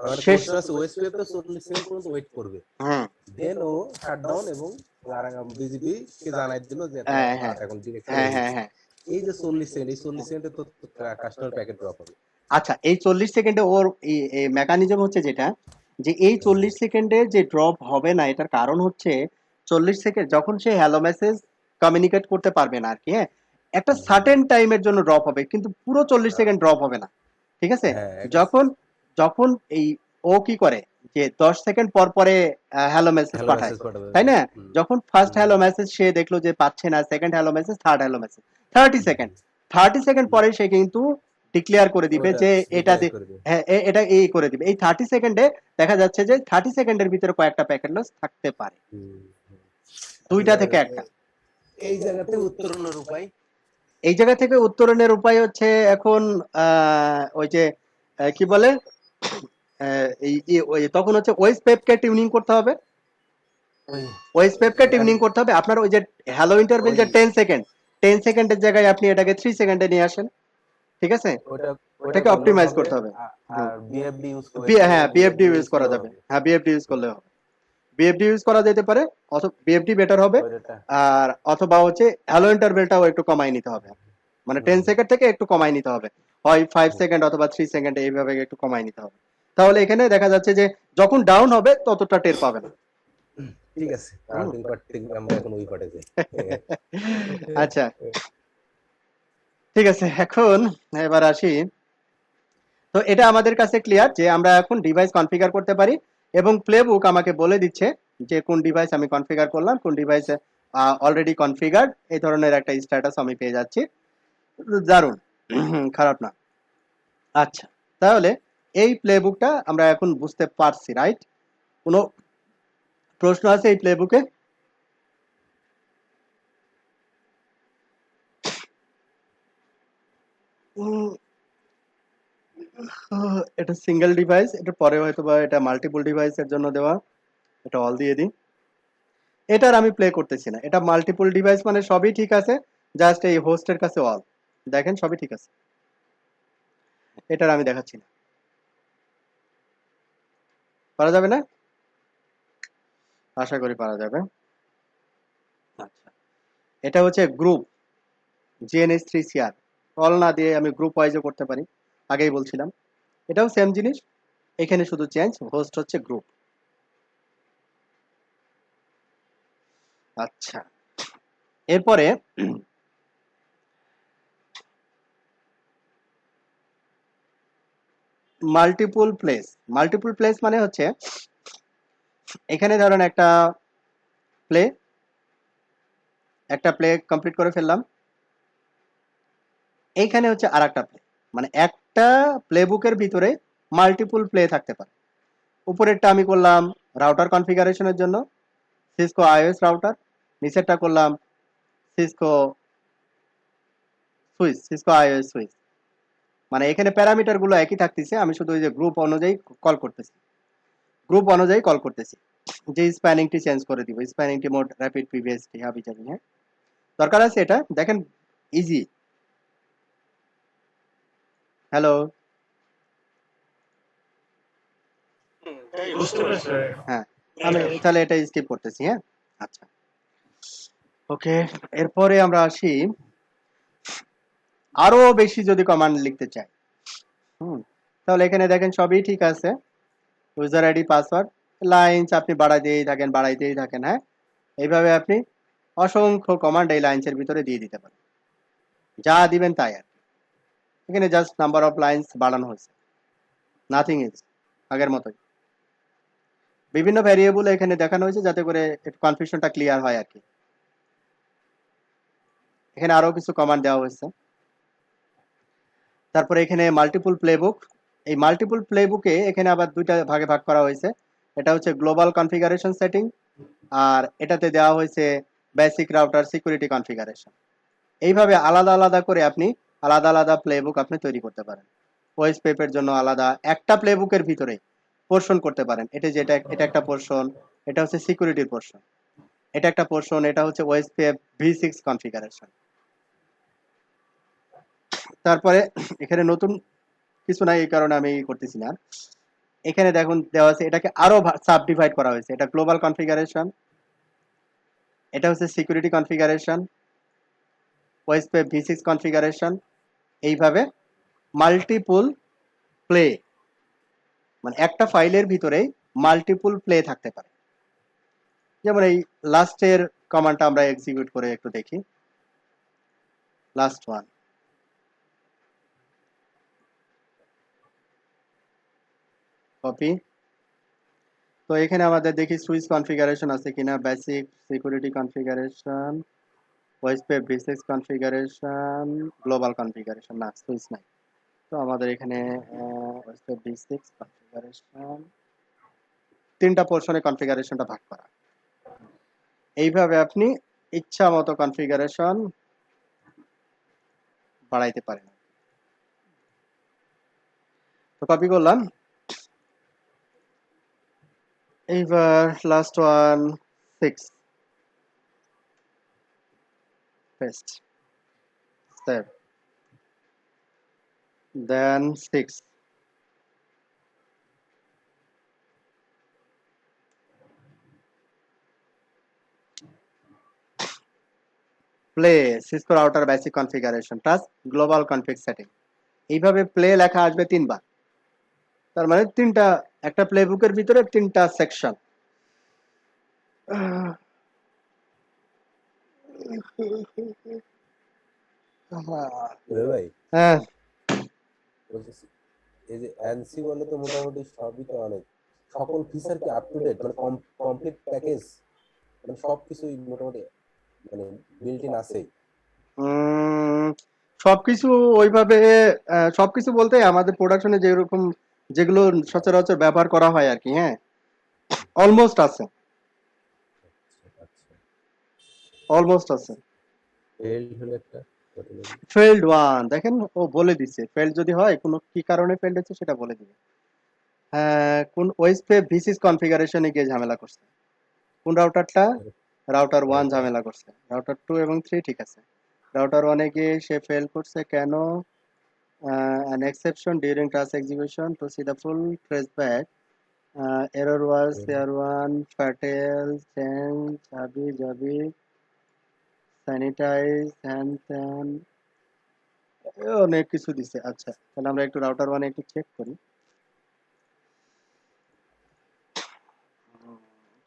আমার শেষ। কোশ্চেন আছে ওএসপি তো 40 সেকেন্ড পর্যন্ত ওয়েট করবে, হুম। দেন ও শাটডাউন এবং বিজেপি কে জানাই দিল যে তোমার হ্যাঁ হ্যাঁ পাস এখন ডিরেক্ট চলে হ্যাঁ হ্যাঁ গেছে। হ্যাঁ। এই যে 40 সেকেন্ড, এই 40 সেকেন্ডে তো কাস্টমার প্যাকেট ড্রপ হবে। আচ্ছা, এই 40 সেকেন্ডে ওর মেকানিজম হচ্ছে যেটা, যে এই 40 সেকেন্ডে যে ড্রপ হবে না, এটার কারণ হচ্ছে 40 সেকেন্ড যখন সে হ্যালো মেসেজ কমিউনিকেট করতে পারবে না আর কি, হ্যাঁ, একটা সার্টেন টাইমের জন্য ড্রপ হবে, কিন্তু পুরো 40 সেকেন্ড ড্রপ হবে না, ঠিক আছে? হ্যাঁ যখন যখন এই ও কি করে, যে 10 সেকেন্ড পর পরে হ্যালো মেসেজ হ্যালো পাঠায়, মেসেজ পাঠাবে। তাই না? হুম, যখন ফার্স্ট হুম, হ্যালো মেসেজ সে দেখলো যে পাচ্ছে না, second hello message, third hello message, 30 second, 30 second hmm. পরে সে কিন্তু ডিক্লেয়ার করে দিবে ওটা যে এটা ডিক্লেয়ার করবে। হ্যাঁ, এটা এই করে দিবে। এই 30 সেকেন্ডে দেখা যাচ্ছে যে 30 সেকেন্ডের ভিতরে কয়েকটা প্যাকেট লস থাকতে পারে, হুম, হুম। এখন দুইটা থেকে একটা। এই জায়গাতে উত্তরণের উপায়। এই জায়গা থেকে উত্তরণের উপায় হচ্ছে এখন ওই যে কি বলে, ওই তখন হচ্ছে ওয়েস পেপকে টিউনিং করতে হবে, ওই ওয়েস পেপকে এক টিউনিং করতে হবে। আপনার ওই যে হ্যালো ইন্টারভেল ওই যে 10 সেকেন্ড, 10 সেকেন্ডের জায়গায় আপনি এটাকে 3 সেকেন্ডে নিয়ে আসেন, ঠিক আছে? ওটা ওটা ওটাকে করলেও অপটিমাইজ হবে। করতে হবে। হুম। আর বিএফডি ইউজ করে, হ্যাঁ, বিএফডি বিএফডি ইউজ ইউজ করা করলেও যাবে, হবে। হ্যাঁ বিএফডি ইউজ করলে হবে, বিএফডি ইউজ করা যেতে পারে, অথবা বিএফডি বেটার হবে। ওইটা। আর অথবা হচ্ছে হ্যালো ইন্টারভেলটাও একটু কমাই নিতে হবে, মানে হুম, 10 সেকেন্ড থেকে একটু কমাই নিতে হবে, হয় 5 হুম, সেকেন্ড অথবা 3 সেকেন্ড, এইভাবে একটু কমাই নিতে হবে। তাহলে এখানে দেখা যাচ্ছে যে যখন ডাউন হবে ততটা টের পাবে না। ঠিক আছে। হুম। রাউটিং পার্ট থেকে আমরা এখন ওই পার্টে যাই। আচ্ছা, ঠিক আছে, এখন এবার আসি। তো এটা আমাদের কাছে ক্লিয়ার যে আমরা এখন ডিভাইস কনফিগার করতে পারি, এবং প্লেবুক আমাকে বলে দিচ্ছে যে কোন ডিভাইস আমি কনফিগার করলাম, কোন ডিভাইসে অলরেডি কনফিগার্ড, এই ধরনের একটা স্ট্যাটাস আমি পেয়ে যাচ্ছি। দারুণ, খারাপ না। আচ্ছা, তাহলে এই প্লেবুকটা আমরা এখন বুঝতে পারছি, রাইট? কোনো প্রশ্ন আছে এই প্লেবুকে? এটা সিঙ্গেল ডিভাইস, এটা পরে হয়তো বা এটা মাল্টিপল ডিভাইসের জন্য দেওয়া, এটা অল দিয়ে দিই। এটার আমি প্লে করতেছি না, এটা মাল্টিপল ডিভাইস মানে সবই ঠিক আছে, জাস্ট এই হোস্টের কাছে অল, দেখেন সবই ঠিক আছে, এটার আমি দেখাচ্ছি না। পারা যাবে না? আশা করি পারা যাবে। আচ্ছা, এটা হচ্ছে গ্রুপ GNH3CR, অল না দিয়ে আমি গ্রুপ ওয়াইজও করতে পারি, আগেই বলছিলাম। এটাও সেম জিনিস, এখানে শুধু চেঞ্জ, হোস্ট হচ্ছে গ্রুপ। আচ্ছা, এরপরে মাল্টিপল প্লেস। মাল্টিপল প্লেস মানে হচ্ছে এখানে ধরেন প্লে একটা প্লে কমপ্লিট করে ফেললাম, এইখানে হচ্ছে আর একটা প্লে, মানে একটা প্লে বুকের ভিতরে মাল্টিপল প্লে থাকতে পারে। উপরেরটা আমি করলাম রাউটার কনফিগারেশনের জন্য, সিসকো আইওএস রাউটার, নিচেরটা করলাম Cisco switch, Cisco iOS switch, মানে এখানে প্যারামিটার গুলো একই থাকতেছে, আমি শুধু ওই যে গ্রুপ অনুযায়ী কল করতেছি, গ্রুপ অনুযায়ী কল করতেছি, যে স্প্যানিংটি চেঞ্জ করে দিব, স্প্যানিংটি মোড র্যাপিড পিভিএসটি হাবি যাবি, হ্যাঁ, দরকার আছে এটা, দেখেন ইজি। হ্যালো, তাই বুঝতে পারছি। হ্যাঁ, আমি তাহলে এটা স্কিপ করতেছি, হ্যাঁ। আচ্ছা, ওকে, এরপরে আমরা আসি, আরো বেশি যদি কমান্ড লিখতে চাই, তাহলে এখানে দেখেন সবই ঠিক আছে, ইউজার আইডি পাসওয়ার্ড লাইন্স আপনি বাড়াইতেই থাকেন, হ্যাঁ, এইভাবে আপনি অসংখ্য কমান্ড এই লাইন্সের ভিতরে দিয়ে দিতে পারেন, যা দিবেন তাই আর কি। এখানে জাস্ট নাম্বার অফ লাইন্স বাড়ানো হয়েছে, নাথিং ইজ, আগের মতোই। বিভিন্ন ভ্যারিয়েবল এখানে দেখানো হয়েছে যাতে করে একটু কনফিউশনটা ক্লিয়ার হয় আর কি। এখানে আরো কিছু কমান্ড দেওয়া হয়েছে। তারপরে এখানে মাল্টিপল প্লেবুক, এই মাল্টিপল প্লেবুকে এখানে আবার দুইটা ভাগে ভাগ করা হয়েছে। এটা হচ্ছে গ্লোবাল কনফিগারেশন সেটিং, আর এটাতে দেওয়া হয়েছে বেসিক রাউটার সিকিউরিটি কনফিগারেশন। এইভাবে আলাদা আলাদা করে আপনি আলাদা আলাদা প্লেবুক আপনি তৈরি করতে পারেন। ওএসপিএফ জন্য আলাদা একটা প্লেবুকের ভিতরে পোর্শন করতে পারেন। এটা একটা পোর্শন, এটা হচ্ছে সিকিউরিটির পোর্শন, এটা একটা পোর্শন, এটা হচ্ছে ওএসপিএফ V6 কনফিগারেশন। তারপরে এখানে নতুন কিছু নাই, এই কারণে আমি করতেছি না। এখানে দেখুন দেওয়া আছে, এটাকে আরো সাব ডিভাইড করা হয়েছে। এটা গ্লোবাল কনফিগারেশন, এটা হচ্ছে security configuration, OSPF V6 configuration. এইভাবে মাল্টিপল প্লে, মানে একটা ফাইলের ভিতরেই মাল্টিপল প্লে থাকতে পারে। যেমন এই লাস্টের কমান্ডটা আমরা এক্সিকিউট করে একটু দেখি। Last one, copy. তো এখানে আমাদের দেখি সুইচ কনফিগারেশন আছে কিনা, basic security configuration, OSPF V6 configuration, global configuration, না সুইচ নাই। তো আমাদের এখানে ওএসপিএফ V6 কনফিগারেশন, তিনটা পোর্শনে কনফিগারেশনটা ভাগ করা। এইভাবে আপনি ইচ্ছা মতো কনফিগারেশন বাড়াইতে পারেন। তো কপি করলাম। এইবার লাস্ট ওয়ান, 6, পেস্ট, সেভ, দেন 6। Play Cisco router basic configuration plus global config setting. এইভাবে প্লে লেখা আসবে তিনবার। তার মানে তিনটা, একটা প্লে বুকের ভিতরে তিনটা সেকশন। ভাই হ্যাঁ, বলতেছি, এই যে অ্যানসি বলে তো মোটামুটি সবই তো অনেক, সকল ফিচার কি আপ টু ডেট, মানে কমপ্লিট প্যাকেজ, মানে সবকিছুই মোটামুটি মানে বিল্ট ইন আছে। উম, সবকিছু ওইভাবে সবকিছু বলতে আমাদের প্রোডাকশনে যেরকম যেগুলো সচরাচর ব্যবহার করা হয় আর কি, হ্যাঁ, অলমোস্ট আছে, আচ্ছা, অলমোস্ট আছে। ফেল্ড হলো একটা ঘটনা। ফেল্ড ওয়ান দেখেন, ও বলে দিচ্ছে ফেল্ড যদি হয় কোনো কি কারণে ফেল্ড হচ্ছে সেটা বলে দিবে। হ্যাঁ, কোন ওএসপিএফ V6 কনফিগারেশনে গিয়ে ঝামেলা করছে। কোন রাউটারটা? রাউটার 1 ঝামেলা করছে। রাউটার 2 এবং 3 ঠিক আছে। রাউটার 1 এ গিয়ে সে ফেল করছে কেন? An exception during task execution to see the full traceback. Error was CR1 fatal change jabi sanitize and then অনেক কিছু দিছে। আচ্ছা, তাহলে আমরা একটু রাউটার 1 একটু চেক করি।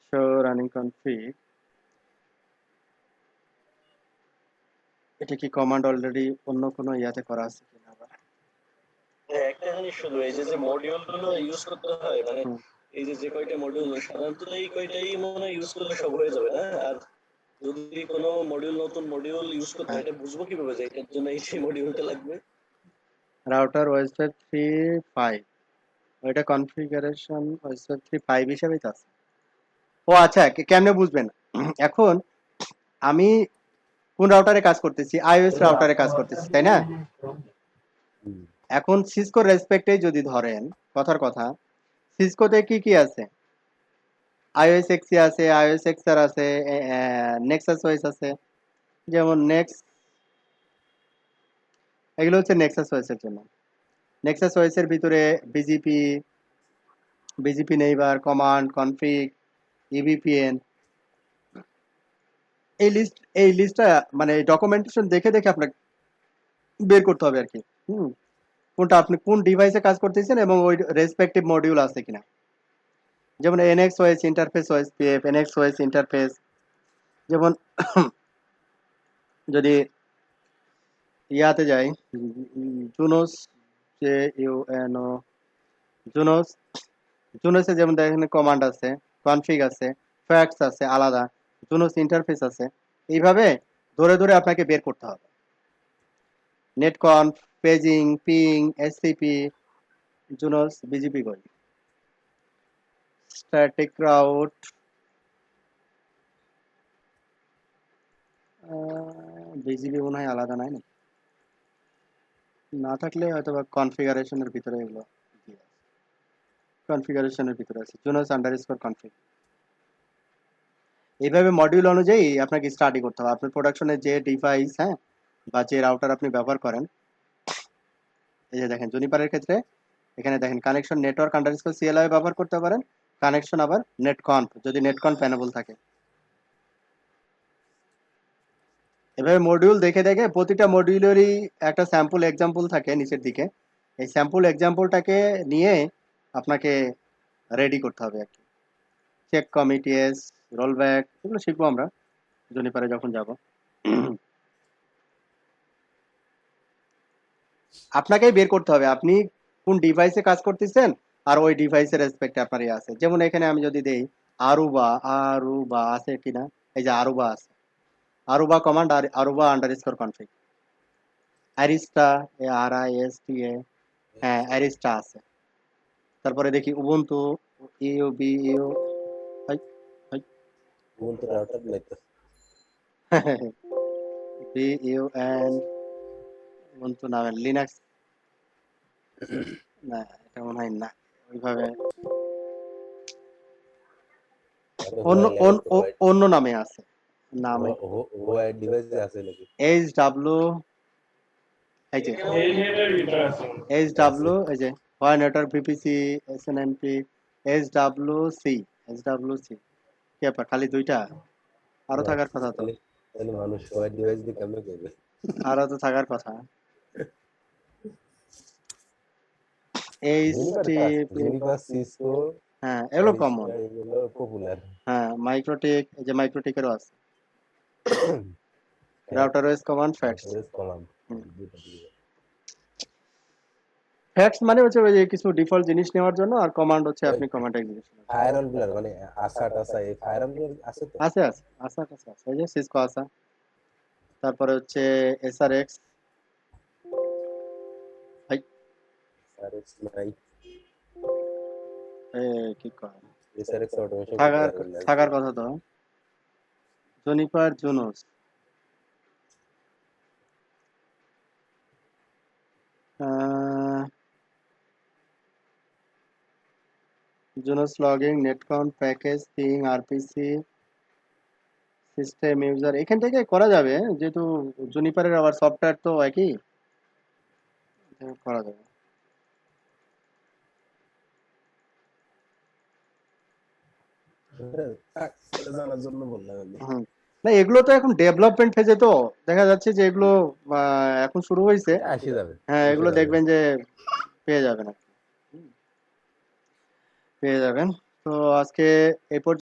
show running config, এটা কি কমান্ড অলরেডি অন্য কোনো ইয়াতে করা আছে কিনা আবার? একটা জিনিস শুধু, এই যে মডিউল গুলো ইউজ করতে হয়, মানে এই যে কয়টা মডিউল, সাধারণত এই কয়টাই মনে ইউজ করলে সব হয়ে যাবে না। আর যদি কোনো মডিউল, নতুন মডিউল ইউজ করতে হয়, এটা বুঝবো কিভাবে যে এটার জন্য এই মডিউলটা লাগবে? রাউটার ওএসপিএফ 3.5, ওইটা কনফিগারেশন ওএসপিএফ 3.5 হিসেবেই তো আছে। ও আচ্ছা, কেমনে বুঝবেন? এখন আমি কোন রাউটারে কাজ করতেছি? আইওএস রাউটারে কাজ করতেছি, তাই না? এখন সিসকোর রেসপেক্টে যদি ধরেন, কথার কথা, সিসকোতে কি কি আছে? আইওএস এক্সি আছে, আইওএস এক্সআর আছে, নেক্সাস ওএস আছে। যেমন এগুলো হচ্ছে নেক্সাস ওএস এর জন্য। নেক্সাস ওএস এর ভিতরে বিজিপি নেইবার, কমান্ড, কনফিগ, ইভিপিএন, এই লিস্টটা মানে ডকুমেন্টেশন দেখে দেখে আপনাকে বের করতে হবে আর কি। কোনটা আপনি কোন ডিভাইসে কাজ করতেছেন এবং ওই রেসপেক্টিভ মডিউল আছে কিনা। যেমন NX OS interface OSPF, NX OS interface. যেমন যদি ইয়াতে যাই, জুনোস, JUNO, জুনোস, জুনোসে যেমন দেখেন কমান্ড আছে, কনফিগ আছে, ফ্যাক্টস আছে আলাদা, জুনোস ইন্টারফেস আছে। এইভাবে ধরে ধরে আপনাকে বের করতে হবে। নেটকনফ, পেজিং, পিং, এসসিপি, জুনোস বিজিপি কই, স্ট্যাটিক রাউট, বিজিবি মনে হয় আলাদা নাই না, না থাকলে হয়তো বা কনফিগারেশনের ভিতরে এগুলো কনফিগারেশনের ভিতরে আছে জুনোস আন্ডারস্কোর কনফিগ। এইভাবে মডিউল অনুযায়ী আপনাকে স্টাডি করতে হবে আপনার প্রোডাকশনের যে ডিভাইস, হ্যাঁ, বা যে রাউটার আপনি ব্যবহার করেন। এই যে দেখেন জুনিপারের ক্ষেত্রে এখানে দেখেন কানেকশন নেটওয়ার্ক আন্ডারস্কোর সিএলআই ব্যবহার করতে পারেন, কানেকশন আবার নেটকনফ যদি নেটকনফ প্যানেবল থাকে। এভাবে মডিউল দেখে দেখে প্রতিটা মডিউলেরই একটা স্যাম্পল এক্সাম্পল থাকে নিচের দিকে, এই স্যাম্পল এক্সাম্পলটাকে নিয়ে আপনাকে রেডি করতে হবে আর কি। চেক কমিটিএস, রোলব্যাক, এগুলো শিখবো আমরা জুনিপারে যখন যাব। আপনাকেই বের করতে হবে আপনি কোন ডিভাইসে কাজ করতেছেন আর ওই ডিভাইসের রেসপেক্টে আপনার ইয়ে আছে। যেমন এখানে আমি যদি দেই আরুবা, আরুবা আছে কিনা, এই যে আরুবা আছে, আরুবা কমান্ড আর Aruba underscore config, Arista, A R I S T A, হ্যাঁ অ্যারিস্টা আছে। তারপরে দেখি Ubuntu, U B U, Ubuntu router লাইতে বি ইউ এন, উবুন্টু না লিনাক্স, না এটা মনে হয় না ওইভাবে, অন্য অন্য নামে আছে নামে, হোয়াইট ডিভাইসে আছে নাকি? এইচ ডাব্লু, এই যে এই নেটের ভিতরে আছে। এইচ ডাব্লু, এই যে হয় network VPC, S N M P, H W C, H W C, কি ব্যাপার খালি দুইটা, আরো থাকার কথা তো, তাহলে মানুষ হোয়াইট ডিভাইস দিয়ে কেমনে করবে? আরো তো থাকার কথা। এইচ টি, জুনিপার, সিসকো, হ্যাঁ এগুলো কমন, এগুলো পপুলার। হ্যাঁ মাইক্রোটেক, এই যে মাইক্রোটেকেরও আছে, router OS command, facts. Command facts মানে হচ্ছে ওই যে কিছু ডিফল্ট জিনিস নেওয়ার জন্য, আর কমান্ড হচ্ছে আপনি কমান্ড এক্সিকিউশন। ফায়ারওয়াল গুলার মানে আসা টাসা এই ফায়ারওয়াল গুলো আছে তো? আছে আছে আছে আছে আছে, এই যে সিসকো আছে, তারপরে হচ্ছে এসআরএক্স, এসআরএক্স নাই, কি কয় এসআরএক্স অটোমেশন থাকার কথা তো, Juniper, Junos, Junos logging, netcon, package thing, RPC, system user, এখান থেকে করা যাবে যেহেতু জুনিপারের আবার সফটওয়্যার তো একই, করা যাবে। জানার জন্য বললাম আমি। না এগুলো তো এখন ডেভেলপমেন্ট ফেজে, তো দেখা যাচ্ছে যে এগুলো এখন শুরু হয়েছে, আসে যাবে, হ্যাঁ এগুলো দেখবেন যে পেয়ে যাবেন, পেয়ে যাবেন। তো আজকে এই পর্যন্ত।